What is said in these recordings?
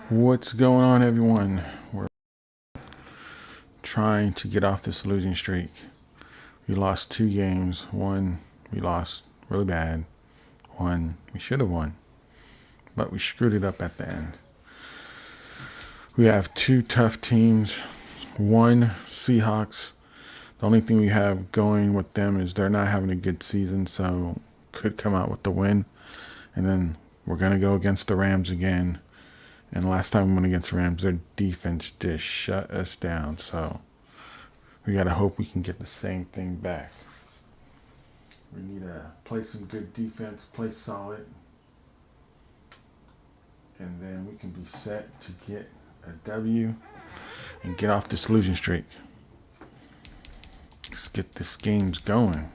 What's going on, everyone? We're trying to get off this losing streak. We lost 2 games. One we lost really bad. One we should have won, but we screwed it up at the end. We have 2 tough teams. One, Seahawks. The only thing we have going with them is they're not having a good season, so could come out with the win. And then we're going to go against the Rams again. And last time we went against the Rams, their defense just shut us down. So we got to hope we can get the same thing back. We need to play some good defense, play solid, and then we can be set to get a W and get off this losing streak. Let's get this games going.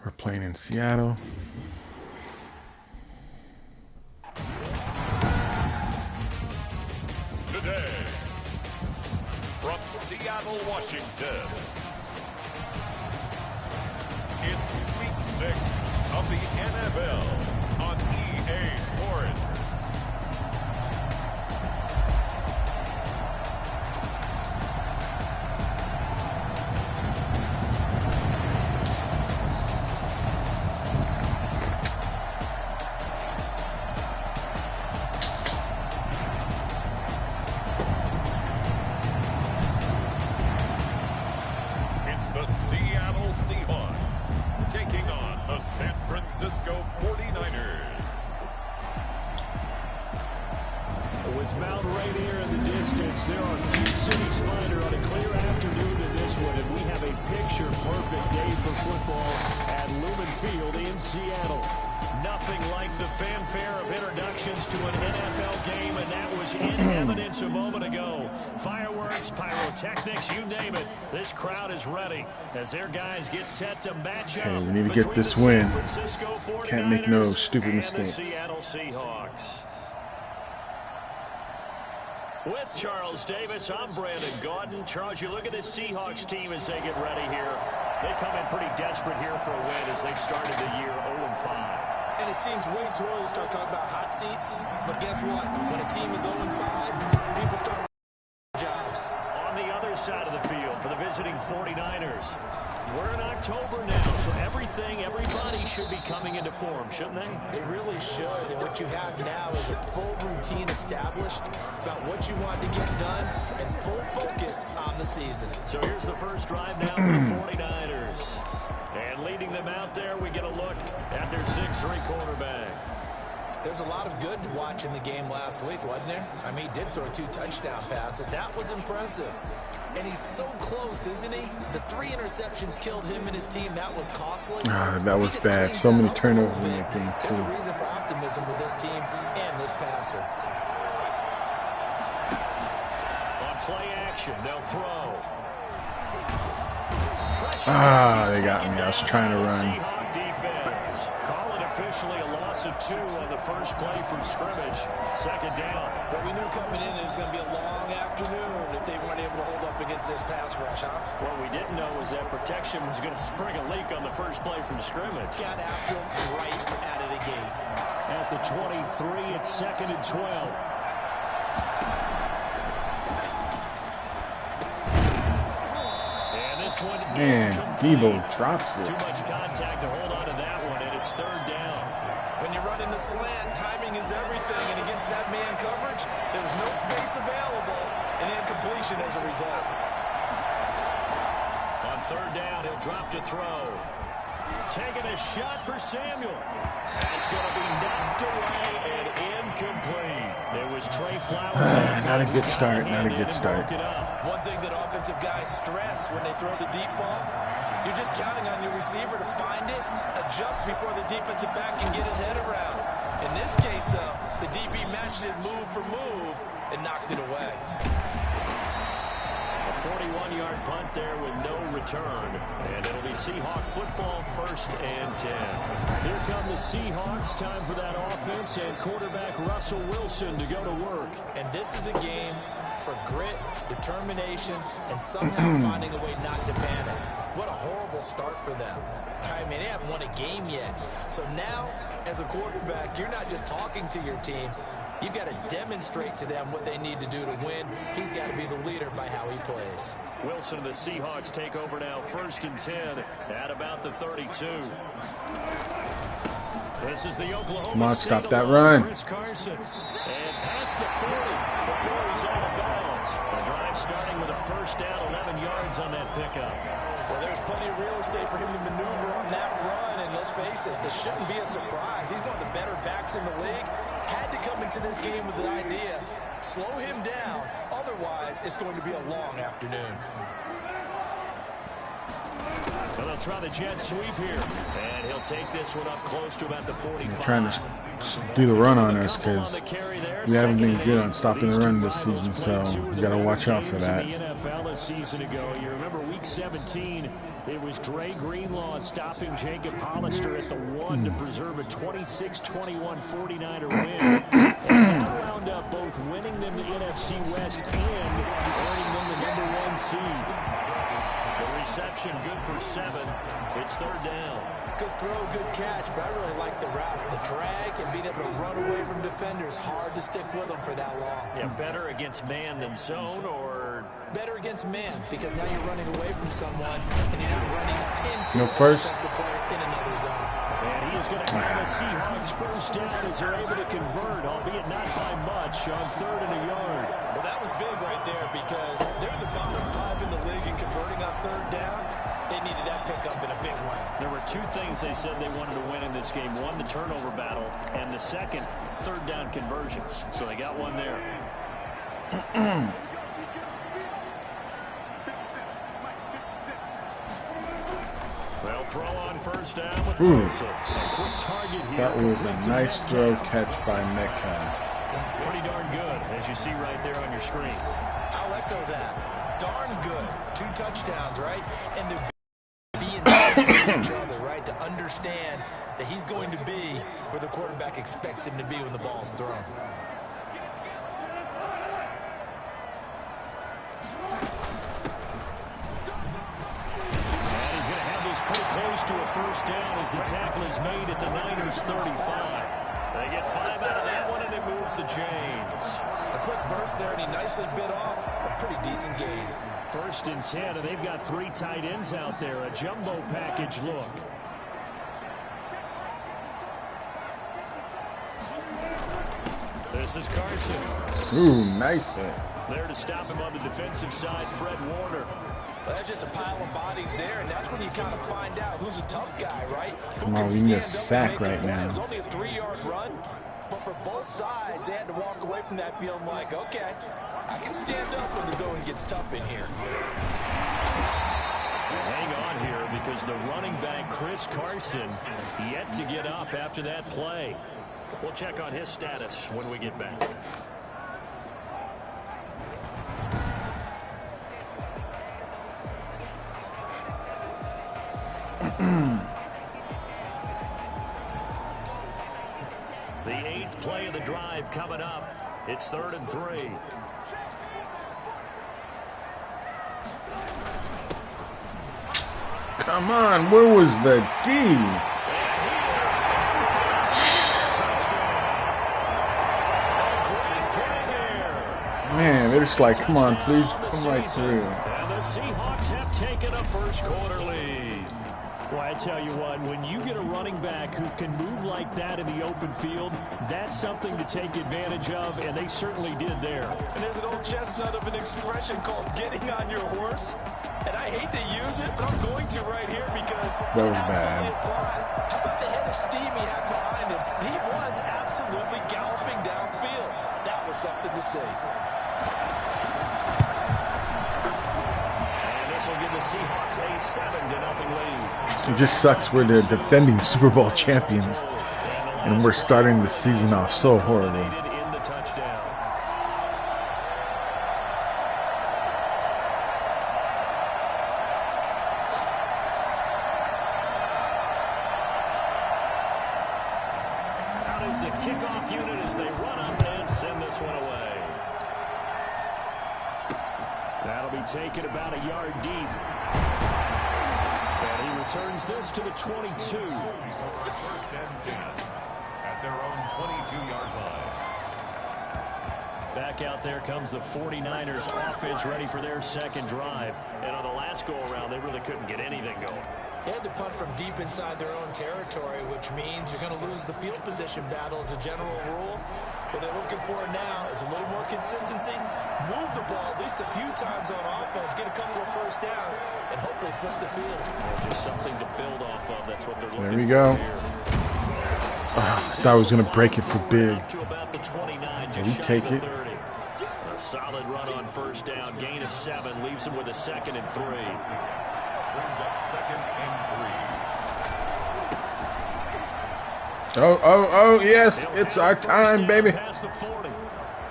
We're playing in Seattle. Today, from Seattle, Washington, it's Week 6 of the NFL on EA Sports. The Seattle Seahawks taking on the San Francisco 49ers. With Mount Rainier in the distance, there are few cities finer on a clear afternoon than this one, and we have a picture-perfect day for football at Lumen Field in Seattle. Nothing like the fanfare of introductions to an NFL game, and that was in evidence a moment ago. Fireworks, pyrotechnics, you name it. This crowd is ready as their guys get set to match up. We need to get this win. Can't make no stupid mistakes. The Seattle Seahawks. With Charles Davis, I'm Brandon Gaudin. Charles, you look at this Seahawks team as they get ready here. They come in pretty desperate here for a win as they've started the year 0-5. And it seems way too early to start talking about hot seats. But guess what? When a team is 0-5, people start jobs. On the other side of the field for the visiting 49ers. We're in October now, so everybody should be coming into form, shouldn't they? They really should. And what you have now is a full routine established about what you want to get done and full focus on the season. So here's the first drive now for the 49ers. And leading them out there, we get a look at their 6'3" quarterback. There's a lot of good to watch in the game last week, wasn't there? I mean, he did throw 2 touchdown passes. That was impressive. And he's so close, isn't he? The 3 interceptions killed him and his team. That was costly. That was bad. So many turnovers in that game, too. There's a reason for optimism with this team and this passer. On play action, they'll throw. They got me. I was trying to run. Seahawks defense. Call it officially a loss of 2 on the first play from scrimmage. 2nd down. But we knew coming in it was going to be a long afternoon if they weren't able to hold up against this pass rush, huh? What we didn't know was that protection was going to spring a leak on the first play from scrimmage. Got after him right out of the gate. At the 23, it's 2nd and 12. Man, Debo drops it. Too much contact to hold on to that one, and it's 3rd down. When you run in the slant, timing is everything, and against that man coverage, there's no space available, and incompletion as a result. On 3rd down, he'll drop to throw. Taking a shot for Samuel. That's going to be knocked away and incomplete. There was Trey Flowers. Not a good start. Not a good start. One thing that offensive guys stress when they throw the deep ball, you're just counting on your receiver to find it, adjust before the defensive back can get his head around. In this case, though, the DB matched it move for move and knocked it away. A 41-yard punt there with no return. And it'll be Seahawk football, 1st and 10. Here come the Seahawks. Time for that offense and quarterback Russell Wilson to go to work. And this is a game for grit, determination, and somehow finding a way not to panic. What a horrible start for them. I mean, they haven't won a game yet. So now, as a quarterback, you're not just talking to your team. You've got to demonstrate to them what they need to do to win. He's got to be the leader by how he plays. Wilson and the Seahawks take over now, 1st and 10 at about the 32. This is the Oklahoma Come on, State stop that alone. run. Chris Carson. And past the 40 before he's out of bounds. The drive starting with a 1st down, 11 yards on that pickup. Well, there's plenty of real estate for him to maneuver on that run. And let's face it, this shouldn't be a surprise. He's one of the better backs in the league. Had to come into this game with the idea, slow him down. Otherwise, it's going to be a long afternoon. Well, they'll try the jet sweep here. And he'll take this one up close to about the 45. They're trying to do the run on us because we haven't been good on stopping the run this season, so you got to watch out for that. In the NFL a season ago, you remember week 17, it was Dre Greenlaw stopping Jacob Hollister at the 1 to preserve a 26-21 49er win. And that wound up both winning them the NFC West and earning them the #1 seed. The reception good for 7. It's 3rd down. Good throw, good catch, but I really like the route. The drag and being able to run away from defenders. Hard to stick with them for that long. Yeah, better against man than zone, or better against man, because now you're running away from someone and you're not running into a first defensive player in another zone. And he is going to have the Seahawks 1st down as they're able to convert, albeit not by much, on 3rd and a yard. Well, that was big right there because they're the bottom 5 in the league in converting on 3rd down. They needed that pickup in a big way. There were 2 things they said they wanted to win in this game. One, the turnover battle, and the second, 3rd down conversions. So they got one there. They'll throw on 1st down with Wilson. A quick target here. That was a nice throw catch by Metcalf. Pretty darn good, as you see right there on your screen. I'll echo that. Darn good. 2 touchdowns, right? And they're being each other, right? To understand that he's going to be where the quarterback expects him to be when the ball's thrown. And he's going to have this pretty close to a 1st down as the tackle is made at the Niners 35. They get 5 out of that one, and it moves the chains. A quick burst there, and he nicely bit off a pretty decent gain. 1st and 10, and they've got 3 tight ends out there. A jumbo package look. This is Carson. Ooh, nice hit. There to stop him on the defensive side, Fred Warner. Well, that's just a pile of bodies there, and that's when you kind of find out who's a tough guy, right? Come on, we need a sack right now. It was only a 3-yard run, but for both sides, they had to walk away from that feeling like, okay, I can stand up when the going gets tough in here. Hang on here because the running back, Chris Carson, yet to get up after that play. We'll check on his status when we get back. The 8th play of the drive coming up. It's 3rd and 3. Come on, where was the D? Man, they're just like, come on, please come right through. And the Seahawks have taken a 1st quarter lead. Well, I tell you what, when you get a running back who can move like that in the open field, that's something to take advantage of, and they certainly did there. And there's an old chestnut of an expression called getting on your horse. And I hate to use it, but I'm going to right here because that was bad. Applies. How about the head of steam he had behind him? He was absolutely galloping downfield. That was something to see. And this will give the Seahawks a 7-0 lead. It just sucks we're the defending Super Bowl champions, and we're starting the season off so horribly. In the touchdown. kickoff unit as they run up and send this one away. That'll be taken about a yard deep. And he returns this to the 22. First and 10 at their own 22-yard line. Back out there comes the 49ers offense ready for their second drive. And on the last go-around, they really couldn't get anything going. They had to punt from deep inside their own territory, which means you're going to lose the field position battle as a general rule. What they're looking for now is a little more consistency, move the ball at least a few times on offense, get a couple of first downs, and hopefully flip the field. Well, just something to build off of. That's what they're looking for. There we go. I thought I was going to break it for big. And we take it. A solid run on first down. Gain of 7 leaves him with a 2nd and 3. Brings up 2nd and 3. Oh, yes. It's our time, baby.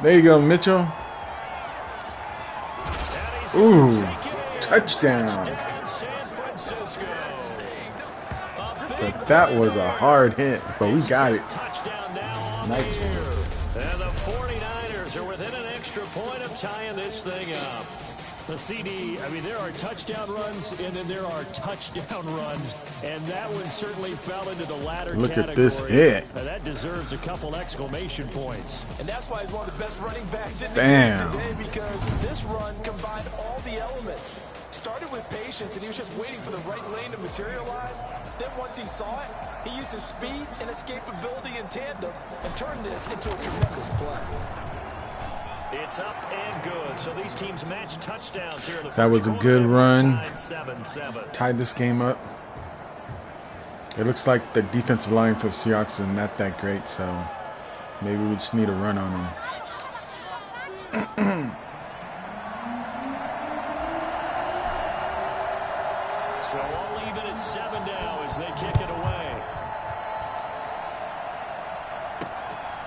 There you go, Mitchell. Ooh, touchdown. But that was a hard hit, but we got it. Nice one. And the 49ers are within an extra point of tying this thing up. The CD, I mean, there are touchdown runs, and then there are touchdown runs, and that one certainly fell into the latter Look category. at this hit. That deserves a couple exclamation points. And that's why he's one of the best running backs in the Bam. game today, because this run combined all the elements. Started with patience, and he was just waiting for the right lane to materialize. Then once he saw it, he used his speed and escapability in tandem and turned this into a tremendous play. It's up and good. So these teams match touchdowns here in the That was a good run. Tied 7-7. Tied this game up. It looks like the defensive line for the Seahawks is not that great, so maybe we just need a run on them. So all even at 7 now as they kick it away.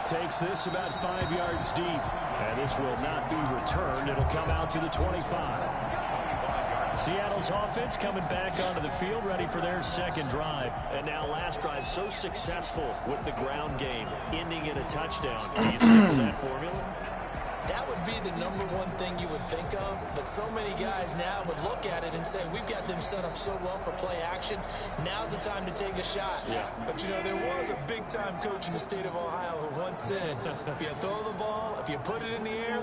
Takes this about 5 yards deep. And this will not be returned. It'll come out to the 25. Seattle's offense coming back onto the field, ready for their second drive. And now last drive so successful with the ground game, ending in a touchdown. Do you stick with that formula? That would be the number one thing you would think of, but so many guys now would look at it and say, we've got them set up so well for play action, now's the time to take a shot. Yeah. But, you know, there was a big-time coach in the state of Ohio who once said, if you throw the ball, if you put it in the air,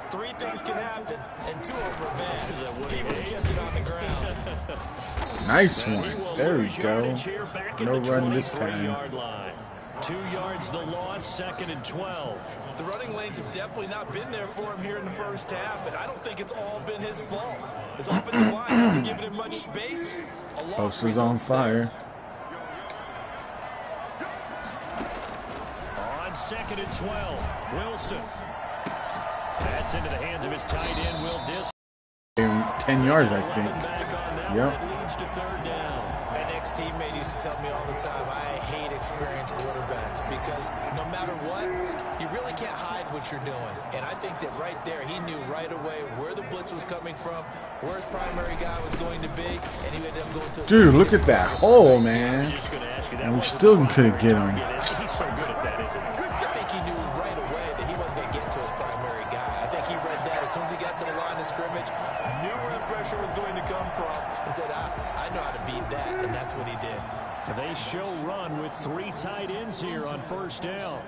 3 things can happen, and 2 of them are bad. People kiss it on the ground. Nice one. There we go. No run this time. 2 yards the loss, 2nd and 12. The running lanes have definitely not been there for him here in the first half, and I don't think it's all been his fault. His offensive line hasn't given him much space. Post is on fire. On 2nd and 12, Wilson. That's into the hands of his tight end, Will Dis. 10 yards, I think. Yep. Leads to 3rd down. My next teammate used to tell me all the time, I hate experienced quarterbacks because no matter what, you really can't hide what you're doing. And I think that right there, he knew right away where the blitz was coming from, where his primary guy was going to be, and he ended up going to a... Dude, look at that hole, man. And we still couldn't get him. He's so good at that, isn't he? I think he knew right away that he wasn't going to get to his primary guy. I think he read that as soon as he got to the line of scrimmage, knew where the pressure was going to come from, and said, I know how to beat that, and that's what he did. They show run with 3 tight ends here on first down.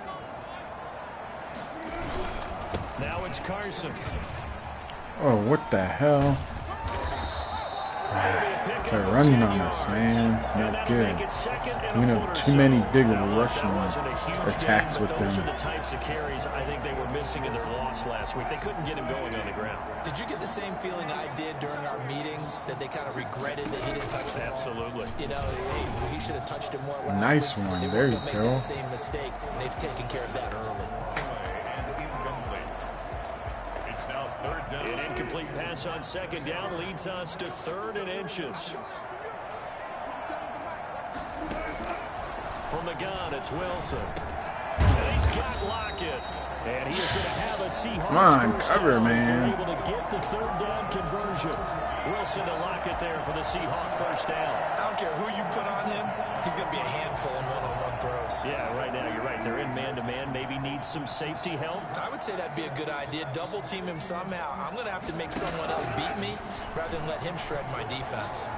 Now it's Carson. Oh, what the hell? They're running on us, man. Not good. We know too many big rushing attacks with them. The types of carries I think they were missing in their loss last week. They couldn't get him going on the ground. Did you get the same feeling I did during our meetings that they kind of regretted that he didn't touch the ball? Absolutely. You know, hey, he should have touched him more last Nice week. one. They There you make go. that same mistake, and they've taken care of that early. An incomplete pass on 2nd down leads us to 3rd and inches. From the gun, it's Wilson. And he's got Lockett. And he is going to have a Seahawks Come on, first cover, down. man. He's able to get the third down conversion. Wilson to lock it there for the Seahawks first down. I don't care who you put on him. He's going to be a handful in one-on-one throws. Yeah, right now you're right. They're in man-to-man. Maybe needs some safety help. I would say that'd be a good idea. Double team him somehow. I'm going to have to make someone else beat me rather than let him shred my defense.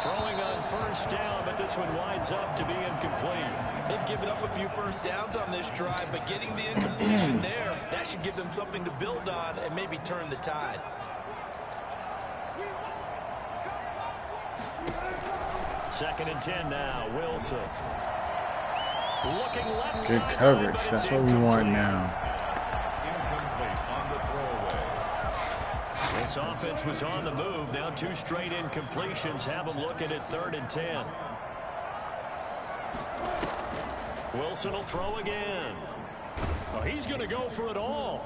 Throwing on first down, but this one winds up to be incomplete. They've given up a few first downs on this drive, but getting the incompletion there, that should give them something to build on and maybe turn the tide. Second and 10 now. Wilson. Looking left Good side, coverage. but That's it's what we want incomplete. now. Incomplete on the throwaway. This offense was on the move. Now two straight incompletions have them looking at third and 10. Wilson will throw again. Oh, he's going to go for it all.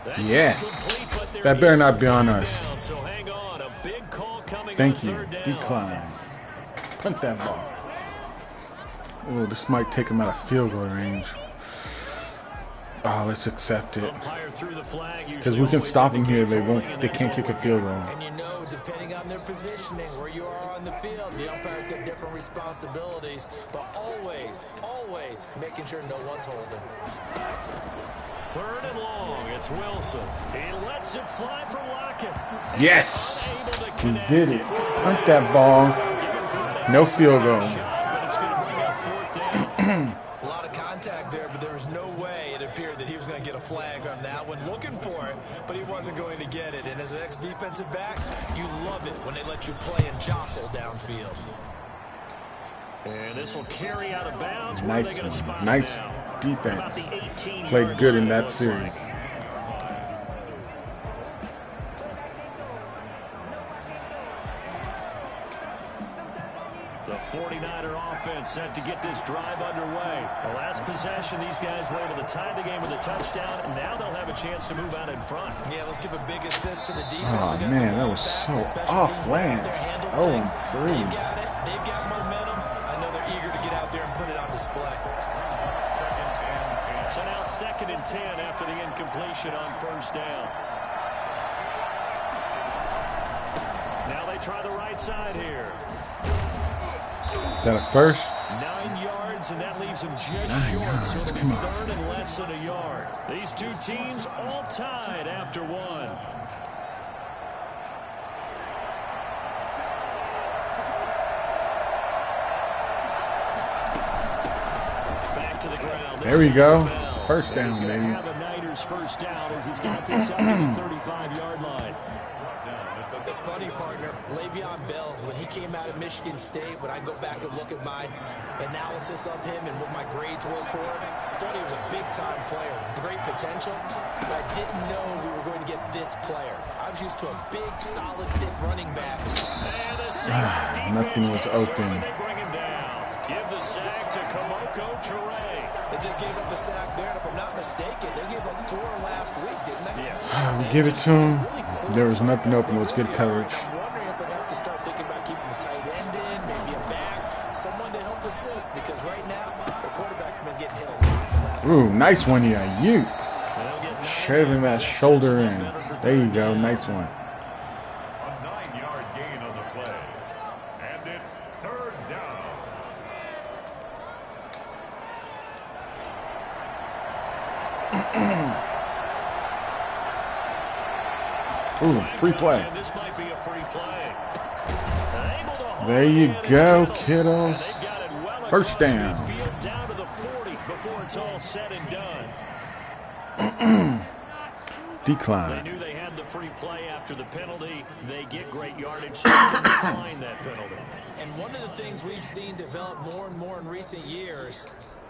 That's Yes. incomplete, but there That better is not a be on third us. down, so hang on. A big call coming Thank on you. third down. Decline. Punt that ball. Oh, this might take him out of field goal range. Oh, let's accept it. Umpire threw the flag. Because we can stop them here. They can't kick a field goal. And you know, depending on their positioning, where you are on the field, the umpire's got different responsibilities, but always, always making sure no one's holding. Third and long. It's Wilson. He lets it fly for Lockett. Yes! Unable to We connect did it. Punt that ball. No field goal. But it's going to bring up fourth down. A lot of contact there, but there was no way it appeared that he was going to get a flag on that one. Looking for it, but he wasn't going to get it. And as an ex-defensive back, you love it when they let you play and jostle downfield. And this will carry out of bounds. Where are they Nice going to one. spot Nice now? About defense. the 18-yard Played good in line, it that looks series. like. The 49er offense set to get this drive underway. The last possession, these guys were able to tie the game with a touchdown, and now they'll have a chance to move out in front. Yeah, let's give a big assist to the defense. Oh, man, that was so off, Lance. 0-3. They've got it. They've got momentum. I know they're eager to get out there and put it on display. So now second and 10 after the incompletion on first down. Now they try the right side here. Is that a first? 9 yards, and that leaves them just 9 short, yards. so it'll be Come on. third and less than a yard. These two teams all tied after one. Back to the ground. There we go. First down, He's gonna baby. have the Niners first down as he's got this up to the 35-yard line. It's funny, partner. Le'Veon Bell, when he came out of Michigan State, when I go back and look at my analysis of him and what my grades were for him, I thought he was a big-time player, great potential, but I didn't know we were going to get this player. I was used to a big, solid, fit running back. And the Seahawks defense Nothing was gets through open. and they bring him down. Give the sack to Kamoko Toure. They just gave up a sack there, and if I'm not mistaken, they gave up 4 last week, didn't they? Yes. We give it to him. There was nothing open. It was good coverage. I'm wondering if I have to start thinking about keeping the tight end in, maybe a back, someone to help assist, because right now, the quarterback's been getting hit a lot the last Ooh, nice one here. You. They'll get Shaving that shoulder in. There you go. Nice one. A 9-yard gain on the play. And it's third down. Ooh, free play. And this might be a free play. Able to hold There you it in go, his middle. kiddos. And they've got it well First across down. midfield, down to the 40 before it's all said and done. They Decline. knew they had the free play after the penalty. They get great yardage, so they decline that penalty. And one of the things we've seen develop more and more in recent years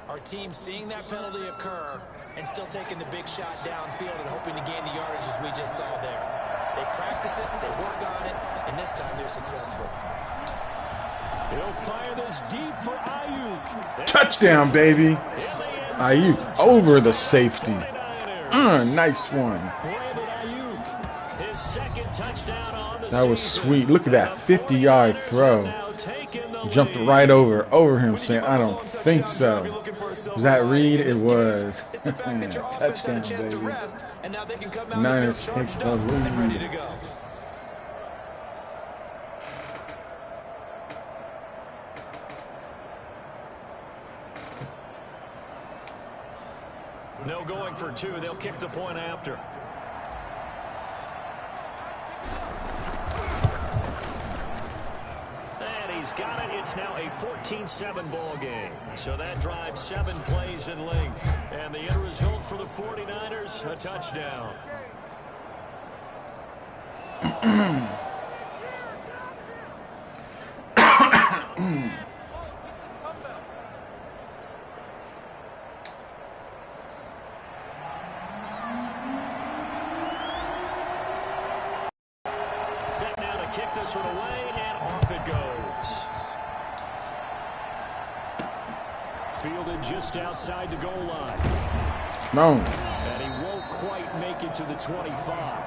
are teams seeing that penalty occur and still taking the big shot downfield and hoping to gain the yardage as we just saw there. They practice it, they work on it, and this time they're successful. He'll fire this deep for Ayuk. Touchdown, baby. Ayuk over the safety. 49ers. Nice one. Brandon Ayuk, his second touchdown on the That was season. sweet. Look at that 50-yard throw. Now taking the jumped right over him, saying, "I don't think so." Was that Reed? It was. Touchdown, baby. Niners take the lead. No going for two. They'll kick the point after. And he's got it. It's now a 14-7 ball game. So that drives 7 plays in length. And the end result for the 49ers, a touchdown. Kick this one away, and off it goes. Fielded just outside the goal line. No. And he won't quite make it to the 25.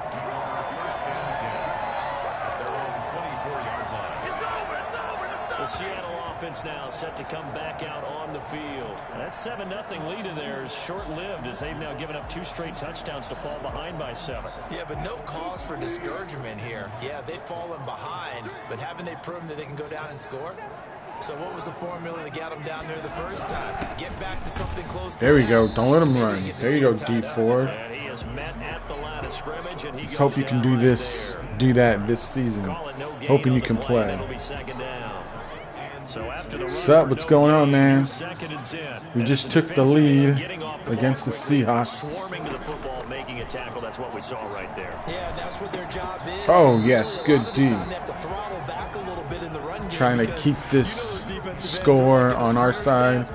The Seattle offense now set to come back out on the field. That 7-0 lead in there is short-lived as they've now given up 2 straight touchdowns to fall behind by 7. Yeah, but no cause for discouragement here. Yeah, they've fallen behind, but haven't they proven that they can go down and score? So what was the formula that got them down there the first time? Get back to something close to there we go. Don't let him run. There you go, deep forward. And he is met at the line of scrimmage, and he Let's hope you can do this, do that this season. Hoping you can play. So after the What's up? What's going on, man? We just took the lead against the Seahawks. Swarming to the football, making a tackle. That's what we saw right there. Yeah, that's what their job is. Oh, yes. Good D. Trying to keep this score on our side.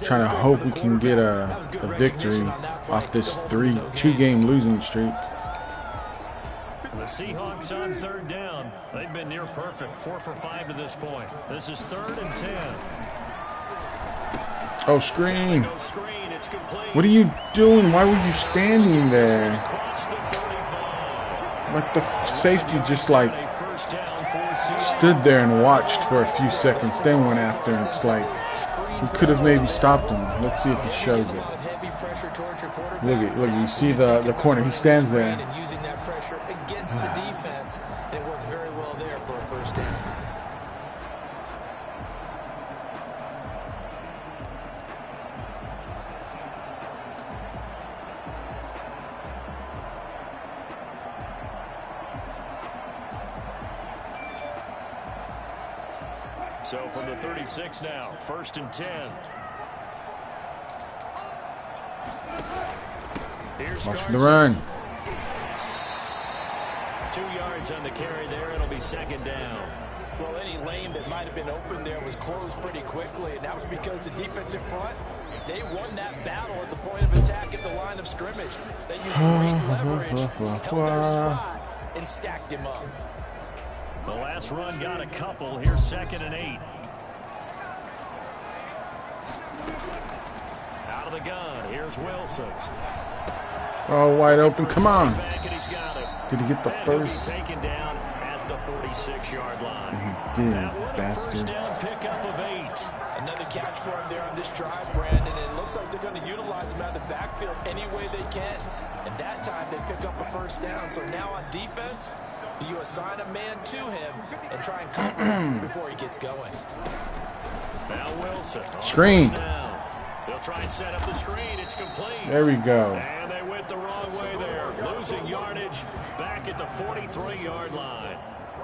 Trying to hope we can get a victory off this 2-game losing streak. The Seahawks on 3rd down. They've been near perfect. 4 for 5 to this point. This is 3rd and 10. Oh, screen. What are you doing? Why were you standing there? Like the safety just like stood there and watched for a few seconds, then went after him. It's like we could have maybe stopped him. Let's see if he shows it. Look, you see the corner. He stands there. Using that pressure against the defense. It worked very well there for a first down. So from the 36 now, 1st and 10. Watch for the run. 2 yards on the carry there. It'll be 2nd down. Well, any lane that might have been open there was closed pretty quickly, and that was because the defensive front, they won that battle at the point of attack at the line of scrimmage. They used great leverage, held their spot, and stacked him up. The last run got a couple. Here's 2nd and 8. Out of the gun. Here's Wilson. Oh, wide open. Come on. Did he get the first? Taken down at the 46-yard line. He did, bastard. First down pickup of 8. Another catch for him there on this drive, Brandon. And it looks like they're going to utilize him out of the backfield any way they can. And that time they pick up a first down. So now on defense, do you assign a man to him and try and cover him before he gets going? Now Wilson. Screen. They'll try and set up the screen. It's complete. There we go. And they went the wrong way there. Losing yardage back at the 43-yard line.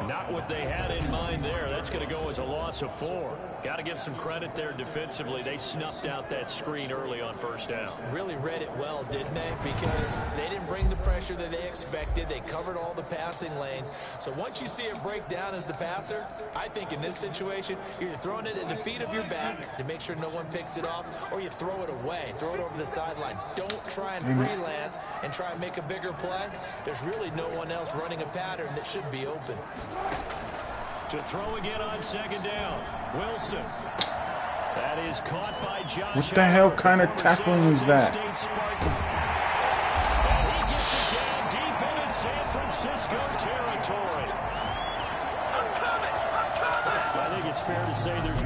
Not what they had in mind there. That's going to go as a loss of 4. Got to give some credit there defensively. They snuffed out that screen early on first down. Really read it well, didn't they? Because they didn't bring the pressure that they expected. They covered all the passing lanes. So once you see it break down as the passer, I think in this situation, you're throwing it at the feet of your back to make sure no one picks it off, or you throw it away. Throw it over the sideline. Don't try and freelance and try and make a bigger play. There's really no one else running a pattern that should be open. To throw again on 2nd down. Wilson. That is caught by Josh. What the hell kind of tackling is that? And he gets it down deep into San Francisco territory. I think it's fair to say there's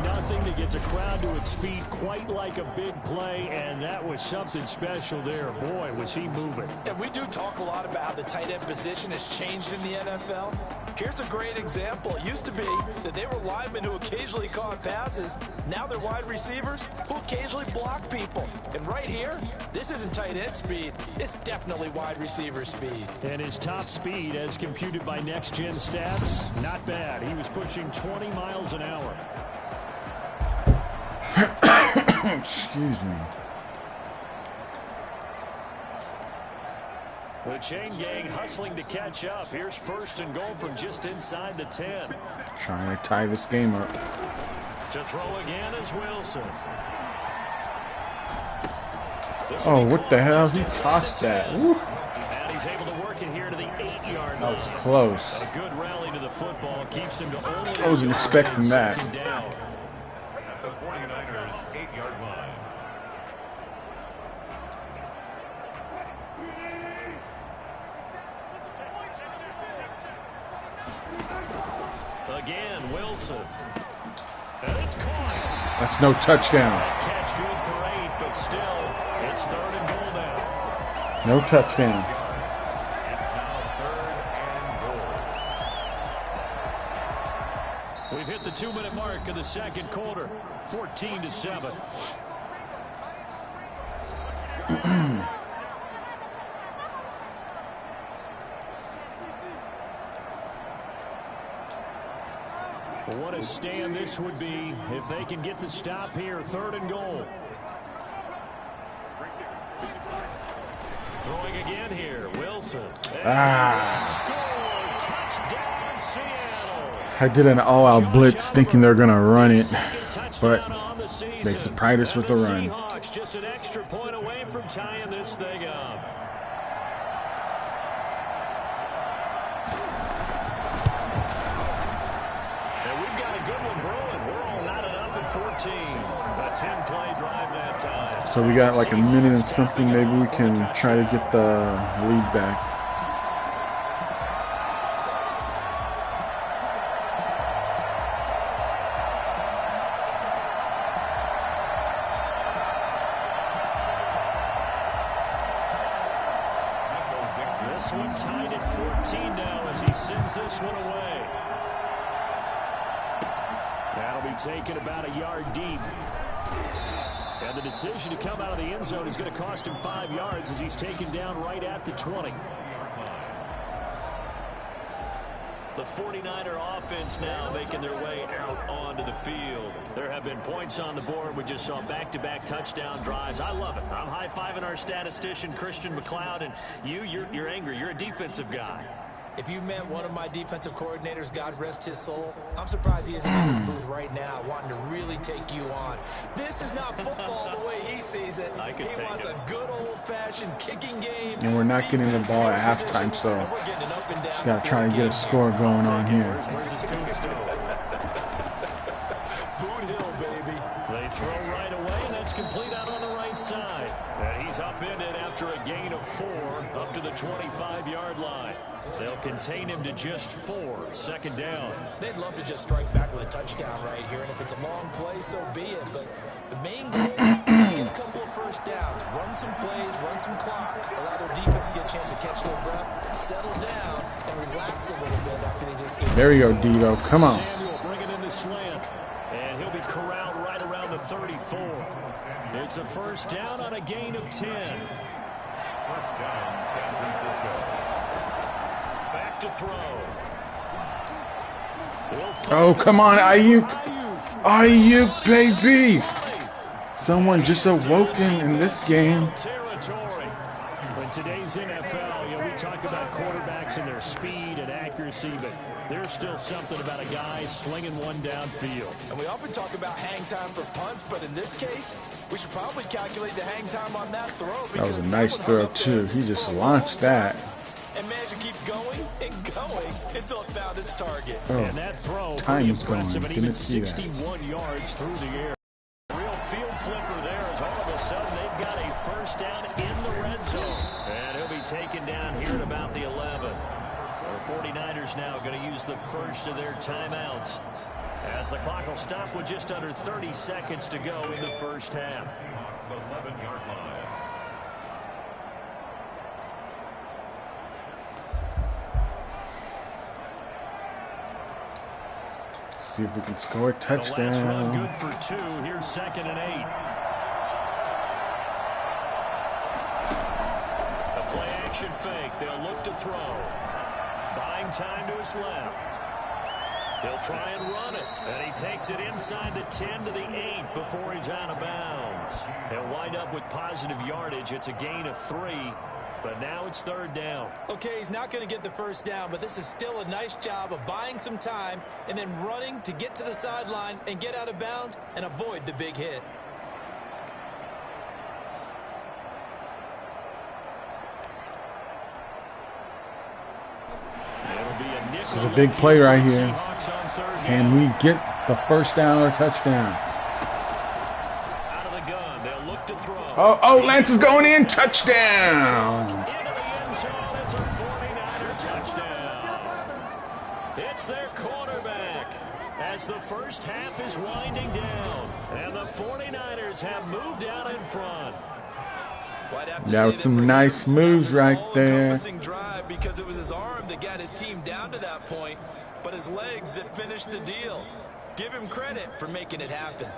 feet quite like a big play, and that was something special there. Boy, was he moving. And we do talk a lot about how the tight end position has changed in the NFL. Here's a great example. It used to be that they were linemen who occasionally caught passes. Now they're wide receivers who occasionally block people. And right here, this isn't tight end speed. It's definitely wide receiver speed. And his top speed, as computed by Next Gen Stats, not bad. He was pushing 20 miles an hour. Excuse me. The chain gang hustling to catch up. Here's 1st and goal from just inside the 10. Trying to tie this game up. To throw again is Wilson. Oh, what the hell? He tossed that. Woo. And he's able to work it here to the 8-yard line. That was close. A good rally to the football keeps him to only. I wasn't expecting that. Down. At the 49ers 8-yard line. Again, Wilson. And it's caught. That's no touchdown. Catch good for 8, but still, it's 3rd and goal now. No touchdown. It's now 3rd and goal. We've hit the 2-minute mark of the second quarter. 14-7. What a stand this would be if they can get the stop here. 3rd and goal. Throwing again here. Wilson. Score. Touchdown, Seattle. I did an all-out blitz thinking they're going to run it, but they surprised us with the run. Seahawks just an extra point away from tying this thing up. And we've got a good one brewing. We're all knotted up at 14. A 10-play drive that time. So we got like a minute and something. Maybe we can try to get the lead back. This one tied at 14 now as he sends this one away. That'll be taken about a yard deep. And the decision to come out of the end zone is going to cost him 5 yards as he's taken down right at the 20. The 49er offense now making their way out onto the field. There have been points on the board. We just saw back-to-back touchdown drives. I love it. I'm high-fiving our statistician, Christian McLeod, and you're angry. You're a defensive guy. If you met one of my defensive coordinators, God rest his soul, I'm surprised he isn't in this booth right now wanting to really take you on. This is not football the way he sees it. He wants a good old-fashioned kicking game. And we're not getting the ball at halftime, so just got to try to get a score going on here. Where's his tombstone? Boot Hill, baby. They throw right away, and that's complete out on the right side. And he's upended after a gain of 4 up to the 25-yard line. They'll contain him to just 4. 2nd down. They'd love to just strike back with a touchdown right here, and if it's a long play, so be it. But the main goal, get a couple of first downs, run some plays, run some clock, allow their defense to get a chance to catch their breath, settle down, and relax a little bit after they just get. There you go, Devo. Come on. Samuel bringing in the slant, and he'll be corralled right around the 34. It's a 1st down on a gain of 10. 1st down, San Francisco. Back to throw. Oh, come on, Ayuk. Ayuk, baby. Someone just awoken in this game. In today's NFL, we talk about quarterbacks and their speed and accuracy, but there's still something about a guy slinging one downfield. And we often talk about hang time for punts, but in this case, we should probably calculate the hang time on that throw. That was a nice throw, too. He just launched that. And managed to keep going and going until it found its target. Oh, and that throw time is going. impressive, and even Didn't see that. 61 yards through the air. Real field flipper there as all of a sudden they've got a 1st down in the red zone. And he'll be taken down here at about the 11. The 49ers now going to use the first of their timeouts As the clock will stop with just under 30 seconds to go in the first half. Seahawks 11-yard line. See if we can score a touchdown. The last run good for 2. Here's 2nd and 8. A play action fake. They'll look to throw. Buying time to his left. He'll try and run it. And he takes it inside the 10 to the 8 before he's out of bounds. He'll wind up with positive yardage. It's a gain of 3. But now it's 3rd down. Okay, he's not going to get the first down, but this is still a nice job of buying some time and then running to get to the sideline and get out of bounds and avoid the big hit. This is a big play right here. Can we get the first down or touchdown? Out of the gun, they'll look to throw. Oh, Lance is going in. Touchdown. Into the end zone. It's a 49er touchdown. It's their quarterback as the first half is winding down. And the 49ers have moved out in front. Yeah, with some nice moves right there. Drive because it was his arm that got his team down to that point, but his legs that finished the deal. Give him credit for making it happen.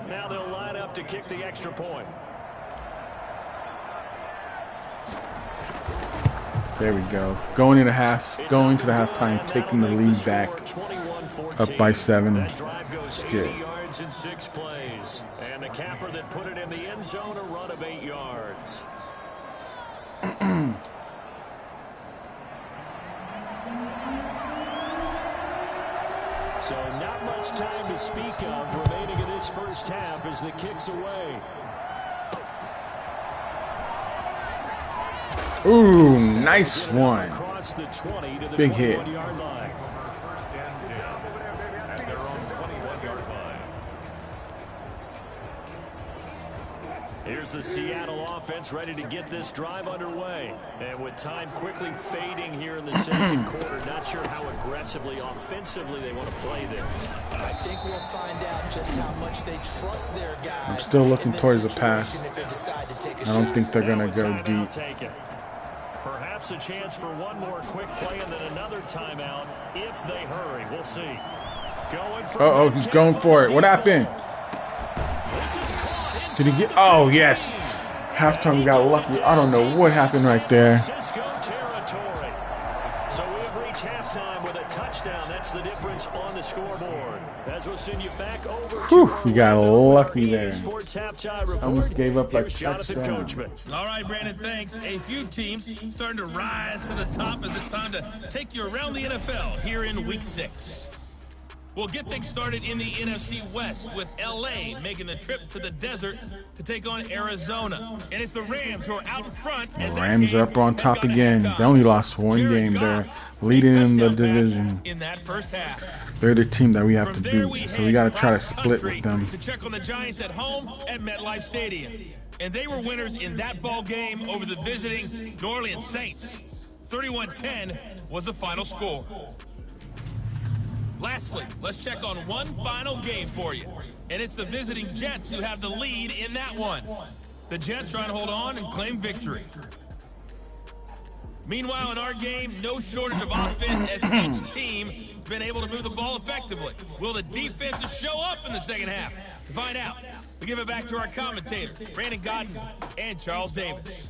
Now they'll line up to kick the extra point. There we go. Going to the halftime, taking the lead back up by 7. That drive goes 80 yards in 6 plays. And the capper that put it in the end zone, a run of 8 yards. So not much time to speak of remaining in this first half as the kick's away. Ooh, nice one. Big hit. First and 10 at their own 21-yard line. Here's the Seattle offense ready to get this drive underway. And with time quickly fading here in the second quarter, not sure how aggressively, offensively they want to play this. I think we'll find out just how much they trust their guys. I'm still looking towards the pass. I don't think they're going to go deep. Perhaps a chance for one more quick play and then another timeout if they hurry. We'll see. Uh-oh, he's going for it. What happened? Did he get? Oh, yes. Halftime, we got lucky. I don't know what happened right there. So we have reached halftime with a touchdown. That's the difference on the scoreboard. As we'll send you back over. Whew, we got lucky there. I almost gave up a touchdown. All right, Brandon, thanks. A few teams starting to rise to the top as it's time to take you around the NFL here in Week 6. We'll get things started in the NFC West with L.A. making the trip to the desert to take on Arizona. And it's the Rams who are out in front. The Rams are up on top again. They only lost one game. They're leading in the division. In that first half. They're the team that we have to beat, so we got to try to split with them. To check on the Giants at home at MetLife Stadium. And they were winners in that ball game over the visiting New Orleans Saints. 31-10 was the final score. Lastly, let's check on one final game for you. And it's the visiting Jets who have the lead in that one. The Jets trying to hold on and claim victory. Meanwhile, in our game, no shortage of offense as each team has been able to move the ball effectively. Will the defenses show up in the second half? To find out, we give it back to our commentators, Brandon Godden and Charles Davis.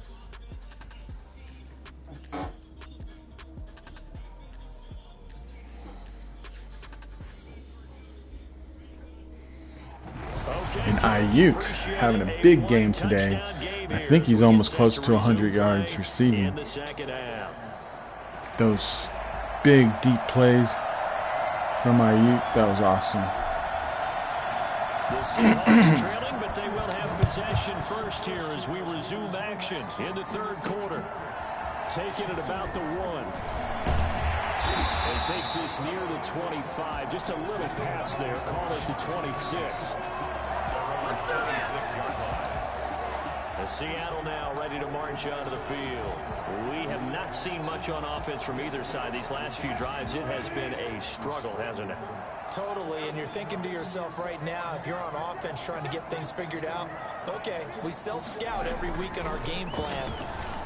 And Ayuk having a big game today. I think he's almost close to 100 yards receiving. Those big, deep plays from Ayuk, that was awesome. The Seahawks trailing, but they will have possession first here as we resume action in the third quarter. Taking it about the 1. And takes this near the 25. Just a little pass there. Call it the 26. Seattle now ready to march onto the field. We have not seen much on offense from either side. These last few drives, it has been a struggle, hasn't it? Totally, and you're thinking to yourself right now, if you're on offense trying to get things figured out, okay, we self-scout every week in our game plan.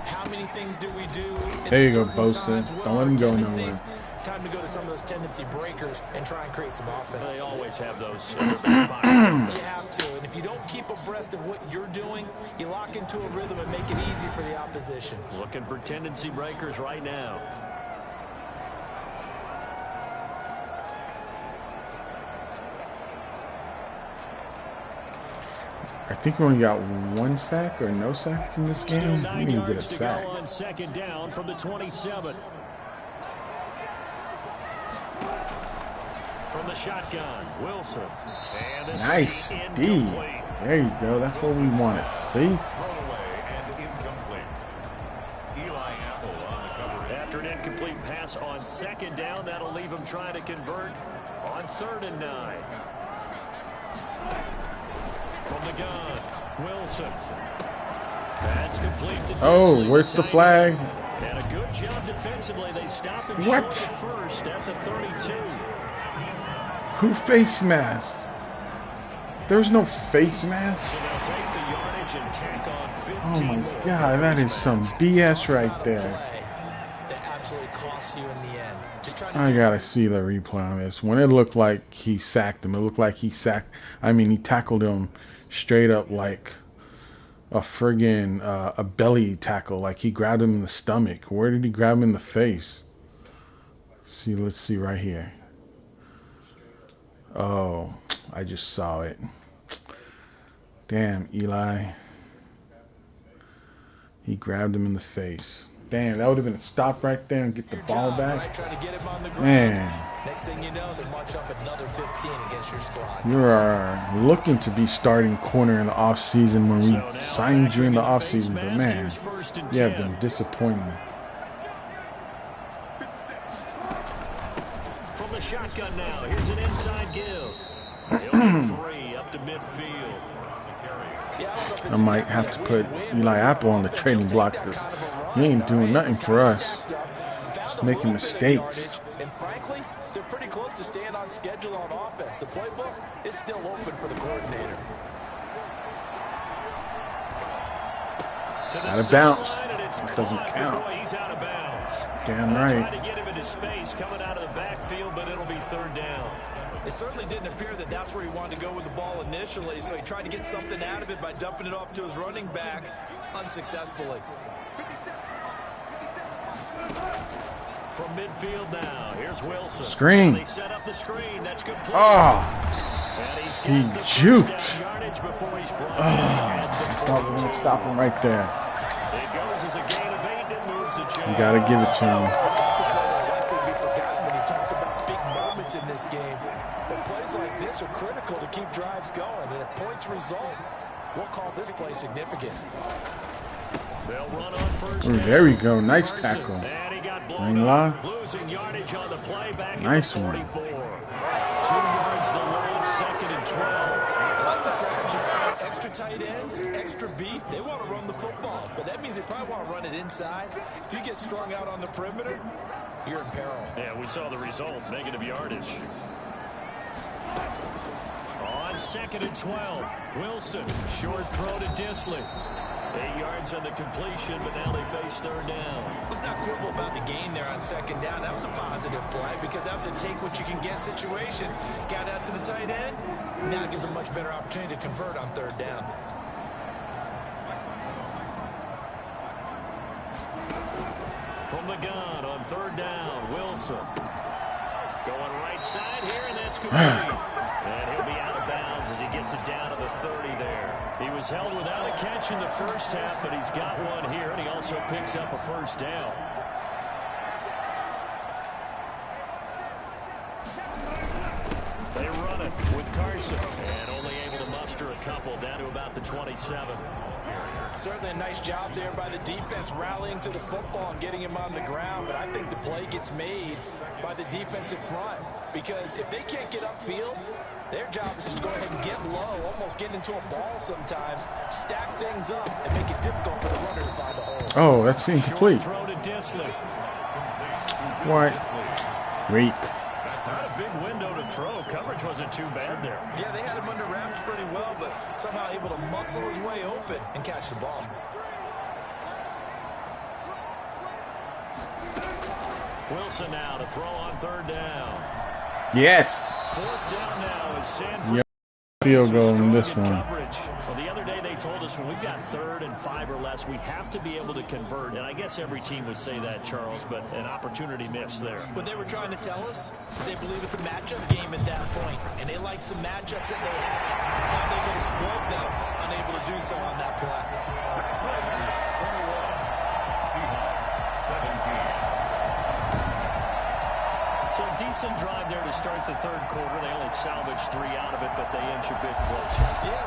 How many things do we do? There you go, Bosa. Don't let him go nowhere. Time to go to some of those tendency breakers and try and create some offense. They always have those. You have to, and if you don't keep abreast of what you're doing, you lock into a rhythm and make it easy for the opposition. Looking for tendency breakers right now. I think we only got 1 sack or no sacks in this game. We need to get a sack. On second down from the 27. From the shotgun, Wilson. And this Nice D. There you go. That's what we want to see. After an incomplete pass on second down, that'll leave him trying to convert on 3rd and 9. From the gun, Wilson. That's complete to Oh, where's the flag? And a good job defensively. They stop him What? short at first at the 32. Who face masked? There's no face mask. So they'll take the yardage and tack on 15 Oh my more. God, that is some BS right there. That absolutely costs you in the end. Just trying to I gotta see the replay on this. When it looked like he sacked him, it looked like he tackled him straight up like a friggin' a belly tackle. Like he grabbed him in the stomach. Where did he grab him in the face? See, let's see right here. Oh, I just saw it. Damn, Eli. He grabbed him in the face. Damn, that would have been a stop right there and get the ball back. Man. Next thing you know, they march up another 15 against your squad. You are looking to be starting corner in the offseason when we signed you in the offseason, but man, you have been disappointing. From the shotgun now, here's an inside give. He'll get 3 up to midfield. I might have to put Eli Apple on the trading block because he ain't doing nothing for us. Just making mistakes. And frankly, they're pretty close to staying on schedule on offense. The playbook is still open for the coordinator. Out of bounds. It doesn't count. Damn right. Trying to get him into space coming out of the backfield, but it'll be 3rd down. It certainly didn't appear that that's where he wanted to go with the ball initially, so he tried to get something out of it by dumping it off to his running back unsuccessfully. From midfield now, here's Wilson. Screen. They set up the screen. That's good play. Oh, And he's he got the juked. first down yardage before he's brought Oh, I thought we were going to stop him right there. It goes as a gain of 8 and moves the chain. You got to give it to him. In this game, but plays like this are critical to keep drives going, and if points result, we'll call this play significant. They'll run on first Ooh, down. there we go. Nice tackle. And he got blown Ain't lie. up, losing yardage on the play back Nice at the one. 44. 2 yards the loss, 2nd and 12. I like the strategy. Extra tight ends, extra beef. They want to run the football, but that means they probably want to run it inside. If you get strung out on the perimeter, you're in peril. Yeah, we saw the result, negative yardage. On 2nd and 12, Wilson, short throw to Disley. 8 yards on the completion, but now they face 3rd down. Let's not quibble about the gain there on 2nd down. That was a positive play because that was a take-what-you-can-get situation. Got out to the tight end. Now it gives a much better opportunity to convert on 3rd down. From the gun on 3rd down, Wilson. Going right side here, and that's complete. And he'll be out of bounds as he gets it down to the 30 there. He was held without a catch in the first half, but he's got one here, and he also picks up a 1st down. They run it with Carson, and only able to muster a couple down to about the 27. Certainly a nice job there by the defense rallying to the football and getting him on the ground, but I think the play gets made by the defensive front. Because if they can't get upfield, their job is to go ahead and get low, almost get into a ball sometimes, stack things up, and make it difficult for the runner to find a hole. Oh, that's incomplete. Throw to Disley. What? Weak. Not a big window to throw. Coverage wasn't too bad there. Yeah, they had him under wraps pretty well, but somehow able to muscle his way open and catch the ball. Wilson now to throw on third down. Yes. Fourth down now is Sanford. Yep. Field goal in this one. Well, the other day they told us when we've got 3rd and 5 or less, we have to be able to convert. And I guess every team would say that, Charles, but an opportunity missed there. What they were trying to tell us is they believe it's a matchup game at that point, and they like some matchups that they had, how they could exploit them, unable to do so on that play. Seahawks 17. So a decent drive there to start the 3rd quarter. They only salvaged 3 out of it, but they inch a bit closer.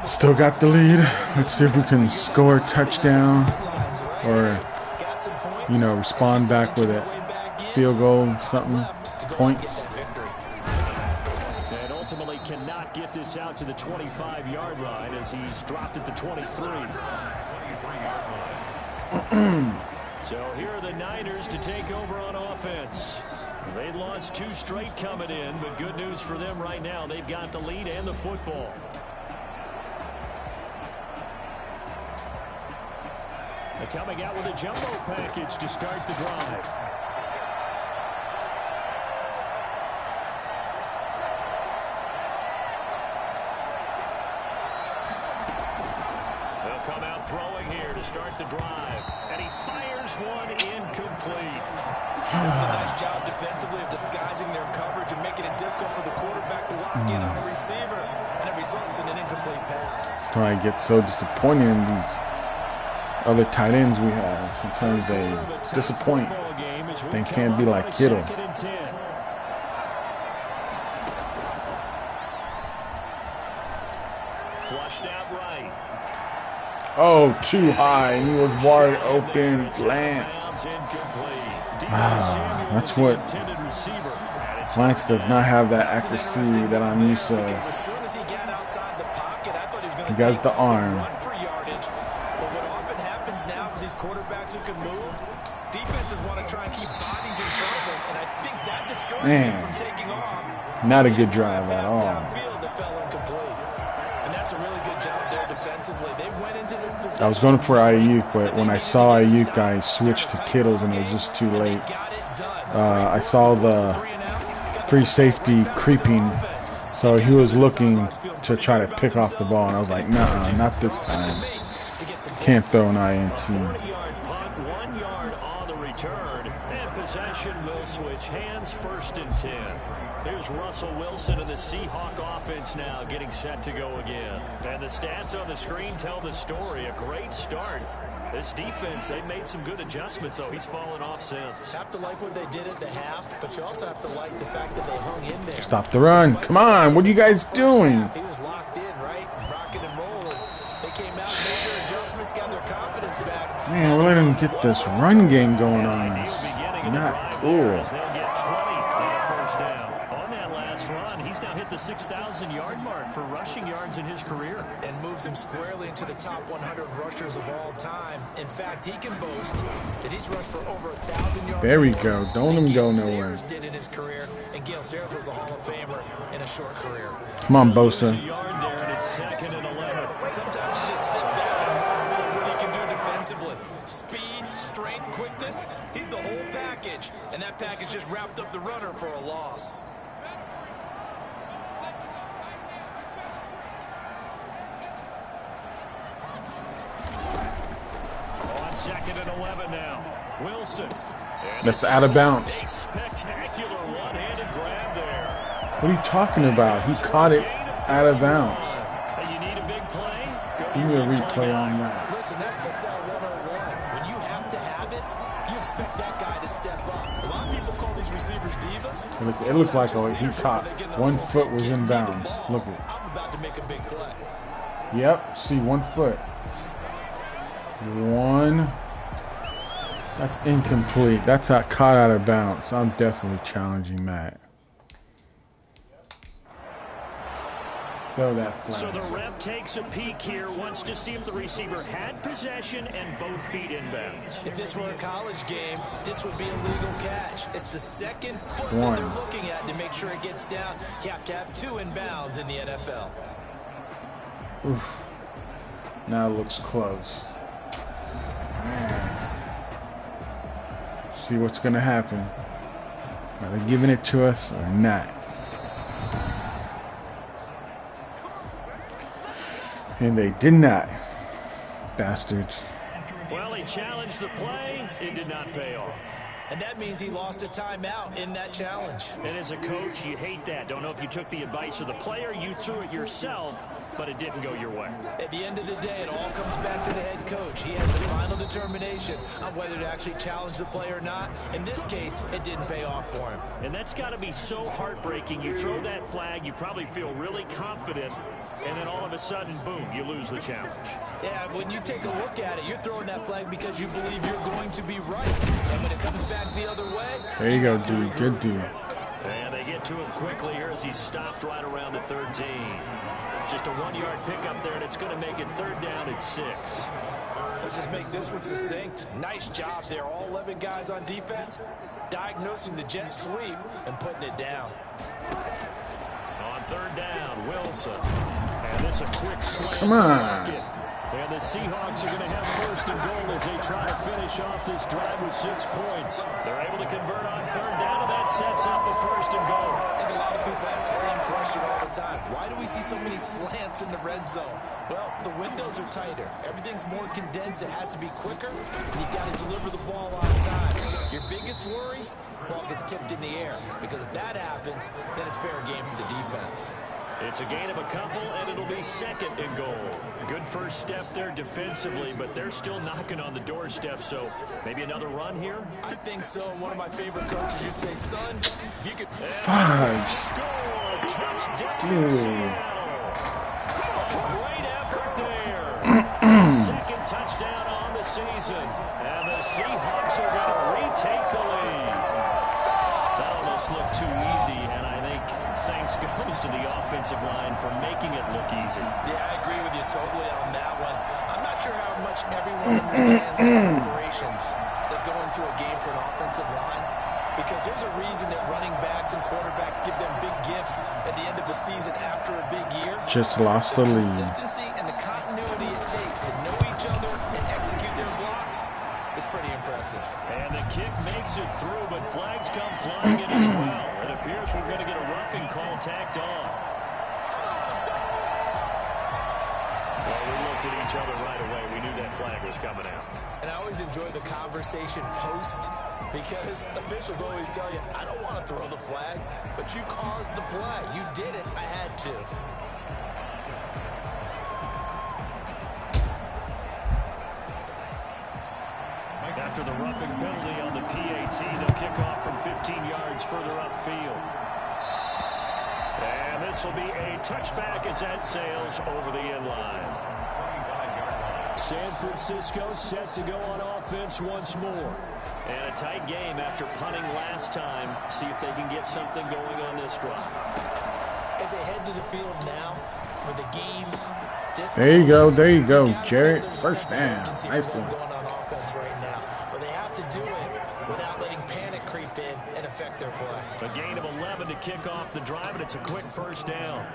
Still got the lead. Let's see if we can score a touchdown or, you know, respond back with a field goal, something, points. And ultimately cannot get this out to the 25-yard line as he's dropped at the 23. So here are the Niners to take over on offense. They'd lost 2 straight coming in, but good news for them right now. They've got the lead and the football. They're coming out with a jumbo package to start the drive. They'll come out throwing here to start the drive. And he fires one incomplete. That's a nice job defensively of disguising their coverage and making it difficult for the quarterback to lock in on a receiver, and it results in an incomplete pass. I get so disappointed in these other tight ends we have. Sometimes they disappoint. They can't be like Kittle. Flushed out right. Oh, too high. He was wide open. Lance. That's what Lance does not have, that accuracy that I'm used to. He got the arm. But what often happens now with these quarterbacks who can move, defenses want to try and keep bodies in front of them, and I think that discourages them from taking off. Not a good drive at all. Downfield that fell incomplete. And that's a really good job there defensively. They went into this position. I was going for Ayuk, but when I saw Ayuk, I switched to Kittles, and it was just too late. I saw the free safety creeping, so he was looking to try to pick off the ball, and I was like, nah, not this time. Can't throw an INT. 40-yard punt, 1 yard on the return, and possession will switch hands, 1st and 10. Here's Russell Wilson and the Seahawk offense now getting set to go again. And the stats on the screen tell the story. A great start. This defense, they've made some good adjustments, so he's fallen off since. Have to like what they did at the half, but you also have to like the fact that they hung in there. Stop the run. Come on. What are you guys doing? He was locked in, right? Rocking and rolling. They came out and made their adjustments, got their confidence back. Man, we're letting them get this run game going on. Not cool. They'll get 20 on the 1st down. On that last run, he's now hit the 6,000-yard mark for rushing yards in his career. And moves him squarely into the top 100 rushers of all time. In fact, he can boast that he's rushed for over 1,000 yards. There we go. Don't let him go nowhere. Did in his career, and Gale Sayers was a Hall of Famer in a short career. Come on, Bosa. A yard there, and it's 2nd and 11. Sometimes you just sit back and marvel at what he can do defensively. Speed, strength, quickness, he's the whole package. And that package just wrapped up the runner for a loss. On 2nd and 11 now. Wilson. That's out of bounds. A spectacular one-handed grab there. What are you talking about? He caught it out of bounds. And you need a big play? Go Give me a replay on that. Listen, that's football 101. When you have to have it, you expect that guy to step up. A lot of people call these receivers divas. It looked like he caught. 1 foot was in bounds. Look at. I'm about to make a big play. Yep. See, 1 foot. 1. That's incomplete. That's caught out of bounds. I'm definitely challenging that. Throw that flag. So the ref takes a peek here, wants to see if the receiver had possession and both feet inbounds. If this were a college game, this would be a legal catch. It's the second foot One. that they're looking at to make sure it gets down. You have to have 2 inbounds in the NFL. Oof. Now it looks close. Man. See what's going to happen. Are they giving it to us or not? And they did not. Bastards. Well, he challenged the play. It did not pay off. And that means he lost a timeout in that challenge. And as a coach, you hate that. Don't know if you took the advice of the player, you threw it yourself, but it didn't go your way. At the end of the day, it all comes back to the head coach. He has the final determination on whether to actually challenge the play or not. In this case, it didn't pay off for him. And that's got to be so heartbreaking. You throw that flag, you probably feel really confident, and then all of a sudden, boom, you lose the challenge. Yeah, when you take a look at it, you're throwing that flag because you believe you're going to be right. And when it comes back the other way... There you go, dude. Good dude. And they get to him quickly here as he stopped right around the 13. Just a 1-yard pickup there, and it's going to make it 3rd down at 6. Let's just make this one succinct. Nice job there. All 11 guys on defense diagnosing the jet sweep and putting it down. On 3rd down, Wilson. And this a quick slant. Come on. And the Seahawks are going to have 1st and goal as they try to finish off this drive with 6 points. They're able to convert on 3rd down, and that sets up the 1st and goal. I think a lot of people ask the same question all the time. Why do we see so many slants in the red zone? Well, the windows are tighter. Everything's more condensed. It has to be quicker, and you've got to deliver the ball on time. Your biggest worry? Ball gets tipped in the air, because if that happens, then it's fair game for the defense. It's a gain of a couple, and it'll be 2nd and goal. Good first step there defensively, but they're still knocking on the doorstep, so maybe another run here? I think so. One of my favorite coaches used to say, son, if you could... Fudge. Score! Touchdown, Dude. Seattle! A great effort there. 2nd touchdown on the season, and the Seahawks are going to retake the lead. That almost looked too easy, and I think thanks goes to the offensive line for making it look easy. Yeah, I agree with you totally on that one. I'm not sure how much everyone understands the preparations that go into a game for an offensive line, because there's a reason that running backs and quarterbacks give them big gifts at the end of the season after a big year. Just lost the lead. Consistency and the continuity it takes to know each other and execute their blocks is pretty impressive. And the kick makes it through, but flags come flying in as well. It appears we're going to get a roughing call tacked on. Well, we looked at each other right away. We knew that flag was coming out. And I always enjoy the conversation post, because officials always tell you, I don't want to throw the flag, but you caused the play. You did it. I had to. After the roughing penalty on the PAT, they'll kick off from 15 yards further upfield. And this will be a touchback as that sails over the end line. San Francisco set to go on offense once more. And a tight game after punting last time. See if they can get something going on this drive. As they head to the field now, with the game this There you go. close, There you go, you gotta Jarrett. feel there's First a sense of down. urgency Nice for them one. going on offense right now. But they have to do it without letting panic creep in and affect their play. A gain of 11 to kick off the drive, and it's a quick 1st down.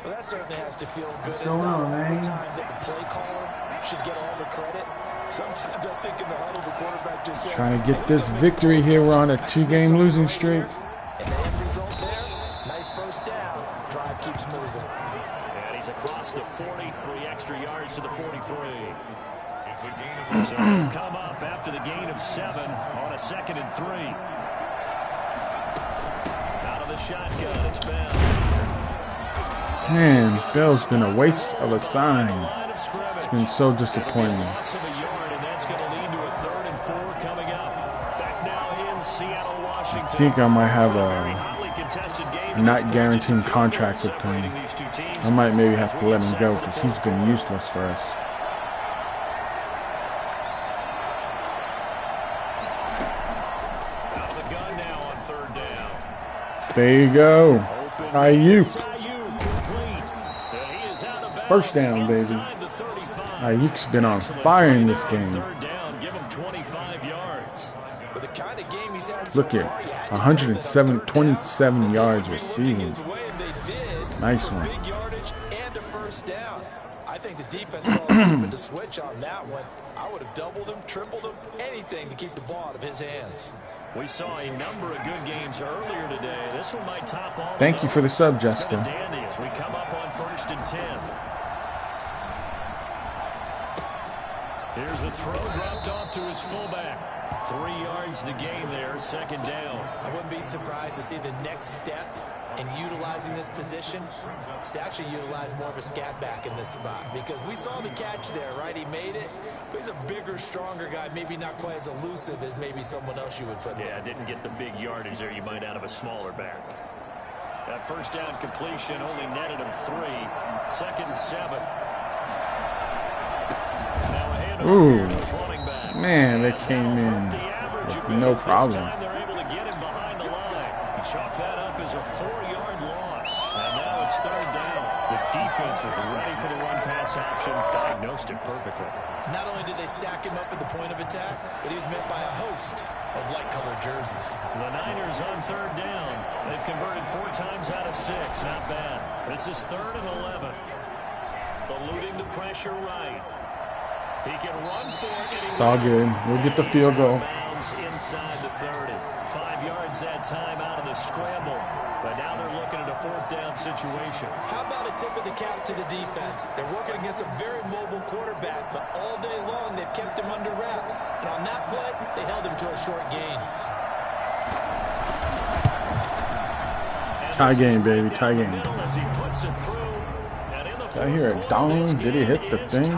Well, that certainly has to feel good. What's It's going not on, all the man? time that the play caller should get all the credit. Sometimes I think in the huddle, the quarterback just says, Trying to get this victory here. We're on a 2-game losing streak. and the end result there, nice first down. Drive keeps moving. And he's across the 40, 3 extra yards to the 43. It's a gain of So they'll come up after the gain of 7 on a 2nd and 3. Out of the shotgun, it's Bell. Man, Bell's been a waste of a sign. Line of scrimmage. It's been so disappointing. Loss of a yard, and that's going to lead to a 3rd and 4 coming up. Back now in Seattle, Washington. I think I might have Very a hotly contested game. not guaranteed contract with him. Separating these two teams. I might maybe have to let him go because he's been useless for us. Out of the gun now on 3rd down. There you go. Ayuk. Ayuk complete. First down, baby. Ayuk's been on fire in this game. Look here, 127 yards receiving. Nice one. I think the defense called the switch on that one. I would have doubled him, tripled him, anything to keep the ball out of his hands. We saw a number of good games earlier today. This one might top all. Thank you for the sub, Jessica. As we come up on 1st and 10. Here's a throw dropped off to his fullback. 3 yards the gain there, 2nd down. I wouldn't be surprised to see the next step in utilizing this position is to actually utilize more of a scat back in this spot, because we saw the catch there, right? He made it, but he's a bigger, stronger guy, maybe not quite as elusive as maybe someone else you would put there. Yeah, didn't get the big yardage there you might out of a smaller back. That 1st down completion only netted him 3. 2nd and 7. Now a handoff. Ooh, man, they came in with no problem. Chalk that up as a 4-yard loss. And now it's 3rd down. The defense was ready for the run-pass option, diagnosed it perfectly. Not only did they stack him up at the point of attack, but he was met by a host of light-colored jerseys. The Niners on 3rd down. They've converted 4 times out of 6. Not bad. This is 3rd and 11. Eluding the pressure right. He can run for it. It's all good. We'll get the field goal. Inside the 30. 5 yards that time out of the scramble. But now they're looking at a 4th down situation. How about a tip of the cap to the defense? They're working against a very mobile quarterback, but all day long they've kept him under wraps. And on that play, they held him to a short gain. Tie game, baby. Tie game. Did I hear a dong? Did he hit the thing?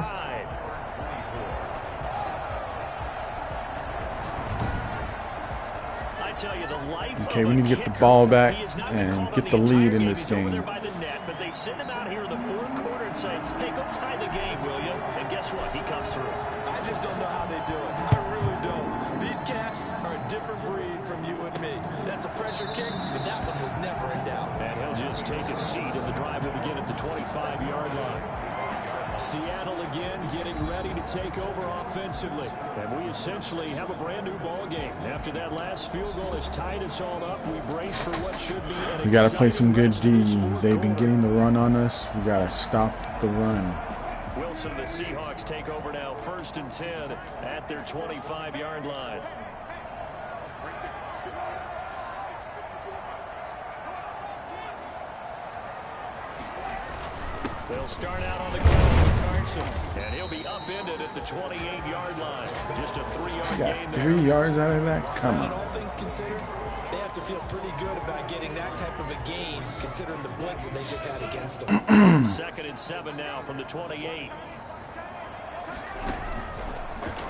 Okay, we need to get the ball back and get the lead in this game. But they send him out here in the 4th quarter and say, hey, go tie the game, will you? And guess what? He comes through. I just don't know how they do it. I really don't. These cats are a different breed from you and me. That's a pressure kick, but that one was never in doubt. And he'll just take a seat, and the drive will begin at the 25-yard line. Seattle again getting ready to take over offensively. And we essentially have a brand new ball game. After that last field goal has tied us all up, we brace for what should be an We got to play some good D. They've been getting the run on us. We got to stop the run. Wilson, the Seahawks take over now, 1st and 10 at their 25-yard line. They'll start out on the ground with Carson, and he'll be upended at the 28-yard line. Just a 3-yard gain there. 3 yards out of that? Come on. All things considered, they have to feel pretty good about getting that type of a gain, considering the blitz that they just had against them. 2nd and 7 now from the 28.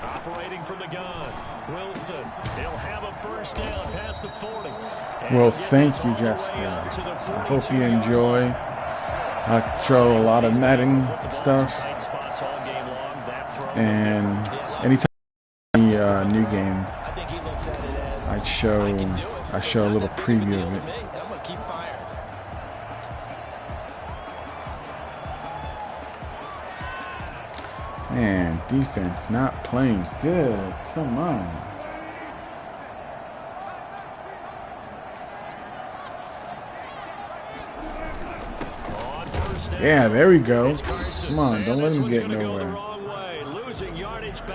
Operating from the gun, Wilson. He'll have a 1st down past the 40. Well, thank you, Jessica. I hope you enjoy. I throw a lot of Madden stuff, and anytime a new game, I show a little preview of it. Man, defense not playing good. Come on. Yeah, there we go. Come on, don't let him get nowhere.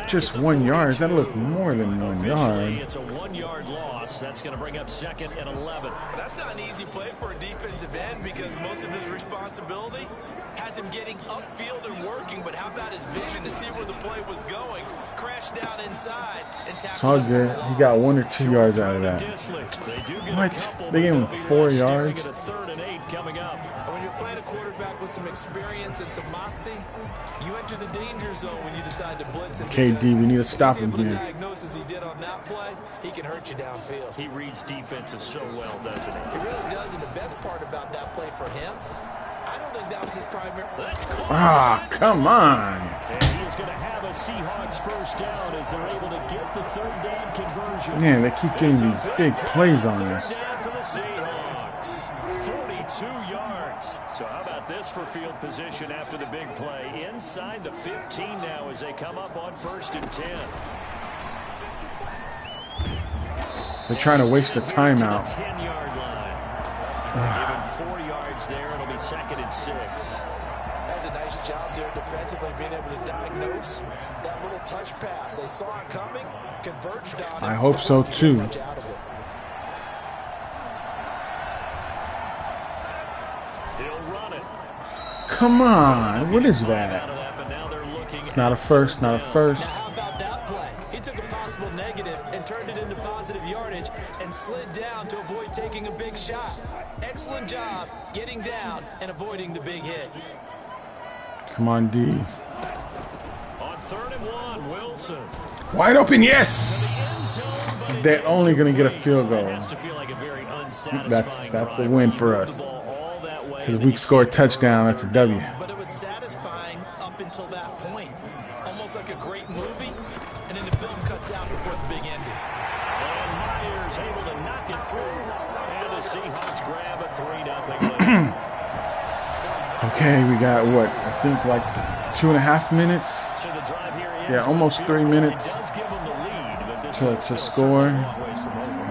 Just 1 yard. That'll look more than 1 yard. It's a 1-yard loss. That's going to bring up 2nd and 11. That's not an easy play for a defensive end, because most of his responsibility has him getting upfield and working, but how about his vision to see where the play was going? Crash down inside and tackle. It's all good. He got 1 or 2 yards out of that. What? They gave him 4 yards? When you're playing a quarterback with some experience and some moxie, you enter the danger zone when you decide to blitz. KD, we need to stop him here. Diagnosis he did on that play, he can hurt you downfield. He reads defenses so well, doesn't he? He really does, and the best part about that play for him, I don't think that was his primary. Ah, come on. And he is going to have a Seahawks 1st down as they're able to get the 3rd down conversion. Man, they keep getting these big plays on us. For the Seahawks. 42 yards. So how about this for field position after the big play? Inside the 15 now as they come up on 1st and 10. They're trying to waste a timeout. 10-yard line. Given 4 yards there, it'll be 2nd and 6. That's a nice job there defensively, being able to diagnose that little touch pass. They saw it coming, converged on it. I hope so too. He'll run it. Come on, what is that? It's not a first, not a first. Now, how about that play? He took a possible negative and turned it into positive yardage and slid down to avoid taking a big shot. Excellent job getting down and avoiding the big hit. Come on, D. On 3rd and 1, Wilson. Wide open, yes! They're only going to get a field goal. That's a win for us. Because if we score a touchdown, that's a W. But it was satisfying up until that point. Almost like a great movie, and then the film cuts out before the big ending. And Myers able to knock it through. And the Seahawks grab a 3-0 lead. Okay, we got what? I think like 2.5 minutes. So the drive here Yeah, almost 3 minutes to score.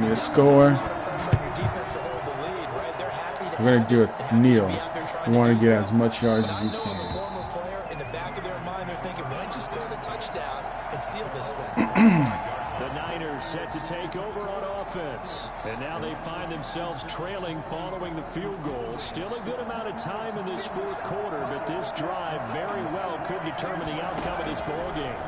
Need a score. We're going to do it kneel. We want to get as much yards as we can. In the back of their mind, they're thinking, why don't you score the touchdown and seal this thing? The Niners set to take over on offense. And now they find themselves trailing following the field goal. Still a good amount of time in this 4th quarter, but this drive very well could determine the outcome of this ball game.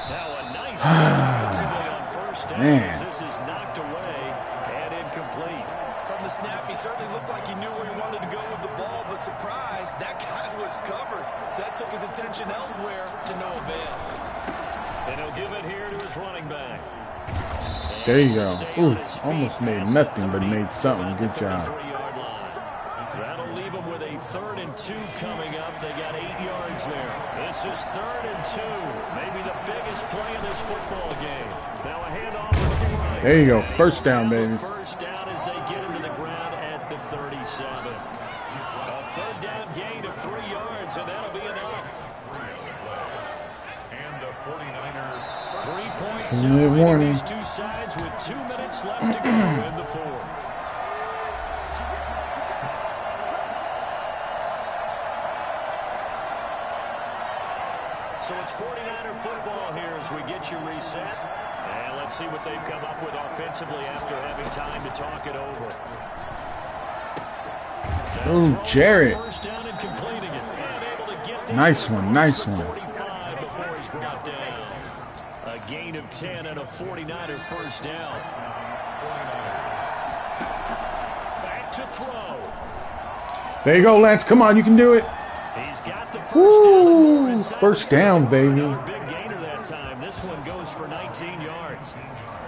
Now a nice offensively on 1st down. Man. This is knocked away and incomplete. From the snap, he certainly looked like he knew where he wanted to go with the ball, but surprise, that guy was covered. So that took his attention elsewhere to no avail. And he'll give it here to his running back. There you go. Ooh, almost made nothing, but made something. Good job. That'll leave them with a 3rd and 2 coming up. They got 8 yards there. This is 3rd and 2. Maybe the biggest play in this football game. Now a handoff. There you go. First down, baby. First down as they get into the ground at the 37. A 3rd down gain of 3 yards, and that'll be enough. And the 49ers. 3 points Warning. separating these two sides with 2 minutes left to go in the 4th. So it's 49er football here as we get you reset. And let's see what they've come up with offensively after having time to talk it over. Oh, Jarrett. First down and completing it. And able to get this Nice one, nice one. 45 before he's brought down. A gain of 10 and a 49er first down. Back to throw. There you go, Lance. Come on, you can do it. He's got the first Woo! down. First down, baby. Another big gainer that time. This one goes for 19 yards.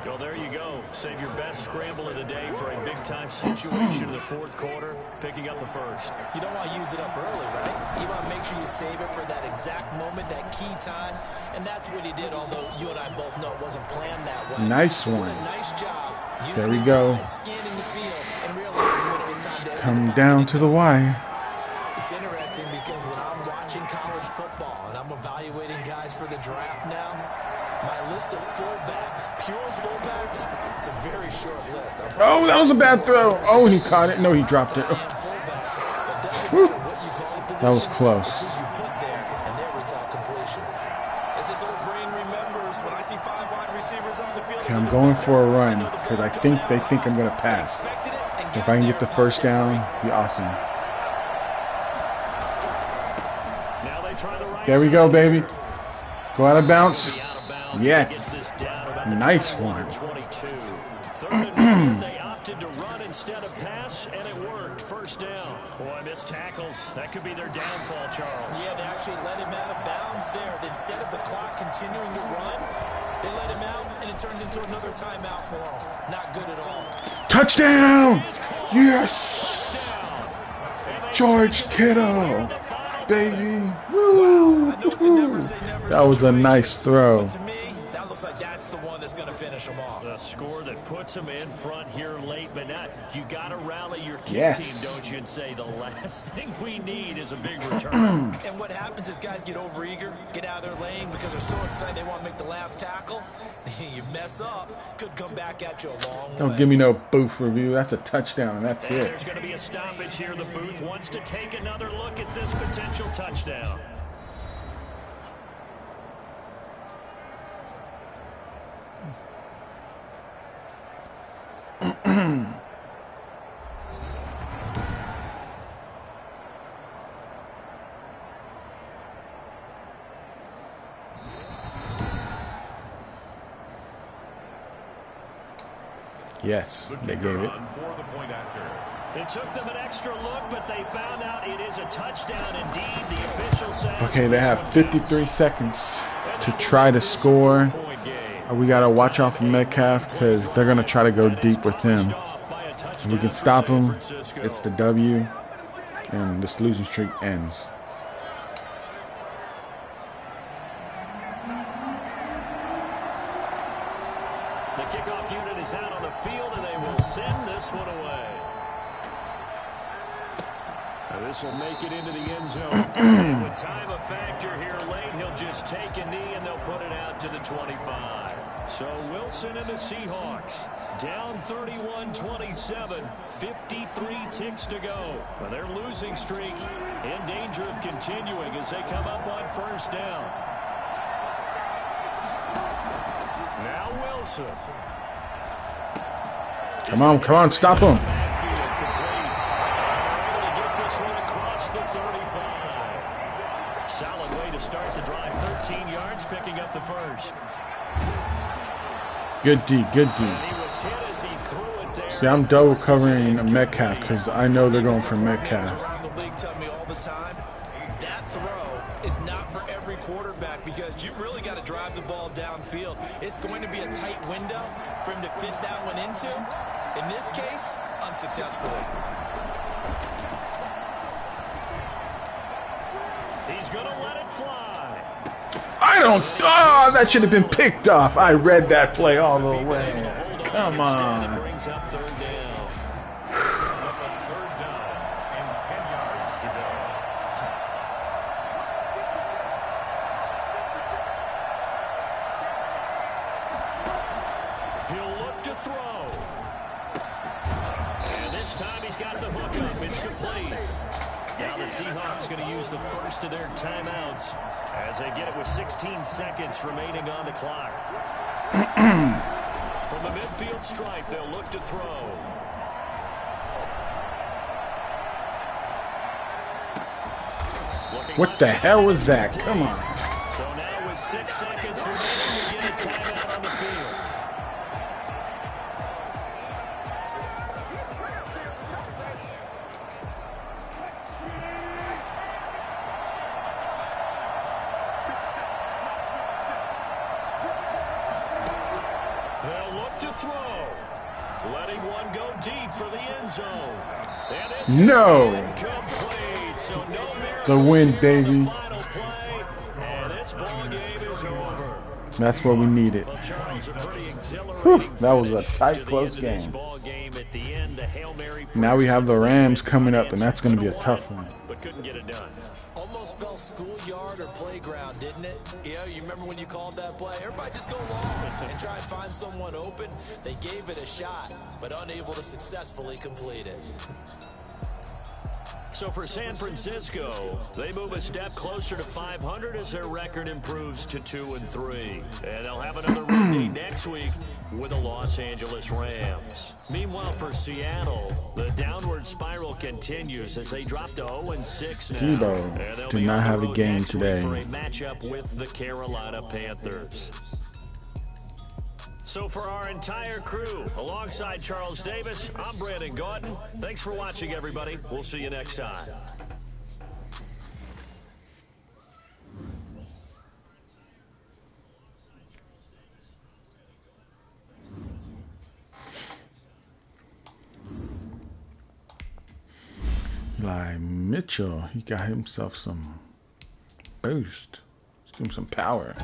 Well, there you go. Save your best scramble of the day for a big-time situation in the 4th quarter, picking up the first. You don't want to use it up early, right? You want to make sure you save it for that exact moment, that key time. And that's what he did, although you and I both know it wasn't planned that way. Nice one. What a nice job. There we go. Scanning the field and realizing when it was time to Come down to the wire. It's interesting because when I'm watching college football and I'm evaluating guys for the draft now, my list of fullbacks, pure fullbacks, it's a very short list. Oh, that was a bad throw. Oh, he caught it. No, he dropped it. Woo. That was close. Okay, I'm going for a run because I think they think I'm going to pass. If I can get the first down, it'd be awesome. There we go, baby. Go out of bounds. Yes. Nice one. They opted to run instead of pass, and it worked. First down. Boy, missed tackles. That could be their downfall, Charles. Yeah, they actually let him out of bounds there. Instead of the clock continuing to run, they let him out, and it turned into another timeout for him. Not good at all. Touchdown! Yes! George Kittle, baby. Woo! That was a nice throw. To me, that looks like that's the one that's going to finish finish them off. A score that puts them in front here late, but now you got to rally your key Yes. team, don't you, and say the last thing we need is a big return. And what happens is guys get overeager, get out of their lane because they're so excited they want to make the last tackle. You mess up, could come back at you a long way. Don't give me no booth review. That's a touchdown, and that's And it. there's going to be a stoppage here. The booth wants to take another look at this potential touchdown. Yes, they gave it. For the point after. It took them an extra look, but they found out it is a touchdown indeed. The official says. Okay, they have 53 seconds to try to score. We got to watch out for Metcalf because they're going to try to go deep with him. If we can stop him, it's the W, and this losing streak ends. The kickoff unit is out on the field, and they will send this one away. And this will make it into the end zone. And with time a factor here late, he'll just take a knee, and they'll put it out to the 25. So Wilson and the Seahawks down 31-27, 53 ticks to go. But their losing streak in danger of continuing as they come up on first down. Now Wilson. Come on, stop him. Solid way to start the drive. 13 yards, picking up the first. Good D, good D. See, I'm double covering Metcalf because I know they're going for Metcalf. Around the league tell me all the time, that throw is not for every quarterback because you've really got to drive the ball downfield. It's going to be a tight window for him to fit that one into. In this case, unsuccessfully. He's going to let it fly. I don't. Oh, that should have been picked off. I read that play all the way. Come on. Brings up third down. Third down and 10 yards to go. He'll look to throw. And this time he's got the hook up. It's complete. Now the Seahawks going to use the first of their timeouts as they get it with 16 seconds remaining on the clock. From the midfield stripe, they'll look to throw. What the hell was that? Come on. So now with 6 seconds remaining, we get a timeout on the field. They'll look to throw. Letting one go deep for the end zone. And this is incomplete. So no The win, baby. final play. And this ball game is over. That's what we needed. Well, Charles, a pretty exhilarating Whew, that was a finish tight, to the close end of this game. ball game. At the end, the Hail Mary Now we have the Rams coming up, and that's going to be a tough one. but couldn't get it done. Almost felt schoolyard or playground, didn't it? Yeah, you remember when you called that play? Everybody just go long and try and find someone open. They gave it a shot, but unable to successfully complete it. So for San Francisco, they move a step closer to 500 as their record improves to 2-3. And they'll have another road day next week with the Los Angeles Rams. Meanwhile, for Seattle, the downward spiral continues as they drop to 0-6 now. Debo And they'll did be not on the have a road game next week today. for a matchup with the Carolina Panthers. So for our entire crew, alongside Charles Davis, I'm Brandon Gauton. Thanks for watching, everybody. We'll see you next time. Eli Mitchell, he got himself some boost. Let's give him some power.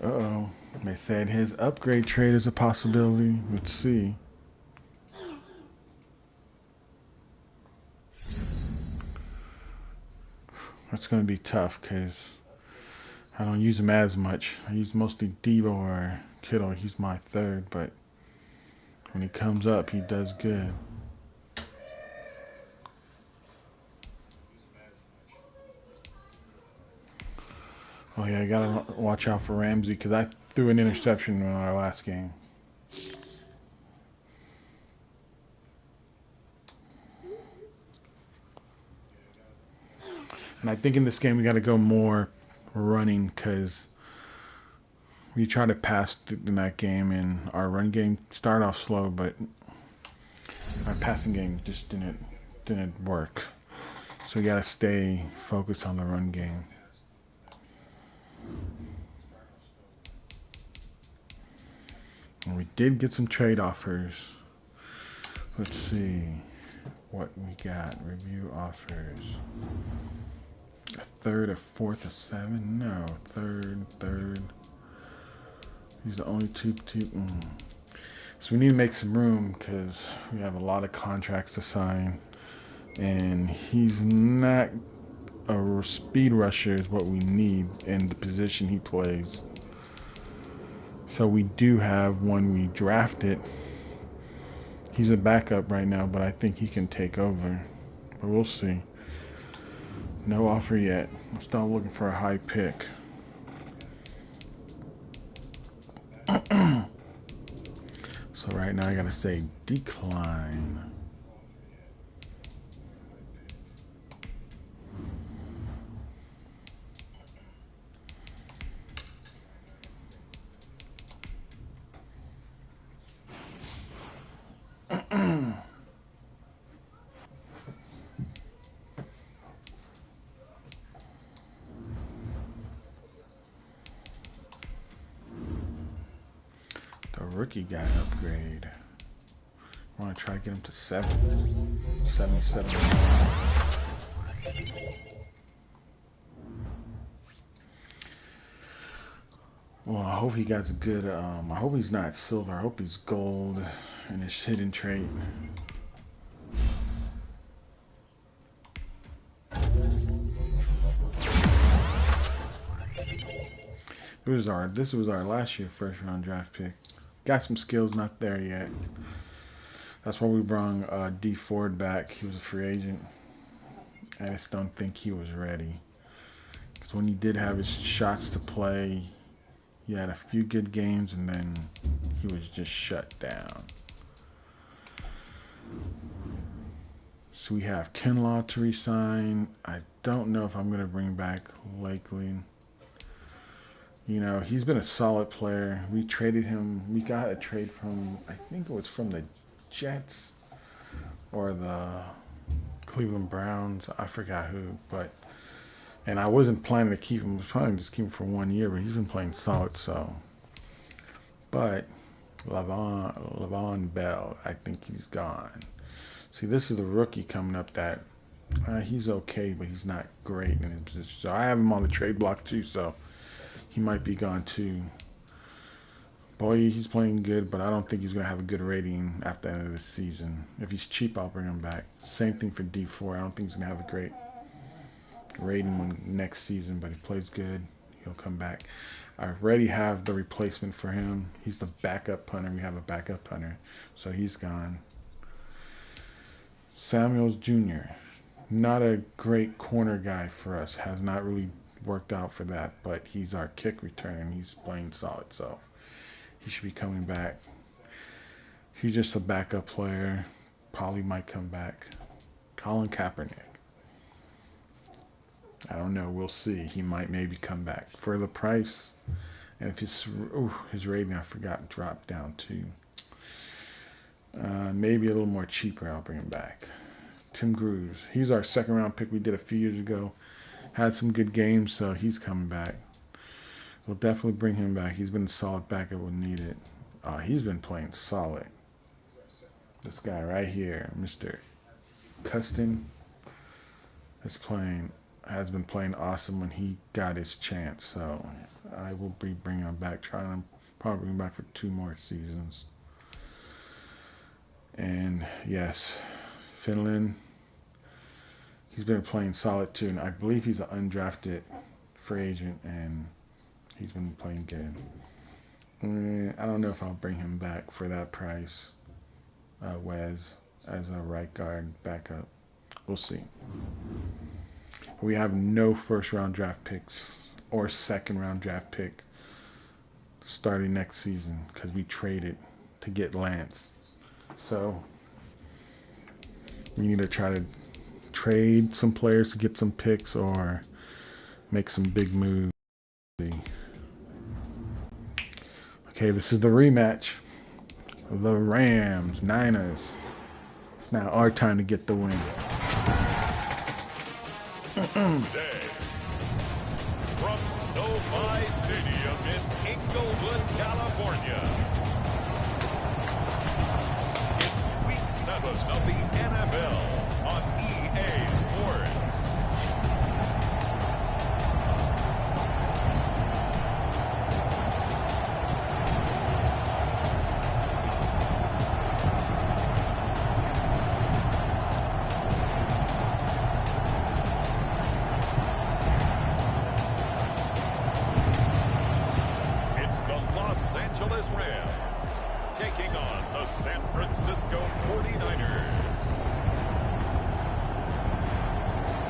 Uh-oh. They said his upgrade trade is a possibility. Let's see. That's going to be tough because I don't use him as much. I use mostly Devo or Kittle. He's my third, but when he comes up, he does good. Oh yeah, I gotta watch out for Ramsey because I threw an interception in our last game. And I think in this game we got to go more running because we tried to pass in that game and our run game started off slow, but our passing game just didn't work. So we got to stay focused on the run game. And we did get some trade offers. Let's see what we got. Review offers. A third, a fourth, a seven? No, third. These are the only two. So we need to make some room because we have a lot of contracts to sign. And he's not a speed rusher is what we need in the position he plays. So we do have one we drafted. He's a backup right now, but I think he can take over. But we'll see. No offer yet. I'm still looking for a high pick. So right now I gotta say decline. The rookie got an upgrade. I want to try to get him to 77. Well, I hope he got a good, I hope he's not silver. I hope he's gold in his hidden trait. This was our last year first round draft pick. Got some skills, not there yet. That's why we brought D Ford back. He was a free agent. I just don't think he was ready. Because when he did have his shots to play, he had a few good games and then he was just shut down. So we have Kinlaw to resign. I don't know if I'm going to bring back Lakely. You know, he's been a solid player. We traded him. We got a trade from, I think it was from the Jets or the Cleveland Browns. I forgot who, but and I wasn't planning to keep him. I was planning to just keep him for 1 year, but he's been playing solid. So, but Levon Bell, I think he's gone. See, this is the rookie coming up that he's okay, but he's not great in his position. So I have him on the trade block too. So he might be gone too. Boy, he's playing good, but I don't think he's going to have a good rating after the end of the season. If he's cheap, I'll bring him back. Same thing for D4. I don't think he's going to have a great rating next season, but he plays good. He'll come back. I already have the replacement for him. He's the backup punter. We have a backup punter, so he's gone. Samuels Jr., not a great corner guy for us. Has not really worked out for that, but he's our kick returner and he's playing solid, so he should be coming back. He's just a backup player. Probably might come back. Colin Kaepernick. I don't know. We'll see. He might maybe come back for the price. And if his rating, I forgot, dropped down too. Maybe a little more cheaper, I'll bring him back. Tim Grooves. He's our second round pick we did a few years ago. Had some good games, so he's coming back. We'll definitely bring him back. He's been a solid backup when needed. He's been playing solid. This guy right here, Mr. Custon, is playing has been playing awesome when he got his chance. So I will be bringing him back, trying to probably bring him back for 2 more seasons. And yes, Finland, he's been playing solid too. And I believe he's an undrafted free agent, and he's been playing good. I don't know if I'll bring him back for that price, Wes, as a right guard backup. We'll see. We have no first-round draft picks or second-round draft pick starting next season because we traded to get Lance. So we need to try to trade some players to get some picks or make some big moves. Okay, this is the rematch. The Rams, Niners. It's now our time to get the win. Today, from SoFi Stadium in Inglewood, California, it's Week 7 of the NFL on EA Sports. Los Angeles Rams taking on the San Francisco 49ers.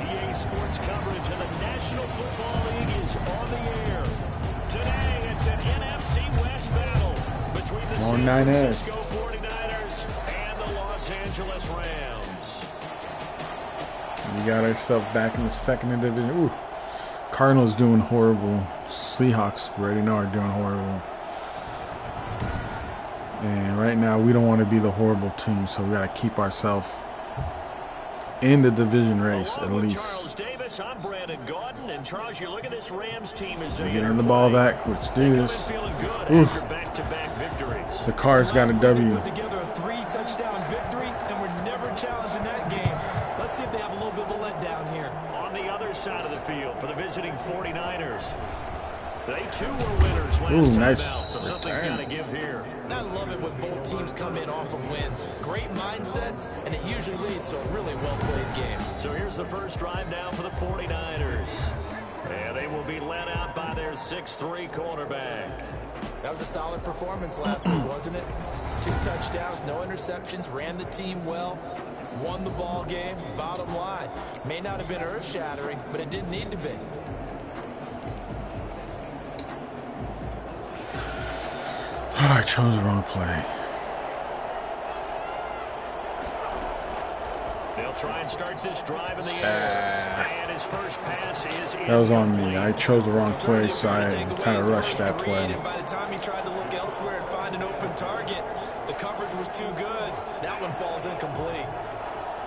EA Sports coverage of the National Football League is on the air. Today, it's an NFC West battle between the San Francisco 49ers and the Los Angeles Rams. We got ourselves back in the second division. Ooh, Cardinals doing horrible. Seahawks already know are doing horrible. And right now, we don't want to be the horrible team, so we got to keep ourselves in the division race at least. Charles Davis, I'm Brandon Gaudin, and Charles, you look at this Rams team as they getting the ball back. Let's do this. Feeling good after back-to-back victories. The Cards got a W. Put together a 3-touchdown victory, and we're never challenged in that game. Let's see if they have a little bit of a letdown here. On the other side of the field for the visiting 49ers. They too were winners last time out, so something's got to give here. I love it when both teams come in off of wins. Great mindsets, and it usually leads to a really well-played game. So here's the first drive down for the 49ers. And they will be led out by their 6'3" quarterback. That was a solid performance last week, wasn't it? 2 touchdowns, no interceptions, ran the team well, won the ball game. Bottom line, may not have been earth-shattering, but it didn't need to be. I chose the wrong play. They'll try and start this drive in the air. And his first pass is that was on me. I chose the wrong play, so I kind of rushed that play. And by the time he tried to look elsewhere and find an open target, the coverage was too good. That one falls incomplete.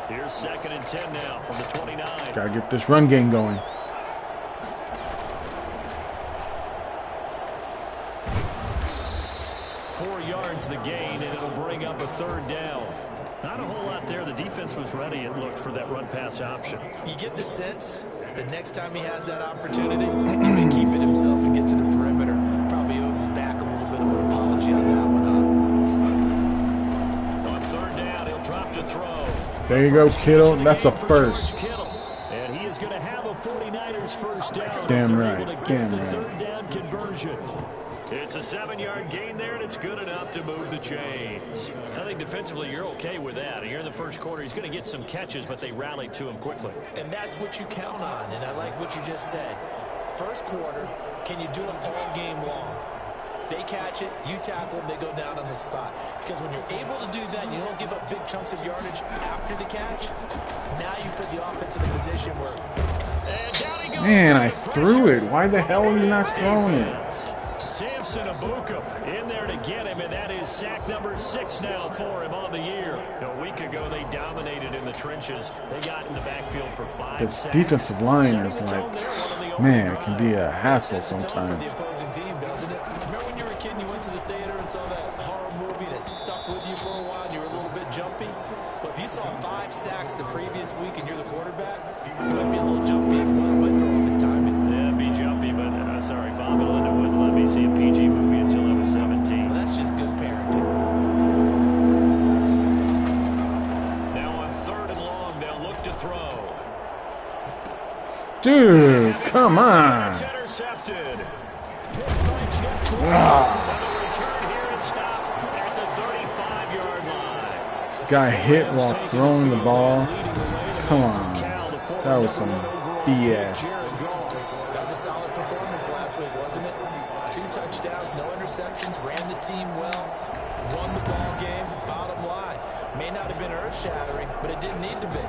Here's 2nd and 10 now from the 29. Gotta get this run game going. The gain, and it'll bring up a 3rd down. Not a whole lot there. The defense was ready, it looked, for that run pass option. You get the sense that next time he has that opportunity, he may keep it himself and get to the perimeter. Probably owes his back a little bit of an apology on that one, huh? On 3rd down, he'll drop to throw. There you go, Kittle. That's a first. And he is going to have a 49ers first down. Damn right. Damn the right. 3rd down conversion. It's a 7-yard gain there, and it's good enough to move the chains. I think defensively you're okay with that. Here in the first quarter, he's going to get some catches, but they rallied to him quickly. And that's what you count on, and I like what you just said. First quarter, can you do it all game long? They catch it, you tackle them, they go down on the spot. Because when you're able to do that, you don't give up big chunks of yardage after the catch. Now you put the offense in a position where... Man, I threw it. Why the hell are you not throwing it? Samson Abuka in there to get him, and that is sack number 6 now for him on the year. A week ago, they dominated in the trenches. They got in the backfield for 5 This sacks. defensive line is like, man, it can be a hassle sometimes. The opposing team, doesn't it? Remember when you were a kid and you went to the theater and saw that horror movie that stuck with you for a while and you were a little bit jumpy? Well, if you saw 5 sacks the previous week and you're the quarterback, you might be a little jumpy as well. Dude, come on. It's intercepted. Got hit while throwing the ball. Come on. That was some BS. That was a solid performance last week, wasn't it? 2 touchdowns, no interceptions, ran the team well, won the ball game. Bottom line, may not have been earth-shattering, but it didn't need to be.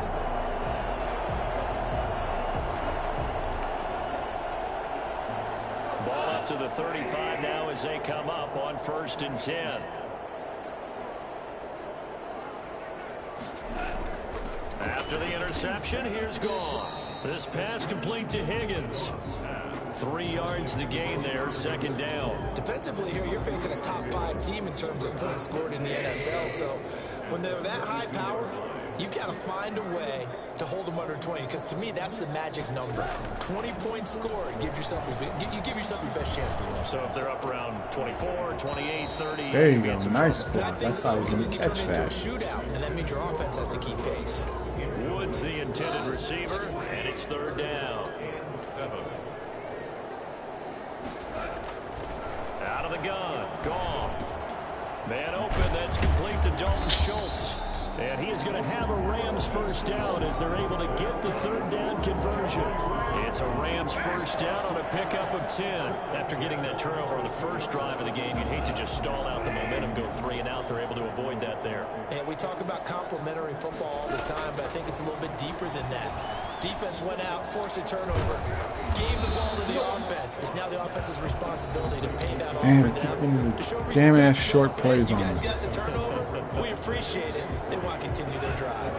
Ball up to the 35 now as they come up on 1st and 10. After the interception, here's Goff. This pass complete to Higgins. 3 yards to the gain there, 2nd down. Defensively here, you're facing a top 5 team in terms of points scored in the NFL. So when they're that high power, you got to find a way to hold them under 20. Because to me, that's the magic number. 20 points scored gives yourself you give yourself your best chance to win. So if they're up around 24, 28, 30, there you go, nice score. I think That's how I was going to catch into that. a shootout, and that means your offense has to keep pace. Woods the intended receiver, and it's 3rd down. Out of the gun, Goff. Man open, that's complete to Dalton Schultz. And he is going to have a Rams 1st down as they're able to get the 3rd down conversion. It's a Rams 1st down on a pickup of 10. After getting that turnover on the 1st drive of the game, you'd hate to just stall out the momentum, go 3 and out. They're able to avoid that there. And we talk about complementary football all the time, but I think it's a little bit deeper than that. Defense went out, forced a turnover, gave the ball to the offense. It's now the offense's responsibility to pay that off for them. Damn ass short plays you on guys them. got the turnover. We appreciate it. They want to continue their drive.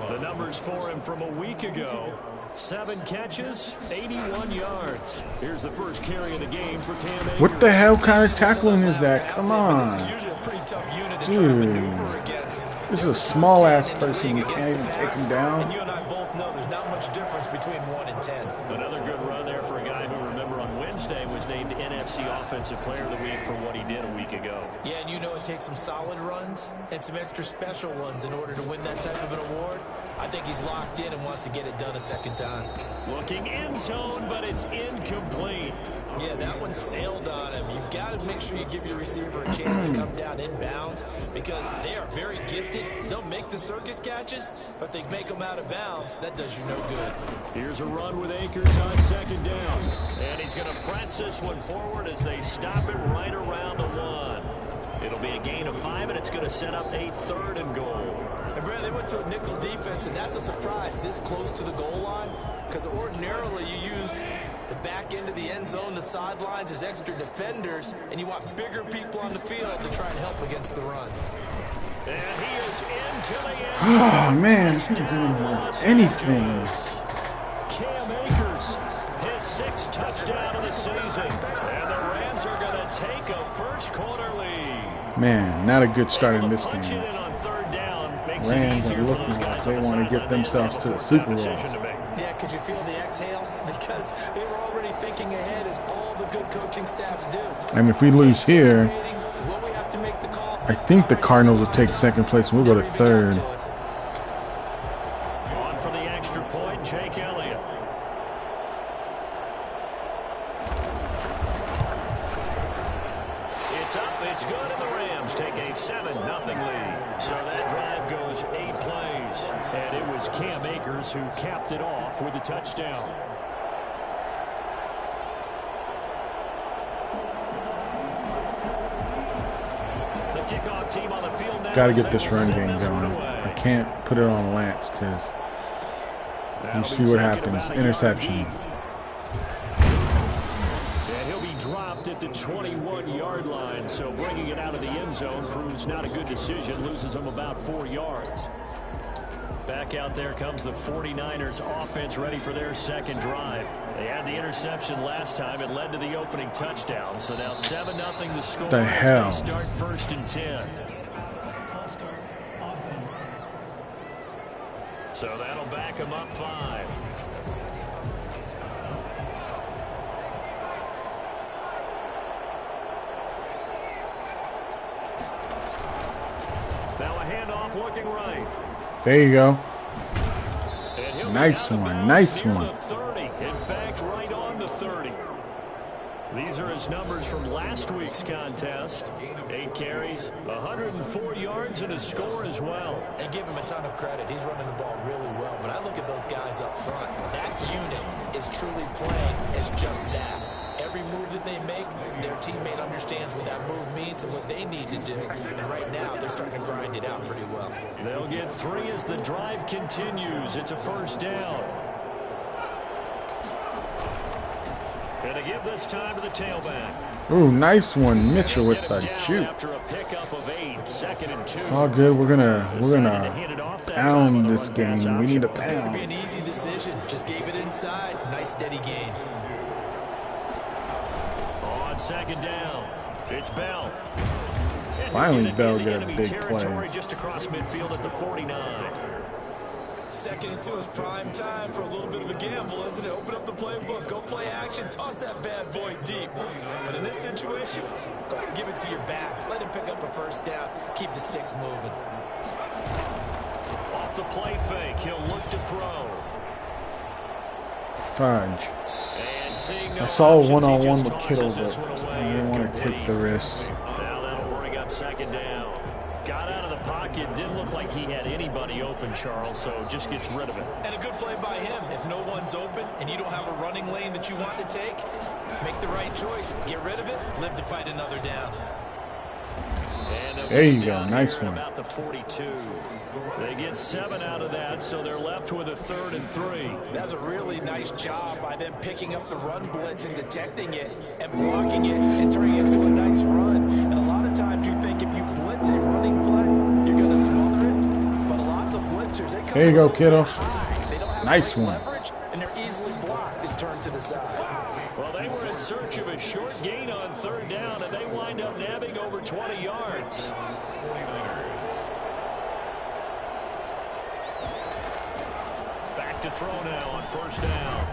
The numbers for him from a week ago. 7 catches, 81 yards. Here's the first carry of the game for Cam Akers. What the hell kind of tackling is that? Come on. This is usually a pretty tough unit to try to Dude. maneuver against. This is a small ass person. You can't even take him down. And you and I both know there's not much difference between 1 and 10. Another good run there for a guy who, remember, on Wednesday was named NFC Offensive Player of the Week for what he did a week ago. Yeah, and you know it takes some solid runs and some extra special ones in order to win that type of an award. I think he's locked in and wants to get it done a 2nd time. Looking end zone, but it's incomplete. Yeah, that one sailed on him. You've got to make sure you give your receiver a chance to come down inbounds because they are very gifted. They'll make the circus catches, but they make them out of bounds. That does you no good. Here's a run with Akers on 2nd down. And he's going to press this one forward as they stop it right around the 1. It'll be a gain of 5, and it's going to set up a 3rd and goal. And Brad, they went to a nickel defense, and that's a surprise this close to the goal line because ordinarily you use the back end of the end zone, the sidelines as extra defenders, and you want bigger people on the field to try and help against the run. And he is into the end zone. Oh, man. He didn't do anything. Cam Akers, his 6th touchdown of the season. And the Rams are going to take a 1st quarter lead. Man, not a good start in this game. Rams Rams are looking like they want to get themselves to the Super Bowl. Yeah, could you feel the exhale? Because they were already thinking ahead as all the good coaching staffs do. And if we lose here, will we have to make the call? I think the Cardinals will take 2nd place and we'll go to 3rd. On for the extra point, Jake Elliott. It's up, it's good, and the Rams take a 7-0 lead. So that drive goes 8 plays. And it was Cam Akers who capped it off with a touchdown. The kickoff team on the field now. Got to get this run game going. I can't put it on Lance because you see what happens. Interception. And he'll be dropped at the 21-yard line. So bringing it out of the end zone proves not a good decision. Loses him about 4 yards. Back out there comes the 49ers offense ready for their 2nd drive. They had the interception last time. It led to the opening touchdown. So now 7-0 the score. The hell? As they start 1st and 10. So that'll back them up 5. Now a handoff looking right. There you go. Nice one. Nice Near one. the 30. In fact, right on the 30. These are his numbers from last week's contest. 8 carries, 104 yards, and a score as well. And give him a ton of credit. He's running the ball really well. But I look at those guys up front. That unit is truly playing as just that. Every move that they make, their teammate understands what that move means and what they need to do. And right now, they're starting to grind it out pretty well. They'll get 3 as the drive continues. It's a first down. Going to give this time to the tailback. Ooh, nice one, Mitchell with the juke. After a pickup of 8, 2nd and 2. All good. We're gonna pound this game. We need a It'll be pound. an easy decision. Just gave it inside. Nice steady gain. On 2nd down, it's Bell. And Finally, he'll Bell into get a enemy big territory play. just across midfield at the 49. 2nd and 2 is prime time for a little bit of a gamble, isn't it? Open up the playbook, go play action, toss that bad boy deep. But in this situation, go ahead and give it to your back. Let him pick up a first down. Keep the sticks moving. Off the play fake, he'll look to throw. Fudge. And seeing no I saw a options, he one-on-one just with Kittle, tosses but this one away. I didn't want to take the risk. Now that'll bring up 2nd down. Got out of the pocket. Didn't look like he had anybody open, Charles, so just gets rid of it. And a good play by him. If no one's open and you don't have a running lane that you want to take, make the right choice. Get rid of it. Live to fight another down. And There you go. down Nice here at one. About the 42. They get 7 out of that, so they're left with a 3rd and 3. That's a really nice job by them picking up the run blitz and detecting it and blocking it and turning it into a nice run. And a lot of times you think if you blitz a running play, you're going to smother it. But a lot of the blitzers, they come There you go, a little kiddo. bit high. They don't have Nice great one. leverage, and they're easily blocked and turned to the side. Well, they were in search of a short gain on 3rd down, and they wind up nabbing over 20 yards. Back to throw now on 1st down.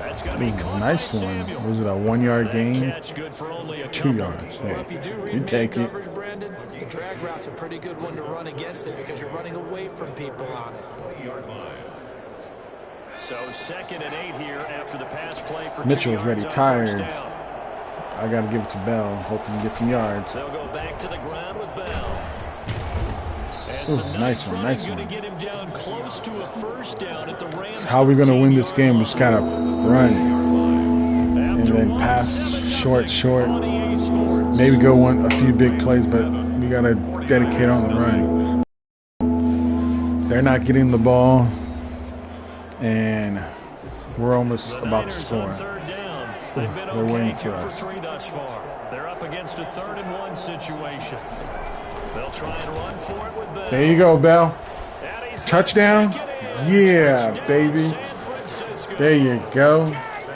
That's going to be caught Nice by one. Samuel. Was it a 1-yard That gain? catch good for only a 2 couple. yards. Well, if you Hey, do you read take it. coverage, Brandon, the drag route's a pretty good one to run against it because you're running away from people on it. So 2nd and 8 here after the pass play for 2 Mitchell's yards ready on tired. 1st down. I got to give it to Bell. Hope he can get some yards. They'll go back to the ground with Bell. And Ooh, some nice one, running nice gonna one. get him down close to a 1st down at the Rams. How are we going to win this game? We just got to run and After then one, pass 7-0 short. on EA Sports. Maybe go a few big plays, but we got to dedicate on the run. They're not getting the ball, and we're almost The about to Niners score. on 3rd down. They've been They're okay, waiting 2 for for us. 3 thus far. They're up against a 3rd and 1 situation. They'll try and run for it with Bell. There you go, Bell. And he's gonna Touchdown? take it in. Yeah, Touchdown, baby. San Francisco. There you go.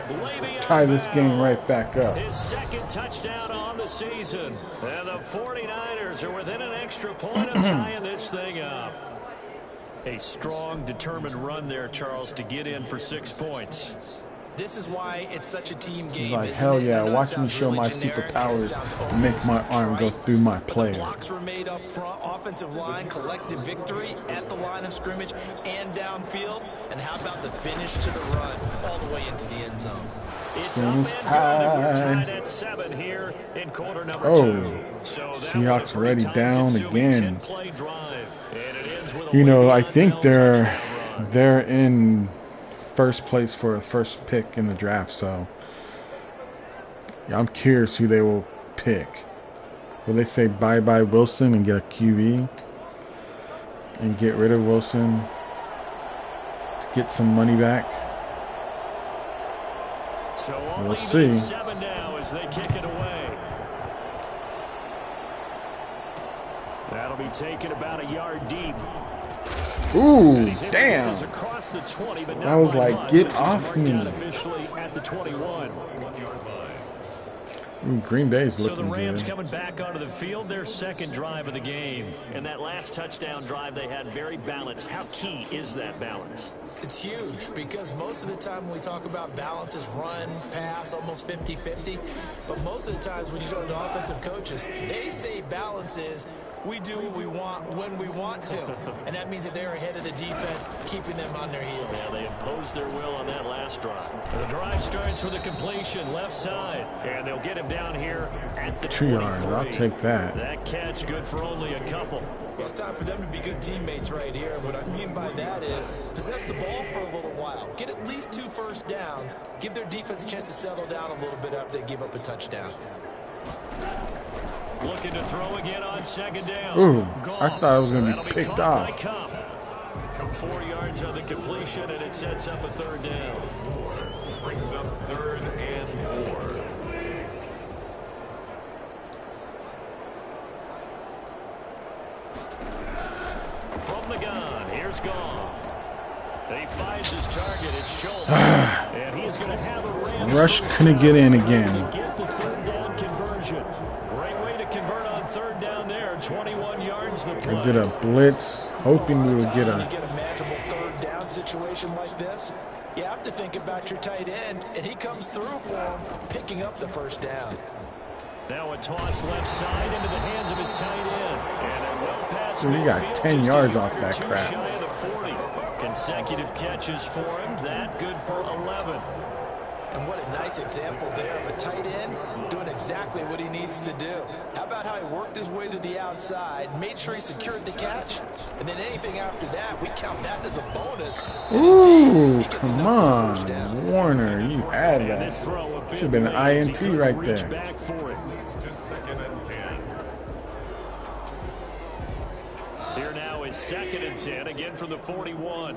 Le'Veon Tie this game Bell. right back up. His 2nd touchdown on the season. And the 49ers are within an extra point of tying this thing up. A strong, determined run there, Charles, to get in for 6 points. This is why it's such a team game. He's like, isn't hell it? yeah, I know it watch me sounds show really my generic, and it superpowers sounds and make my almost arm go trite, through my but the player. blocks were made up front, offensive line, collective victory at the line of scrimmage and downfield. And how about the finish to the run all the way into the end zone? It's up and Finish good, and we're time. tied at 7 here in quarter number Oh, 2. So that Seahawks was a pretty already down time-consuming again. 10-play drive. And it ends with a You know, I Le'Veon think Bell they're touchdown run. they're in first place for a first pick in the draft, so yeah, I'm curious who they will pick. Will they say bye-bye Wilson and get a QB and get rid of Wilson to get some money back? So We'll only see. 7 now as they kick it away. That'll be taken about a yard deep. Ooh, And he's able to get damn. this across the 20, but I not was by like, much, get as he's off marked me. down officially at the 21. Green Bay's So the looking Rams good. coming back onto the field, their second drive of the game. And that last touchdown drive they had very balanced. How key is that balance? It's huge because most of the time when we talk about balance is run, pass, almost 50-50. But most of the times when you talk to offensive coaches, they say balance is we do what we want when we want to. And that means that they're ahead of the defense, keeping them on their heels. Yeah, they imposed their will on that last drive. The drive starts with a completion left side. And they'll get him down here at the 2 yards. 23. I'll take that. That catch good for only a couple. Well, it's time for them to be good teammates right here. And what I mean by that is possess the ball for a little while. Get at least 2 first downs. Give their defense a chance to settle down a little bit after they give up a touchdown. Looking to throw again on second down. Ooh, Goff. I thought it was going to That'll be be picked caught by off. Cup. 4 yards on the completion, and it sets up a third down. Brings up 3rd and 4. From the gun, here's Goff. He finds his target. It's Schultz. And he is going to have a Rams Rush first couldn't get in down. again. To get the third down conversion. Great way to convert on third down there. 21 yards the play. I did a blitz, hoping we would get When you a. get a manageable third down situation like this, you have to think about your tight end, and he comes through for him, picking up the first down. Now a toss left side into the hands of his tight end. And a well pass So we got midfield, 10 just a yards yard off or that 2 crap. shy of the 40. Consecutive catches for him. That good for 11. And what a nice example there of a tight end doing exactly what he needs to do. How about how he worked his way to the outside, made sure he secured the catch, and then anything after that, we count that as a bonus. Ooh, come on, Warner, you had And that. this throw a bit Should have been an late as he INT couldn't right reach there. back for it. Just 2nd and 10. Here now is 2nd and 10, again from the 41.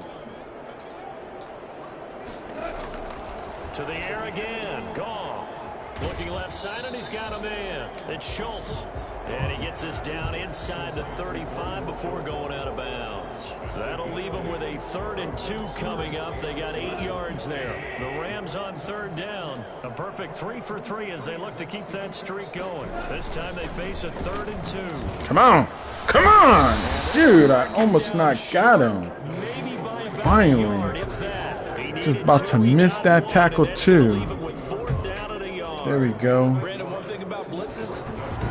To the air again. Goff. Looking left side, and he's got a man. It's Schultz. And he gets us down inside the 35 before going out of bounds. That'll leave him with a 3rd and 2 coming up. They got 8 yards there. The Rams on third down. A perfect 3 for 3 as they look to keep that streak going. This time they face a 3rd and 2. Come on, come on, dude! I almost not got him. Maybe by about Finally. a yard, if that. He Just needed about to 2. He miss got that 1, tackle and that's too. gonna leave him with 4th down and a yard. There we go. Brandon, one thing about blitzes,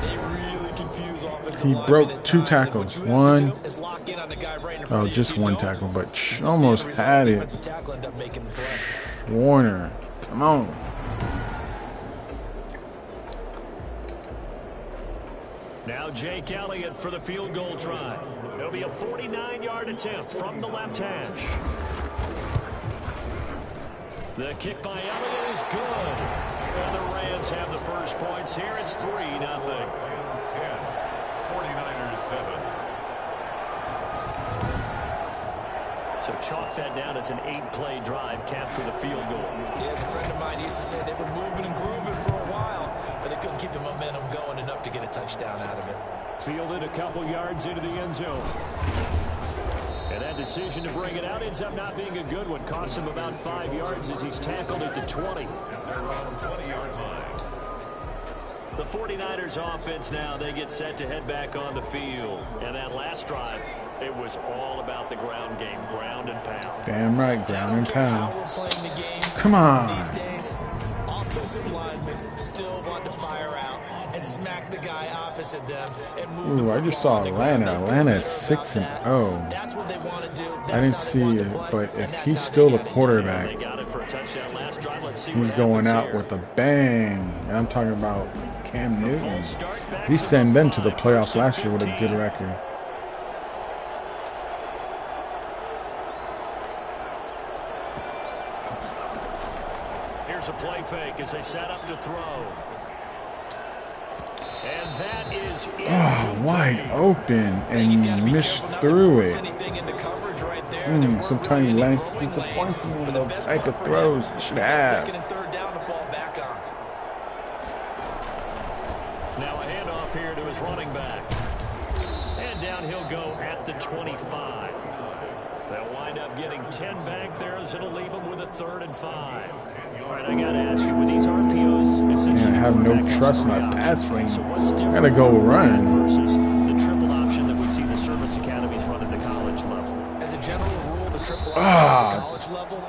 they really confuse offensive He linemen broke at 2 times, and tackles. what you have to One. do is lock in on the guy right in front Oh, of you. just If you 1 don't, tackle, but something almost as a result, had it. defensive tackle end up making the play. Warner, come on. Now Jake Elliott for the field goal try. It'll be a 49-yard attempt from the left hash. The kick by Elliott is good. And the Rams have the first points here. It's 3-0. Rams 10. 49ers 7. So chalk that down as an 8-play drive capped with a field goal. Yeah, as a friend of mine used to say, they were moving and grooving for a while, but they couldn't keep the momentum going enough to get a touchdown out of it. Fielded a couple yards into the end zone. And that decision to bring it out ends up not being a good one. Cost him about 5 yards as he's tackled at the 20. And they're on 20-yard line. The 49ers offense now, they get set to head back on the field. And that last drive, it was all about the ground game, ground and pound. Damn right, ground and How pound. we're playing the game Come on. these days, offensive linemen still want to fire out and smack the guy opposite them and move Ooh, the I just football saw on the ground. Atlanta. They Atlanta feel is better about 6-0. That's what they want to do. I didn't That's how they see want it, to play, but and if that's he's how still they the gotta do it. They quarterback, got it for a touchdown last drive. Let's see he's what going happens out here. with a bang. And I'm talking about Cam Newton. He sent them to the playoffs last year with a good record. Here's a play fake as they set up to throw. And that is Oh, wide open And he's and gotta be missed careful not to through force it. anything into coverage right there. There weren't Sometimes really any Lance throwing disappoints lanes, me but with the those best type part of for throws. him, You should he's got have. 2nd and 3rd down to fall back on. now a handoff here to his running back. And down he'll go at the 25. They'll wind wind up getting 10 back there as it'll leave them with a 3rd and 5. All right, I got to ask you, with these RPOs, I have no trust in my pass range. I gotta go run. Versus the triple option that we see the service academies run at the college level. As a general rule, the triple option at the college level,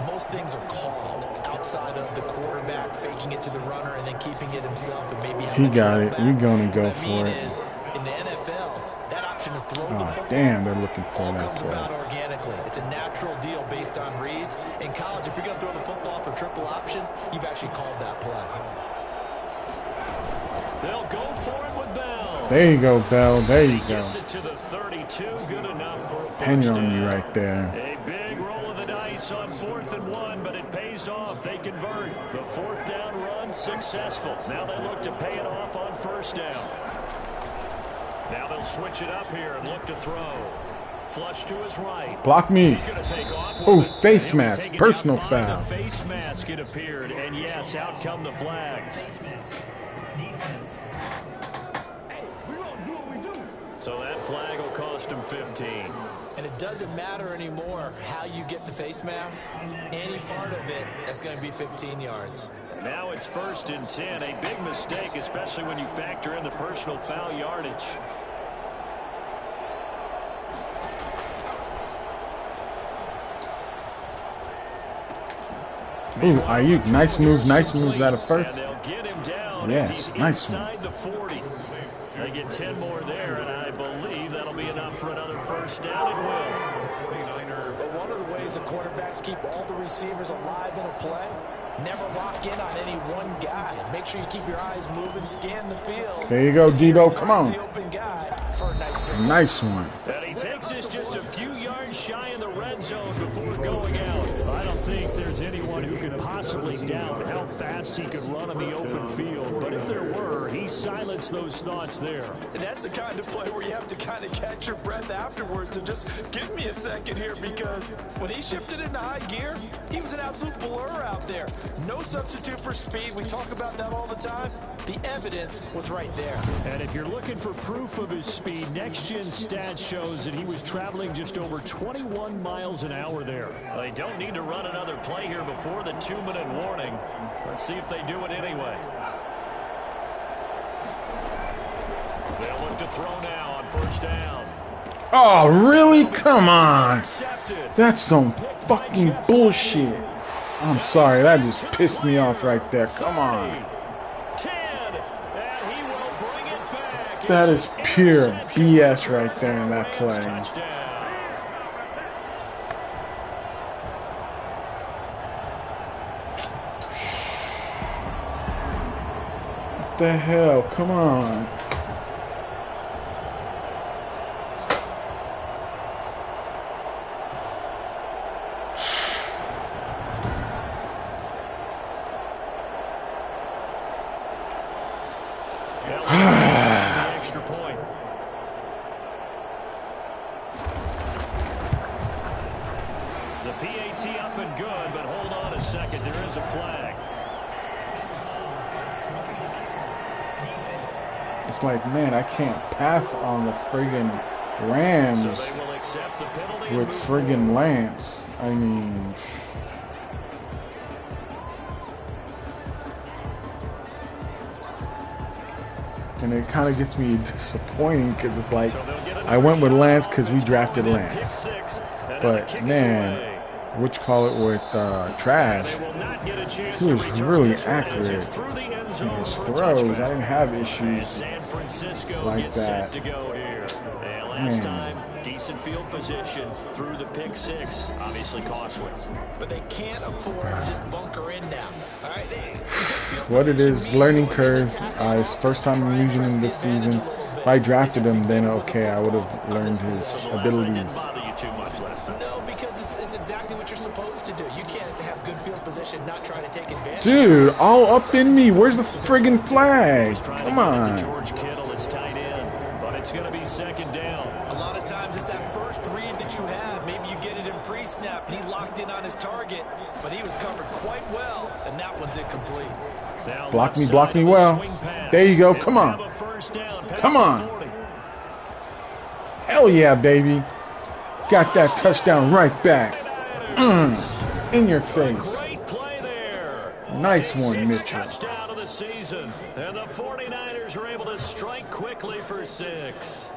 most things are called outside of the quarterback faking it to the runner and then keeping it himself and maybe He got it. You're gonna go for it. Is, in the NFL, that option to throw the football, damn, they're looking for all that comes play. about organically. It's a natural deal based on reads. In college, if you're going to throw the football for triple option, you've actually called that play. They'll go for it with Bell. There you go, Bell. There you go. Gets it to the 32. Good enough for a first Hanging down. on you right there. A big roll of the dice on 4th and 1, but it pays off. They convert. The 4th down run successful. Now they look to pay it off on 1st down. Now they'll switch it up here and look to throw. Flush to his right. Block me. He's going to take off. Oh, face mask. Personal foul. The face mask, it appeared. And yes, out come the flags. So that flag will cost him 15. And it doesn't matter anymore how you get the face mask. Any part of it is going to be 15 yards. Now it's 1st and 10. A big mistake, especially when you factor in the personal foul yardage. Ooh, Ayuk, nice moves out of first. And they'll get him down. Yes, nice move. Inside the 40. They get 10 more there, and I believe that'll be enough for another 1st down. It will. But one of the ways the quarterbacks keep all the receivers alive in a play, never lock in on any one guy. Make sure you keep your eyes moving, scan the field. There you go, Debo. Come on. The open guy for a nice one. And he takes us just a few yards shy in the red zone before going out. I don't think there's anyone who could possibly doubt how fast he could run on the open field. But if there were, he silenced those thoughts there. And that's the kind of play where you have to kind of catch your breath afterwards and just give me a second here, because when he shifted into high gear, he was an absolute blur out there. No substitute for speed. We talk about that all the time. The evidence was right there. And if you're looking for proof of his speed, next-gen stats shows that he was traveling just over 21 miles an hour there. They don't need to run another play here before the 2-minute warning. Let's see if they do it anyway. They'll look to throw now on 1st down. Oh, really? Come on. That's some fucking bullshit. I'm sorry. That just pissed me off right there. Come on. 10, and he will bring it back. That is pure BS right there in that play. What the hell? Come on. Extra point. The PAT up and good, but hold on a second. There is a flag. It's like, man, I can't pass on the friggin' Rams So they will accept the penalty with friggin' Lance. I mean... And it kind of gets me disappointing because it's like, I went with Lance because we drafted Lance. But, man, what you call it with Trash, he was really accurate in his throws. I didn't have issues like that. Last time, decent field position through the pick 6, obviously costly. But they can't afford to just bunker in now. All right, what it is, learning curve. It's first time I'm using him this season. If I drafted him, then okay, I would have learned his abilities. No, because it's exactly what you're supposed to do. You can't have good field position, not try to take advantage. Dude, all up in me. Where's the friggin' flag? Come on. George Kittle is tight end, but it's going to be 2nd down. A lot of times it's that first read that you have. Maybe you get it in pre-snap, and he locked in on his target, but he was covered quite well, and that one's incomplete. Block me well. There you go. Come on. Come on. Hell yeah, baby. Got that touchdown right back. In your face. Great play there. Nice one, Sixth Mitchell. touchdown of the season. And the 49ers are able to strike quickly for 6.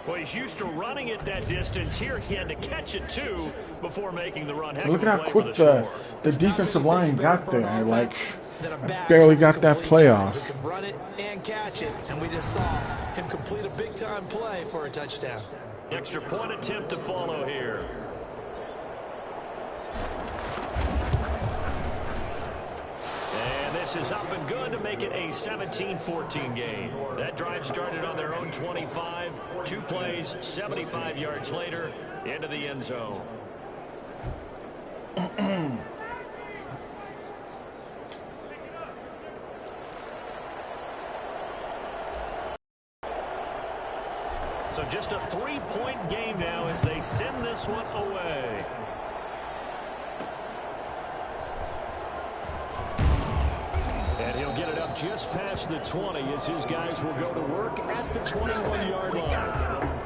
Well, he's used to running it that distance. Here he had to catch it too before making the run. Look at how quick the defensive line got there. Like, barely got that play off. Who can run it and catch it, and we just saw him complete a big-time play for a touchdown. Extra point attempt to follow here. And this is up and good to make it a 17-14 game. That drive started on their own 25. 2 plays, 75 yards later, into the end zone. So just a 3-point game now as they send this one away. And he'll get it up just past the 20 as his guys will go to work at the 21-yard line.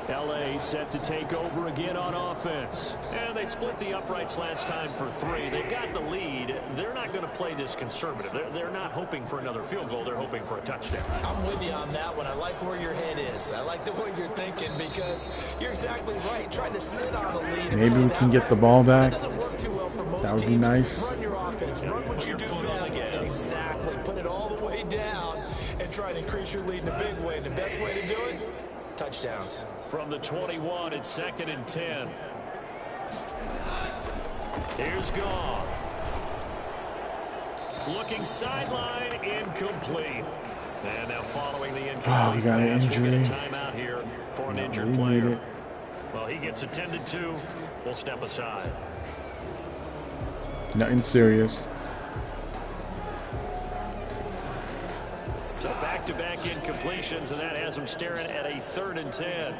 LA set to take over again on offense. And they split the uprights last time for 3. They've got the lead. They're not going to play this conservative. They're not hoping for another field goal. They're hoping for a touchdown. I'm with you on that one. I like where your head is. I like the way you're thinking because you're exactly right. Trying to sit on a lead. Maybe we can get the ball back. That doesn't work too well for most That would be teams. nice. Run your offense. Run what you do best. Exactly. Put it all the way down and try to increase your lead in a big way. And the best way to do it, touchdowns. From the 21, it's 2nd and 10. Here's Goff. Looking sideline, incomplete. And now following the incomplete we got an pass, we'll injury. get a timeout here for an injured We need player. it. Well, he gets attended to. We'll step aside. Nothing serious. So back-to-back incompletions, and that has him staring at a 3rd and 10.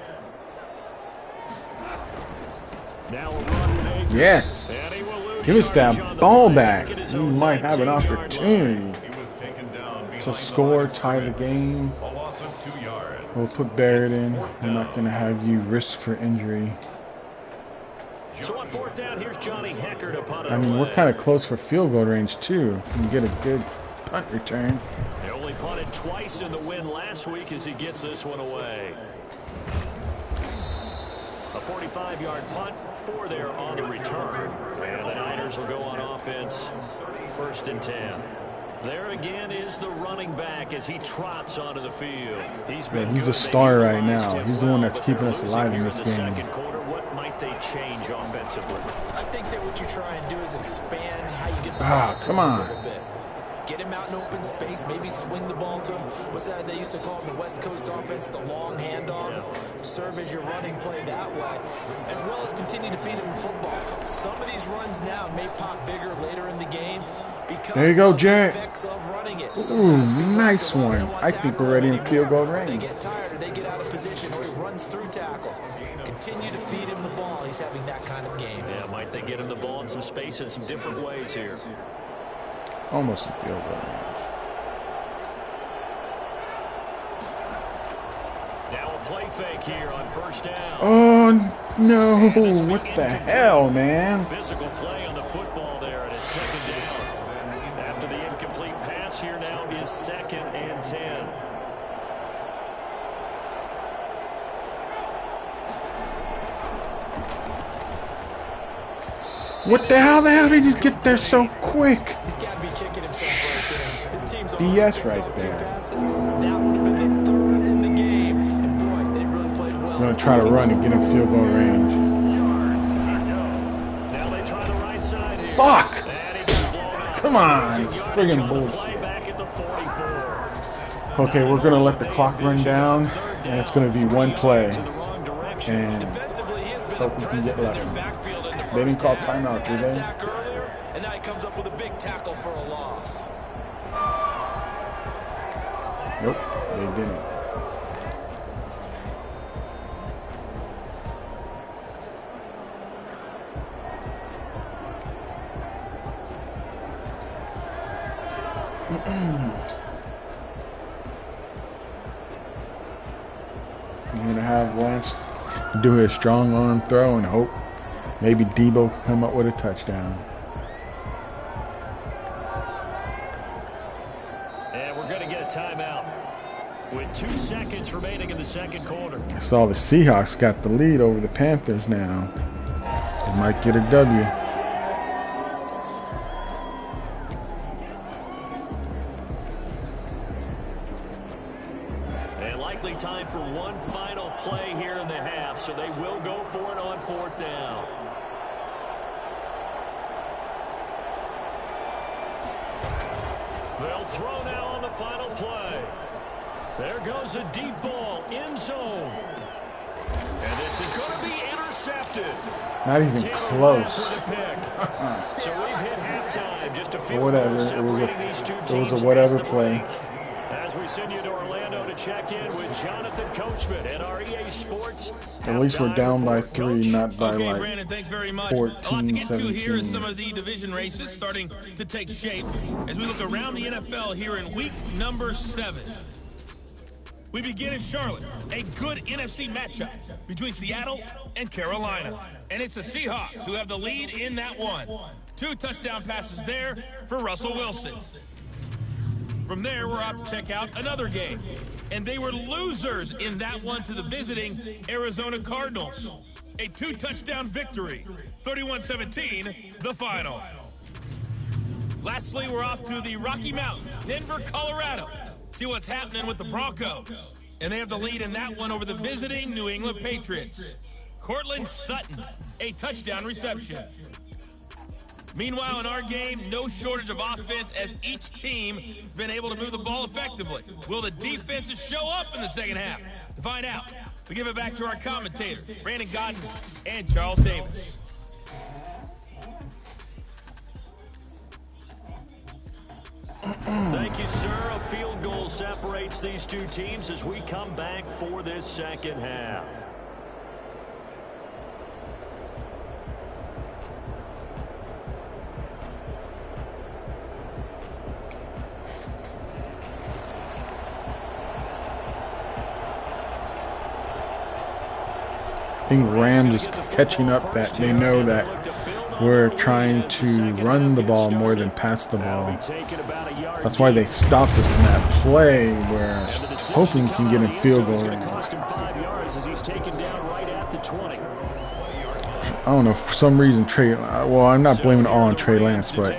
Now a run with Akers. Yes. And he will lose Give us yardage that on the ball play back. at his We own might have an 19-yard opportunity line. He was taken down to behind score, the tie the game. A loss of 2 yards. We'll put Barrett in. Fourth I'm not down. going to have you risk for injury. So on 4th down, here's Johnny Hecker to punt it I mean, away. we're kind of close for field goal range, too. We can get a good punt return. They only punted twice in the win last week as he gets this one away. A 45-yard punt for there on the return. And the Niners will go on offense. 1st and 10. There again is the running back as he trots onto the field. He's a star right now. He's the one that's keeping us alive in this game. Second quarter, what might they change offensively? I think that what you try and do is expand how you get the Ah, ball to come him on. a little bit. Get him out in open space, maybe swing the ball to him. What's that they used to call in the West Coast offense, the long handoff? Yeah. Serve as your running play that way, as well as continue to feed him the football. Some of these runs now may pop bigger later in the game because There you go, of the Jared. effects of running it. Ooh, Sometimes people nice don't one. want I to think tackle we're ready him in field goal anymore. They range. get tired or they get out of position or he runs through tackles. Continue to feed him the ball. He's having that kind of game. Yeah, might they get him the ball in some space in some different ways here? Almost in field goal range. Now a play fake here on 1st down. Oh, no. What the hell, man? Physical play on the football there, and it's 2nd down. After the incomplete pass, here now is 2nd and 10. What the hell? The hell did he just get there so quick? He's got to be kicking himself right there. His team's BS picked right off 2 there. passes. That would have been the 3rd in the game. And boy, they really played well. I'm going to try to run and get in field goal range. Now they try the right side here. Fuck! And he got blown out. Come on. It's Yardage friggin' on the bullshit. play back at the 44. Okay, we're going to let the clock run down, and it's going to be one play. To the wrong direction. And Defensively, he has been hope a we can get presence in lucky. their backfield in the They didn't first call half. timeout, Had did a they? sack earlier, and now he comes up with a big tackle for a loss. Nope, they didn't. I'm gonna have Lance do his strong arm throw and hope maybe Debo can come up with a touchdown. And we're going to get a timeout with 2 seconds remaining in the second quarter. I saw the Seahawks got the lead over the Panthers now. They might get a W. And likely time for one final play here in the half, so they will go for it on 4th down. They'll throw now on the final play. There goes a deep ball, end zone. And this is going to be intercepted. Not even close. So we've hit halftime. Just a few Whatever. It was a whatever play. As we send you to Orlando to check in with Jonathan Coachman at our EA Sports. At least we're down by 3, not by Okay, like Brandon, thanks very much. 14, A lot to get 17. to here is some of the division races starting to take shape as we look around the NFL here in week number 7. We begin in Charlotte, a good NFC matchup between Seattle and Carolina. And it's the Seahawks who have the lead in that one. 2 touchdown passes there for Russell Wilson. From there, we're off to check out another game. And they were losers in that one to the visiting Arizona Cardinals. A 2-touchdown victory, 31-17, the final. Lastly, we're off to the Rocky Mountains, Denver, Colorado. See what's happening with the Broncos. And they have the lead in that one over the visiting New England Patriots. Cortland Sutton, a touchdown reception. Meanwhile, in our game, no shortage of offense as each team has been able to move the ball effectively. Will the defenses show up in the second half? To find out, we give it back to our commentators, Brandon Godden and Charles Davis. Thank you, sir. A field goal separates these two teams as we come back for this second half. I think Rams is catching up that they know that we're trying to run the ball more than pass the ball. That's why they stopped us in that play where hoping we can get a field goal. I don't know, for some reason well, I'm not blaming it all on Trey Lance, but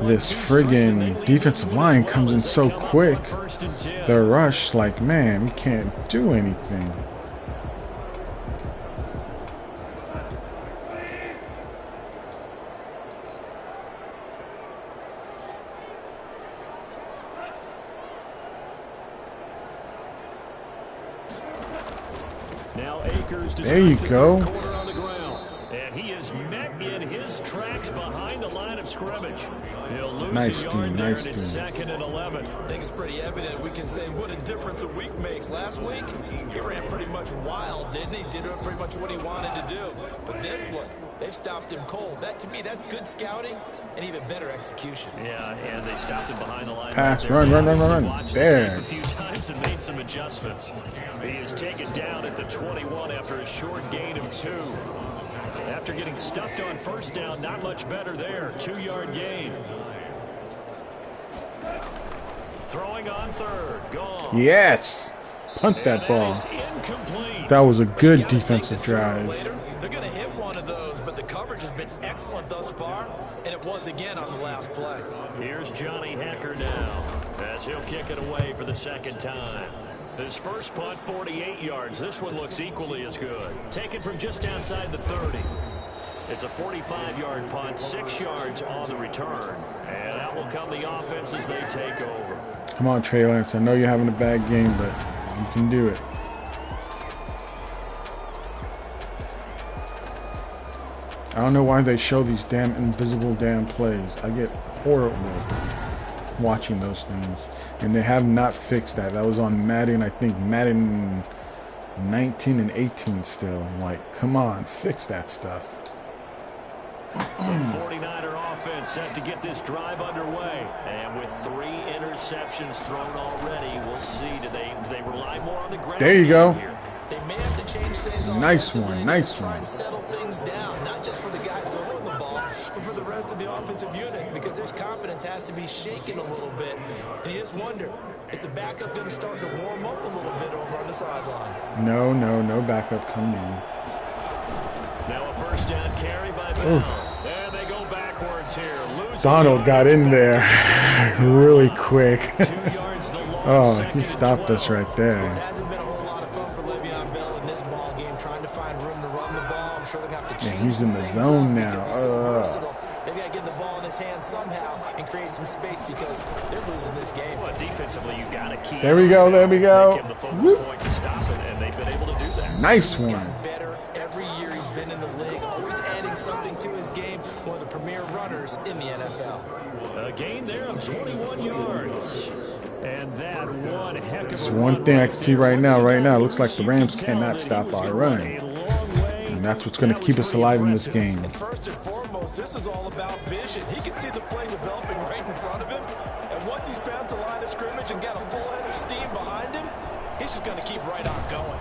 this friggin' defensive line comes in so quick. The rush, like, man, we can't do anything. There you go. And he is met in his tracks behind the line of scrimmage. He'll lose Nice a yard dude, there, nice and it's dude. 2nd and 11. I think it's pretty evident we can say what a difference a week makes. Last week, he ran pretty much wild, didn't he? Did pretty much what he wanted to do. But this one, they stopped him cold. That, to me, that's good scouting and even better execution. Yeah, and they stopped him behind the line. Pass, right run. there. There. A few times and made some adjustments. He is taken down at the 21 after a short gain of 2. After getting stuffed on 1st down, not much better there. 2-yard gain. Throwing on 3rd. Gone. Yes. Punt that ball. That was a good defensive drive. They're going to hit one of those, but the coverage has been excellent thus far, and it was again on the last play. Here's Johnny Hecker now as he'll kick it away for the 2nd time. His first punt, 48 yards. This one looks equally as good. Taken from just outside the 30. It's a 45-yard punt, 6 yards on the return. And out will come the offense as they take over. Come on, Trey Lance. I know you're having a bad game, but you can do it. I don't know why they show these damn invisible damn plays. I get horrible watching those things. And they have not fixed that. That was on Madden, I think Madden 19 and 18 still. I'm like, come on, fix that stuff. The 49er offense set to get this drive underway. And with 3 interceptions thrown already, we'll see. Do they rely more on the ground? There you go. Here? They may have to change things. Nice one, nice try one. and settle things down, not just for the guy throwing the ball, but for the rest of the offensive unit, because their confidence has to be shaken a little bit. And you just wonder, is the backup going to start to warm up a little bit over on the sideline? No backup coming in. Now a first down carry by Bell. And they go backwards here. Donald got in there really quick. 2 yards the loss. Oh, he stopped us right It there. hasn't been a whole lot of fun for Le'Veon Bell in this ball game, trying to find room to run the ball. I'm sure they're going to have to change he's in the things zone up now. because he's so versatile. They've got to get the ball in his hands somehow and create some space because they're losing this game. Well, defensively, you got to keep. There we go. There we go. Make him the focal point to stop it, and they've been able to do that. Nice He's one. gotten better every year he's been in the league, always adding something to his game. One of the premier runners in the NFL. A gain there of 21 yards. And that one heck of a It's one thing I can see right now. Right now, it looks like the Rams You can tell cannot that he stop was our gonna run. run a long way. And that's what's going to keep us alive in this game. And first and foremost, this is all about vision. He can see the play developing right in front of him. And once he's past the line of scrimmage and got a full head of steam behind him, he's just going to keep right on going.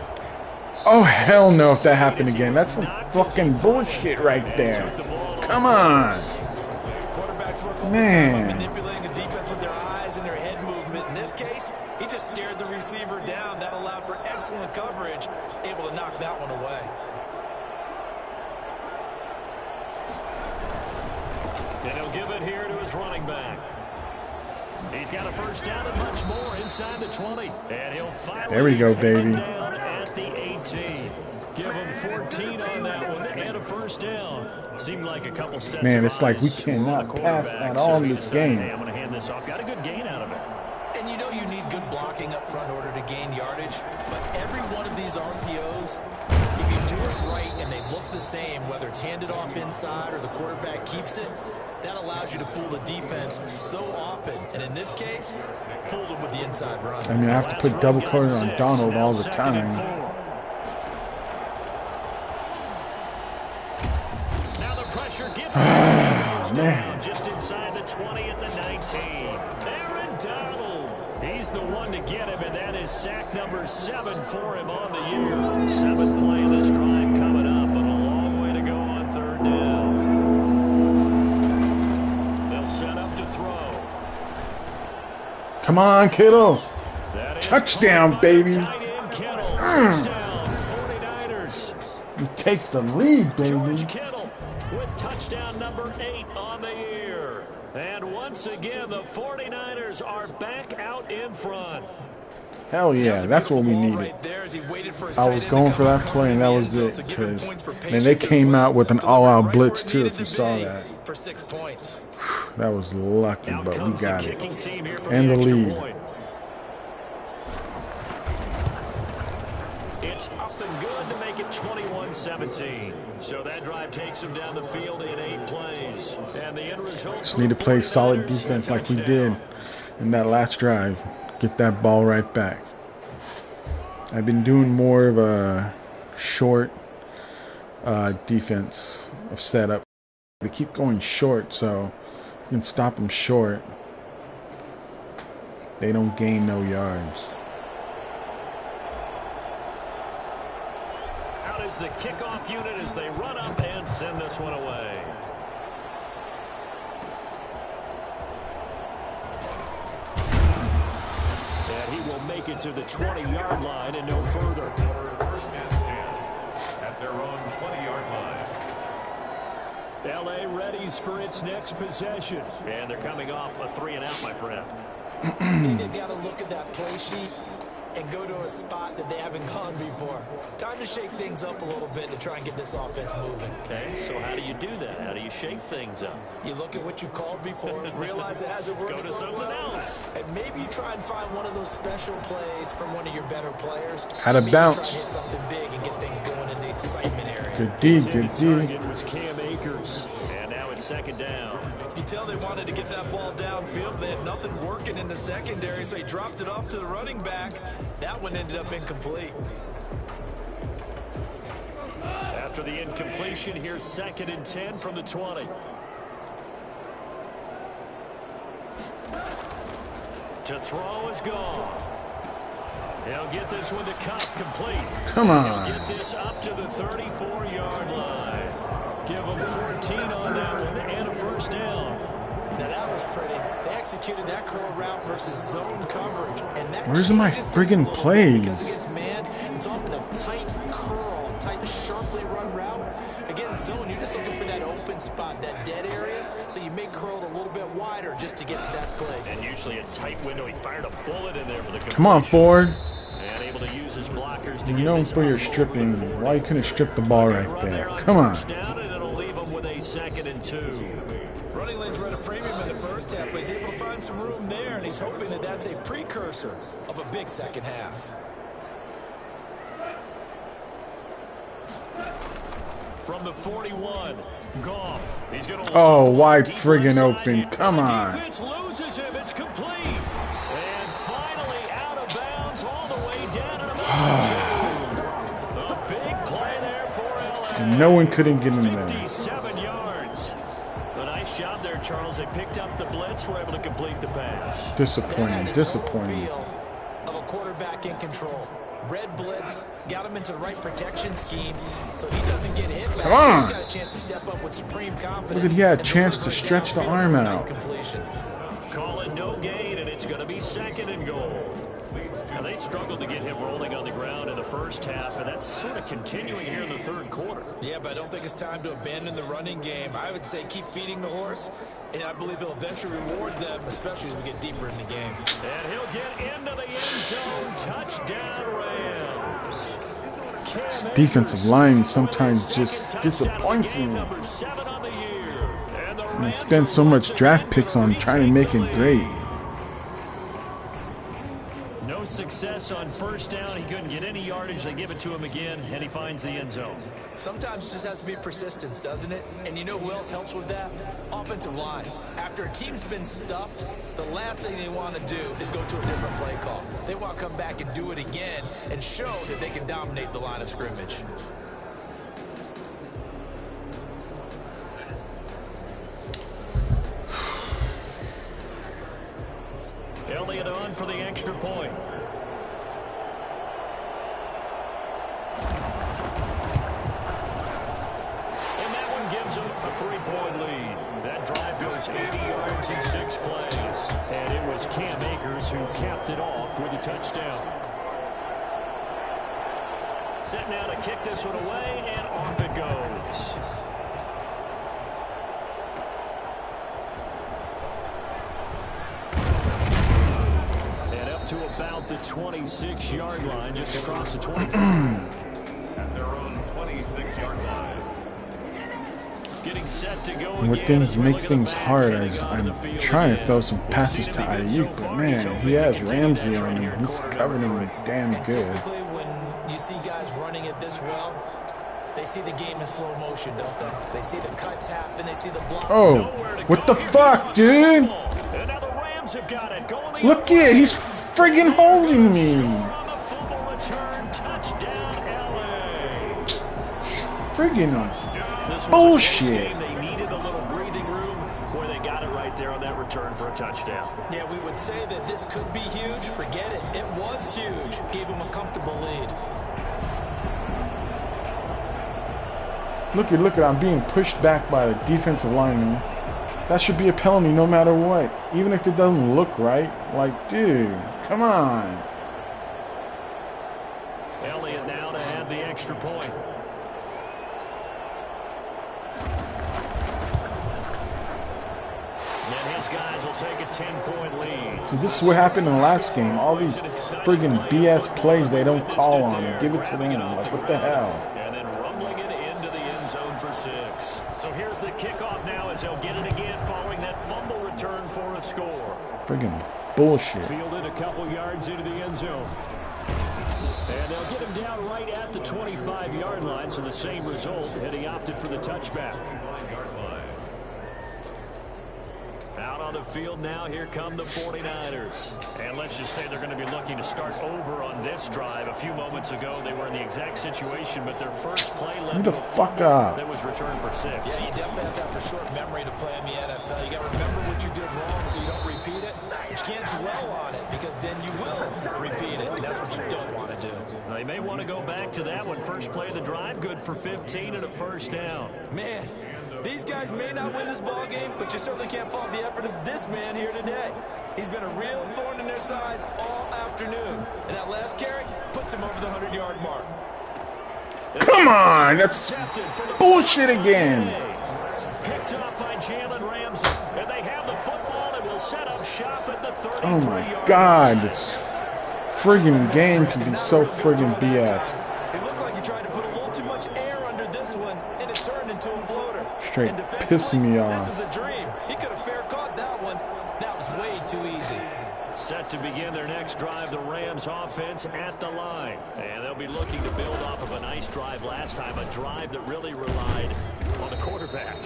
Oh, hell no if that happened again. That's some fucking bullshit right there. Come on. Quarterbacks work all Man. the time on manipulating the defense with their eyes and their head movement. In this case, he just stared the receiver down. That allowed for excellent coverage, able to knock that one away. And he'll give it here to his running back. He's got a first down and much more inside the 20. And he'll finally There we go, take him baby. down at the 18. Give him 14 on that one and a first down. Seemed like a couple sets Man, of it's like we eyes cannot on the pass quarterback, at all so in he this decided, game. hey, I'm going to hand this off. Got a good gain out of it. And you know you need good blocking up front in order to gain yardage. But every one of these RPOs, if you do it right and they look the same, whether it's handed off inside or the quarterback keeps it, that allows you to fool the defense so often. And in this case, fooled them with the inside run. I mean, I have to put double cover on Donald all the time. Now the pressure gets Man. just inside the 20 at the 19. Aaron Donald. He's the one to get him, and that is sack number 7 for him on the year. 7th play of this drive coming up, but a long way to go on 3rd down. They'll set up to throw. Come on, Kittle. That is Touchdown, caught by the baby. tight end Kittle. Touchdown, 49ers. You take the lead, George baby. Kittle with touchdown number 8 on the year. And once again, the 49ers are back out in front. Hell yeah, that's what we needed. I was going for that play, and that was it. Because, man, they came out with an all-out blitz, too, if you saw that. For 6 points. That was lucky, Out but we comes got the it. kicking team here for And the extra lead. point. It's up and good to make it 21-17. So that drive takes them down the field in 8 plays. And the end result. Just need to play solid defense like we did in that last drive. Get that ball right back. I've been doing more of a short defense of setup. They keep going short, so you can stop them short. They don't gain no yards. Out is the kickoff unit as they run up and send this one away. And he will make it to the 20-yard line and no further. First and 10 at their own 20-yard line. L.A. readies for its next possession. And they're coming off a 3-and-out, my friend. I think they've got to look at that play sheet and go to a spot that they haven't gone before. Time to shake things up a little bit to try and get this offense moving. Okay, so how do you do that? How do you shake things up? You look at what you've called before, realize it hasn't worked Go to so something well, else. and maybe you try and find one of those special plays from one of your better players. How to Maybe bounce. try and hit something big and get things going in the excitement area. Good D, good Intended D. target was Cam Akers. And now it's 2nd down. You tell they wanted to get that ball downfield. They had nothing working in the secondary, so he dropped it off to the running back. That one ended up incomplete. After after the incompletion. Here's 2nd and 10 from the 20. To throw is gone. He'll get this one to Cup complete. Come on. He'll get this up to the 34-yard line. Give him 14 on that one and a first down. Now that was pretty. They executed that curl route versus zone coverage. And that Where's my friggin' plays? Because against man, it's often a tight curl, tight, sharply run route. Against zone, you're just looking for that open spot, that dead area. So you may curl it a little bit wider just to get to that place. And usually a tight window. He fired a bullet in there for the completion. Come on, Ford. And able to use his blockers to You get know this for your stripping. Why you couldn't strip the ball right there? Come on. Down, and it'll leave him with a 2nd and 2. Running lanes were at a premium in the first half, but he's able to find some room there, and he's hoping that that's a precursor of a big second half. From the 41, Goff. He's going to Oh, wide friggin' open. Come on. Defense loses him. It's complete. And finally out of bounds all the way down in about 2. A big play there for LA. No one couldn't get in there. 57 yards. A nice job there, Charles. They picked up the blitz, were able to complete the pass. Disappointing. Disappointing. Of a quarterback in control. Red blitz, got him into the right protection scheme, so he doesn't get hit back. Come on. He's got a chance to step up with supreme confidence. Look at he had a chance to stretch the arm Nice out. completion. Call it no gain, and it's going to be 2nd and goal. Now, they struggled to get him rolling on the ground in the first half, and that's sort of continuing here in the 3rd quarter. Yeah, but I don't think it's time to abandon the running game. I would say keep feeding the horse, and I believe he'll eventually reward them, especially as we get deeper in the game. And he'll get into the end zone. Touchdown, Rams. This defensive line sometimes just disappoints me. Number 7 on the year. And the I Rams spend so much draft picks on trying to make it great. No success on first down. He couldn't get any yardage. They give it to him again, and he finds the end zone. Sometimes it just has to be persistence, doesn't it? And you know who else helps with that? Offensive line. After a team's been stuffed, the last thing they want to do is go to a different play call. They want to come back and do it again and show that they can dominate the line of scrimmage. Elliott on for the extra point. And that one gives them a 3-point lead. That drive goes 80 yards in 6 plays. And it was Cam Akers who capped it off with a touchdown. Set now to kick this one away, and off it goes. To about the 26-yard line, just across the 25. At their own 26-yard line. Getting set to go What again. makes things hard is I'm trying to throw some passes to Ayuk, but man, he has Ramsey on him. He's covering him damn good. Typically, when you see guys running it this well, they see the game in slow motion, don't they? They see the cuts happen, they see the block. Oh, what the fuck, dude? And now the Rams have got it. Look at it, he's friggin' holding me. Friggin' bullshit. They needed a little breathing room where they got it right there on that return for a touchdown. Yeah, we would say that this could be huge. Forget it. It was huge. Gave him a comfortable lead. Look at, I'm being pushed back by the defensive lineman. That should be a penalty no matter what. Even if it doesn't look right. Like, dude, come on. Elliott now to have the extra point. And his guys will take a 10-point lead. Dude, this is what happened in the last game. All these friggin' BS plays they don't call on. Give it to them. Like, what the hell? And then rumbling it into the end zone for 6. So here's the kickoff now as they'll get it again following that fumble return for a score. Friggin' bullshit. Fielded a couple yards into the end zone. And they'll get him down right at the 25-yard line, so the same result, and he opted for the touchback. Out on the field now. Here come the 49ers. And let's just say they're going to be looking to start over on this drive. A few moments ago, they were in the exact situation, but their first play led to a fumble that was returned for 6. Yeah, you definitely have to have a short memory to play in the NFL. You got to remember what you did wrong so you don't repeat it. But you can't dwell on it because then you will repeat it, and that's what you don't want to do. They may want to go back to that one. First play of the drive, good for 15 and a first down. Man, these guys may not win this ball game, but you certainly can't fault the effort of this man here today. He's been a real thorn in their sides all afternoon. And that last carry puts him over the 100-yard mark. Come on, that's bullshit again. Picked up by Jalen Ramsey. And they have the football and will set up shop at the 33-yard line. Oh my God, this friggin' game can be so friggin' BS. It looked like he tried to put a little too much air under this one, and it turned into a floater. Straight pissing me off. This is a dream. He could have fair caught that one. That was way too easy. Set to begin their next drive, the Rams offense at the line. And they'll be looking to build off of a nice drive last time, a drive that really relied on the quarterback.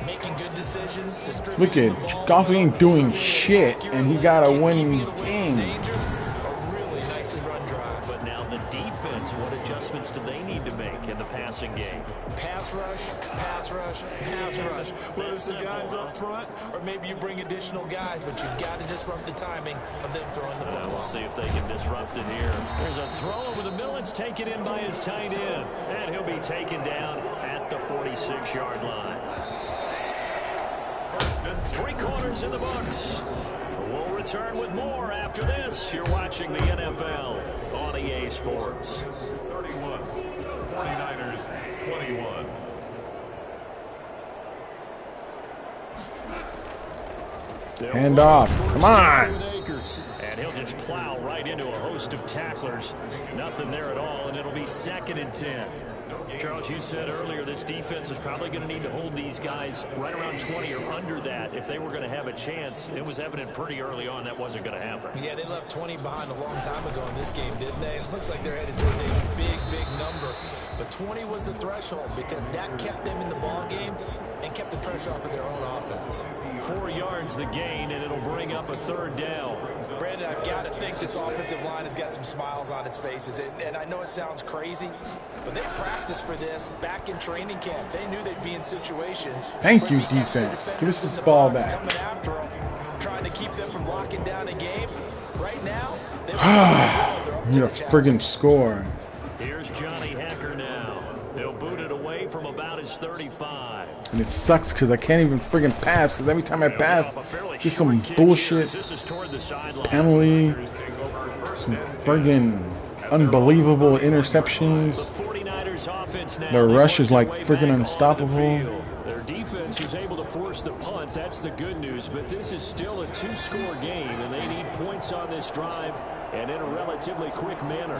Making good decisions, look at Goff ain't doing shit, and he got a winning game. Really nicely run drive. But now the defense, what adjustments do they need to make in the passing game? Pass rush, pass rush, pass rush. Whether it's the guys up front, or maybe you bring additional guys, but you've got to disrupt the timing of them throwing the football. We'll see if they can disrupt it here. There's a throw over the middle. It's taken in by his tight end, and he'll be taken down at the 46-yard line. 3 quarters in the books. We'll return with more after this. You're watching the NFL on EA Sports. 31, 49ers 21. Hand off. Come on. And he'll just plow right into a host of tacklers. Nothing there at all, and it'll be 2nd and 10. Charles, you said earlier this defense is probably going to need to hold these guys right around 20 or under that if they were going to have a chance. It was evident pretty early on that wasn't going to happen. Yeah, they left 20 behind a long time ago in this game, didn't they? It looks like they're headed towards a big number. But 20 was the threshold because that kept them in the ball game and kept the pressure off of their own offense. 4 yards the gain, and it'll bring up a 3rd down. Brandon, I've got to think this offensive line has got some smiles on its faces. And I know it sounds crazy, but they practiced for this back in training camp. They knew they'd be in situations. Thank you, defense. Give us this ball back. Coming after them, trying to keep them from locking down a game. Right now, they need a friggin' score. Here's Johnny Hecker now. He'll boot it away from about his 35. And it sucks because I can't even friggin' pass, because every time I pass, just some bullshit penalty, some friggin' unbelievable interceptions. The rush is like friggin' unstoppable. Their defense was able to force the punt. That's the good news. But this is still a 2-score game, and they need points on this drive and in a relatively quick manner.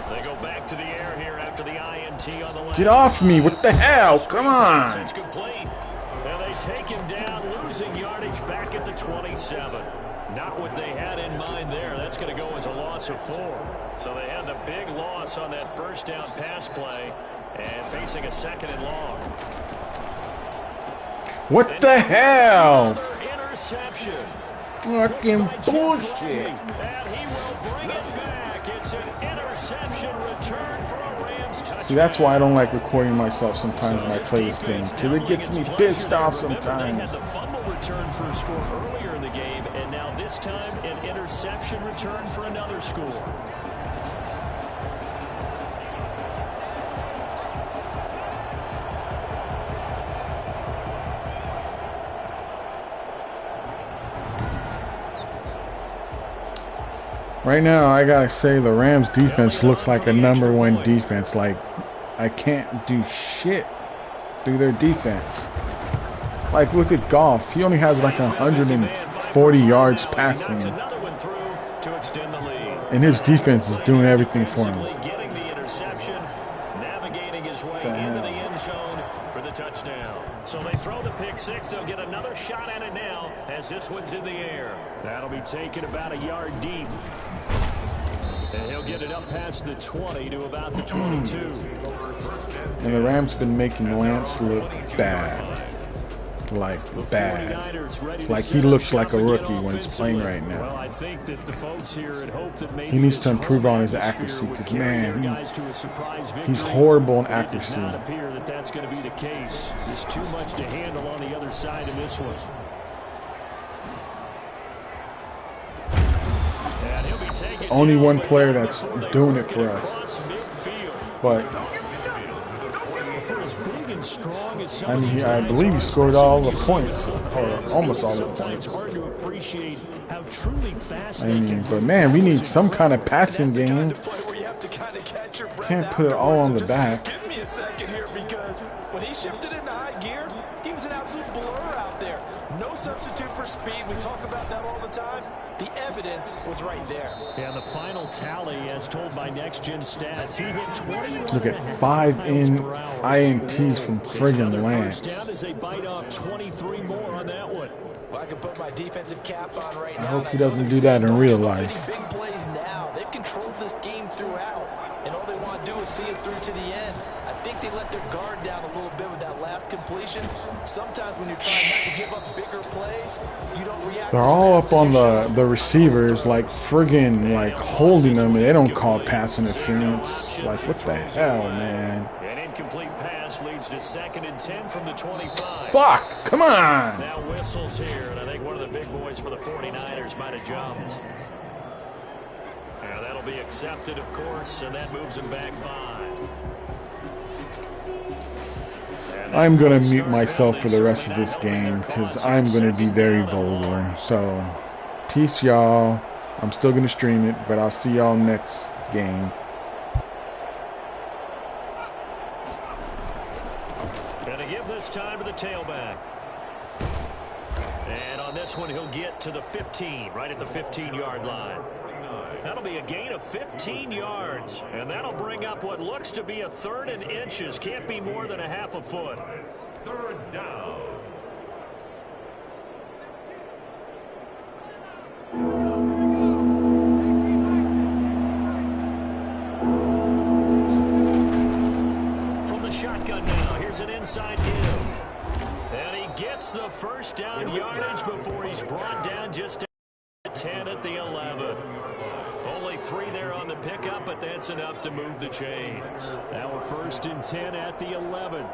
They go back to the air here after the INT on the left. Get off me. What the hell? Come on. It's complete. And they take him down, losing yardage back at the 27. Not what they had in mind there. That's going to go as a loss of 4. So they had the big loss on that first down pass play and facing a 2nd and long. What the hell? Interception. Fucking bullshit. And he will bring it back. It's an interception return for a Rams touchdown. See, that's why I don't like recording myself sometimes when I play this game, because it gets me pissed off sometimes. They had the fumble return for a score earlier in the game, and now this time an interception return for another score. Right now, I gotta say the Rams defense looks like a #1 defense. Like, I can't do shit through their defense. Like, look at Goff. He only has like 140 yards passing. And his defense is doing everything for him. Getting the interception, navigating his way into the end zone for the touchdown. So they throw the pick 6. They'll get another shot at it now as this one's in the air. That'll be taken about a yard deep. And he'll get it up past the 20 to about the 22. And the Rams been making Lance look bad. like bad. Like he looks like a rookie when he's playing right now. Well, I think that the folks here had hoped that maybe He needs to improve on his accuracy because, man, he's horrible in accuracy. It does not appear that that's going to be the case. There's too much to handle on the other side of this one. And he'll be taken Only down, one but player not that's before they doing work it for us. across midfield. But For as big and strong as some I of mean, these I guys believe he are, scored all the especially points, when you see or them almost all the sometimes points. hard to appreciate how truly fast I they mean, can but man, we need some kind of passing That's the kind game. of play where you have to kind of catch your breath. Can't put it all on the afterwards. back. Just give me a second here, because when he shifted into high gear, he was an absolute blur out there. No substitute for speed. We talk about that all the time. The evidence was right there. Yeah, the final tally, as told by Next Gen Stats, he hit 21. Look at 5 INTs from friggin' Lance. First down as they bite off 23 more on that one. Well, I can put my defensive cap on right now. I hope he doesn't do that in real life. Big plays now. They've controlled this game throughout, and all they want to do is see it through to the end. I think they let their guard down a little bit with that last completion. Sometimes when you're trying not to give up bigger plays, you don't react. They're all up on the receivers, like friggin' like holding them, and they don't call pass interference. Like, what the hell, man? An incomplete pass leads to 2nd and 10 from the 25. Fuck! Come on! Now whistles here, and I think one of the big boys for the 49ers might have jumped. Yeah, that'll be accepted, of course, and that moves him back 5. I'm gonna mute myself for the rest of this game because I'm gonna be very vulgar. So, peace, y'all. I'm still gonna stream it, but I'll see y'all next game. Gonna give this time to the tailback. And on this one, he'll get to the 15, right at the 15-yard line. That'll be a gain of 15 yards, and that'll bring up what looks to be a 3rd and inches. Can't be more than a half a foot. 3rd down. From the shotgun now, here's an inside give. And he gets the first down yardage before he's brought down just at 10 at the 11. Only 3 there on the pickup, but that's enough to move the chains. Now we're 1st and 10 at the 11.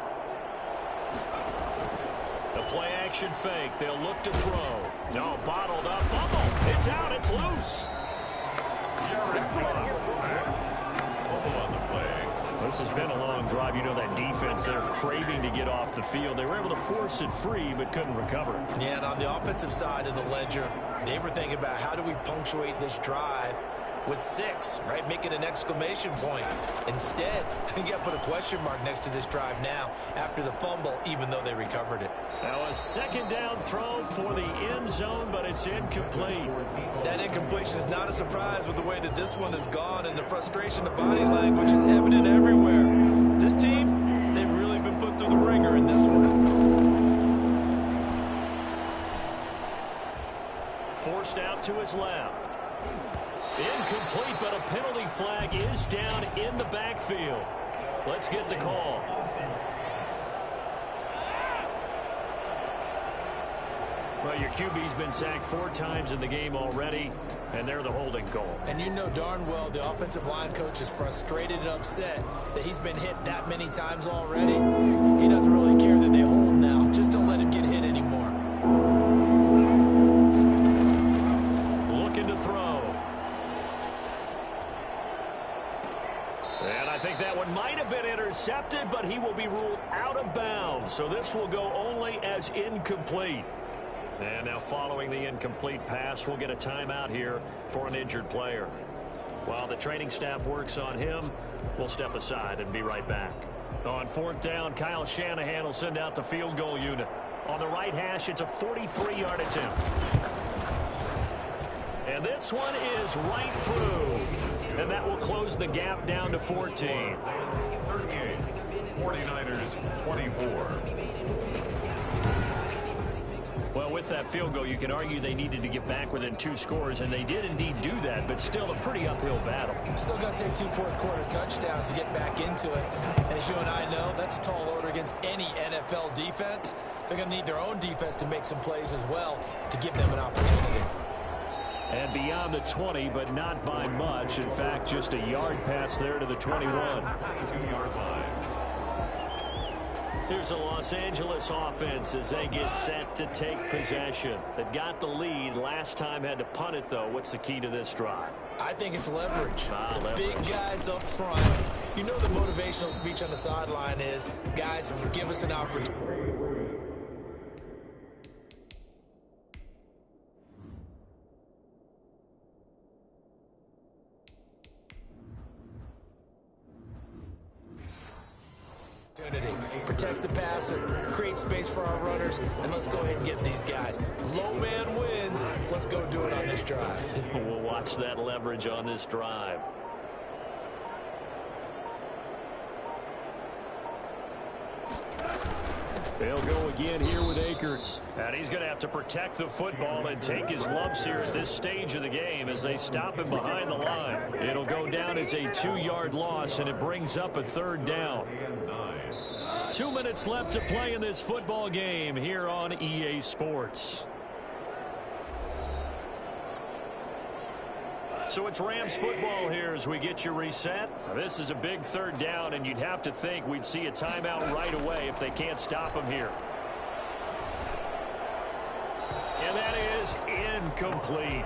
The play action fake. They'll look to throw. No, bottled up. Fumble. It's out. It's loose. Fumble on the play. This has been a long drive. You know that defense, they're craving to get off the field. They were able to force it free, but couldn't recover. Yeah, and on the offensive side of the ledger, they were thinking about how do we punctuate this drive with 6, right? Make it an exclamation point. Instead, you got to put a question mark next to this drive now after the fumble, even though they recovered it. Now a 2nd down throw for the end zone, but it's incomplete. That incompletion is not a surprise with the way that this one has gone, and the frustration of body language is evident everywhere. This team, they've really been put through the ringer in this one. Forced out to his left. Incomplete, but a penalty flag is down in the backfield. Let's get the call. Well, your QB's been sacked 4 times in the game already, and they're the holding call. And you know darn well the offensive line coach is frustrated and upset that he's been hit that many times already. He doesn't really care that they hold now. Just don't let him get hit anymore. Looking to throw. And I think that one might have been intercepted, but he will be ruled out of bounds. So this will go only as incomplete. And now following the incomplete pass, we'll get a timeout here for an injured player. While the training staff works on him, we'll step aside and be right back. On 4th down, Kyle Shanahan will send out the field goal unit. On the right hash, it's a 43-yard attempt. And this one is right through. And that will close the gap down to 14. 38. 49ers 24. Well, Well, with that field goal, you can argue they needed to get back within 2 scores, and they did indeed do that, but still a pretty uphill battle. Still going to take 2 fourth-quarter touchdowns to get back into it. And as you and I know, that's a tall order against any NFL defense. They're going to need their own defense to make some plays as well to give them an opportunity. And beyond the 20, but not by much. In fact, just a yard pass there to the 21. 2-yard line. Here's a Los Angeles offense as they get set to take possession. They've got the lead. Last time had to punt it, though. What's the key to this drive? I think it's leverage. Leverage. Big guys up front. You know the motivational speech on the sideline is, guys, give us an opportunity. Protect the passer, create space for our runners, and let's go ahead and get these guys. Low man wins. Let's go do it on this drive. We'll watch that leverage on this drive. They'll go again here with Akers. And he's going to have to protect the football and take his lumps here at this stage of the game as they stop him behind the line. It'll go down as a 2-yard loss, and it brings up a 3rd down. 2 minutes left to play in this football game here on EA Sports. So it's Rams football here as we get you reset. This is a big 3rd down, and you'd have to think we'd see a timeout right away if they can't stop him here. And that is incomplete.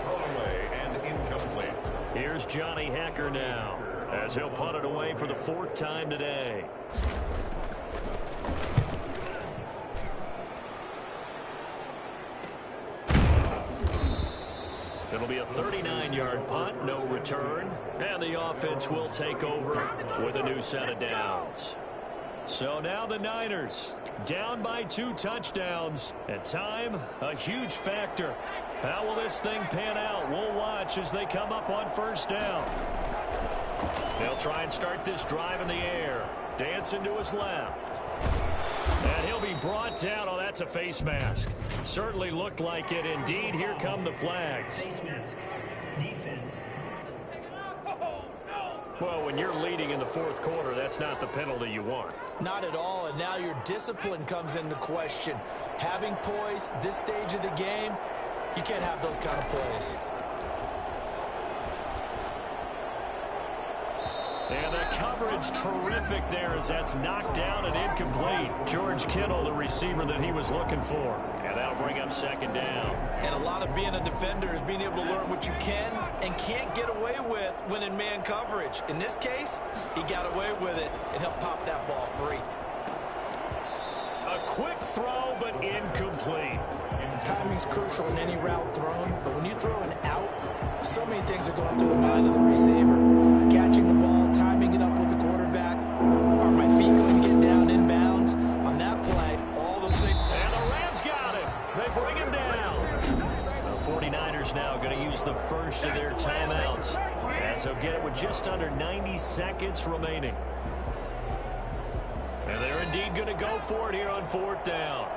Throwaway and incomplete. Here's Johnny Hacker now as he'll punt it away for the 4th time today. It'll be a 39-yard punt, no return, and the offense will take over with a new set of downs. So now the Niners down by 2 touchdowns, and time a huge factor. How will this thing pan out? We'll watch as they come up on 1st down. They'll try and start this drive in the air. Dancing to his left. And he'll be brought down. Oh, that's a face mask. Certainly looked like it. Indeed, here come the flags. Face mask. Defense. Well, when you're leading in the 4th quarter, that's not the penalty you want. Not at all, and now your discipline comes into question. Having poise this stage of the game, you can't have those kind of plays. And the coverage terrific there as that's knocked down and incomplete. George Kittle, the receiver that he was looking for. And that'll bring up 2nd down. And a lot of being a defender is being able to learn what you can and can't get away with when in man coverage. In this case, he got away with it and helped pop that ball free. A quick throw, but incomplete. Timing's crucial in any route thrown, but when you throw an out, so many things are going through the mind of the receiver. Catching the ball, timing it up with the quarterback. Are my feet going to get down in bounds? On that play, all those things. And the Rams got him. They bring him down. The 49ers now going to use the first of their timeouts, as they'll get it with just under 90 seconds remaining. And they're indeed going to go for it here on 4th down.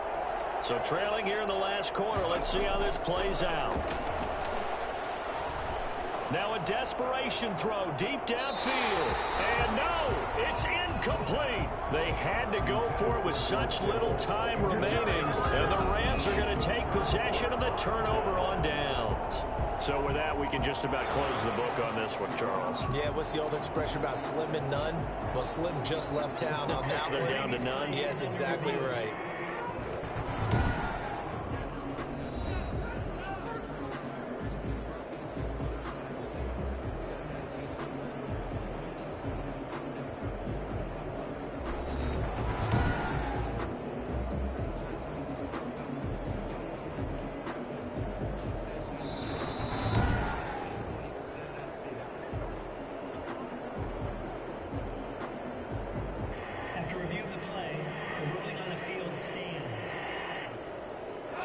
So trailing here in the last quarter. Let's see how this plays out. Now a desperation throw deep downfield. And no, it's incomplete. They had to go for it with such little time remaining. And the Rams are going to take possession of the turnover on downs. So with that, we can just about close the book on this one, Charles. Yeah, what's the old expression about slim and none? Well, Slim just left town on that one. They're down to none? Yes, exactly right.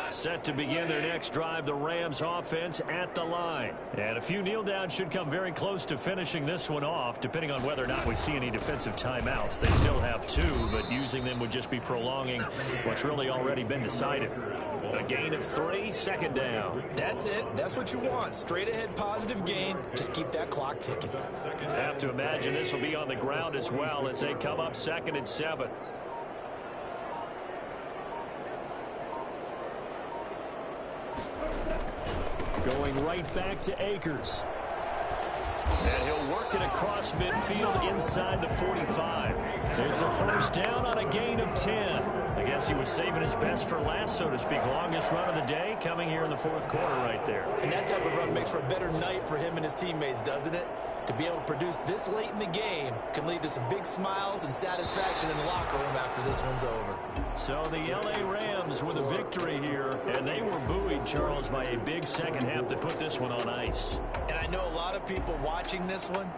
Set to begin their next drive, the Rams offense at the line. And a few kneel downs should come very close to finishing this one off, depending on whether or not we see any defensive timeouts. They still have 2, but using them would just be prolonging what's really already been decided. A gain of 3, second down. That's it. That's what you want. Straight ahead positive gain. Just keep that clock ticking. Have to imagine this will be on the ground as well as they come up 2nd and 7. Going right back to Akers. And he'll work it across midfield inside the 45. It's a first down on a gain of 10. I guess he was saving his best for last, so to speak. Longest run of the day coming here in the 4th quarter right there. And that type of run makes for a better night for him and his teammates, doesn't it? To be able to produce this late in the game can lead to some big smiles and satisfaction in the locker room after this one's over. So the L.A. Rams with a victory here, and they were buoyed, Charles, by a big second half that put this one on ice. And I know a lot of people watching this one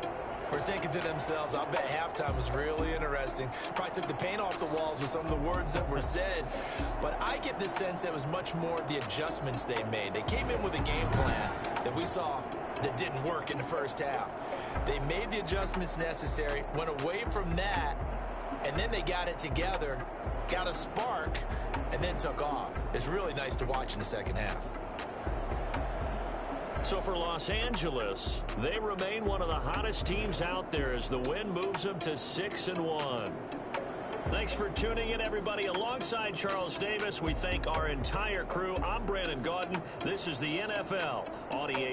were thinking to themselves, I bet halftime was really interesting. Probably took the paint off the walls with some of the words that were said. But I get the sense it was much more the adjustments they made. They came in with a game plan that we saw that didn't work in the first half. They made the adjustments necessary, went away from that, and then they got it together, got a spark, and then took off. It's really nice to watch in the second half. So for Los Angeles, they remain one of the hottest teams out there as the win moves them to 6-1. Thanks for tuning in, everybody. Alongside Charles Davis, we thank our entire crew. I'm Brandon Gaudin. This is the NFL on EA.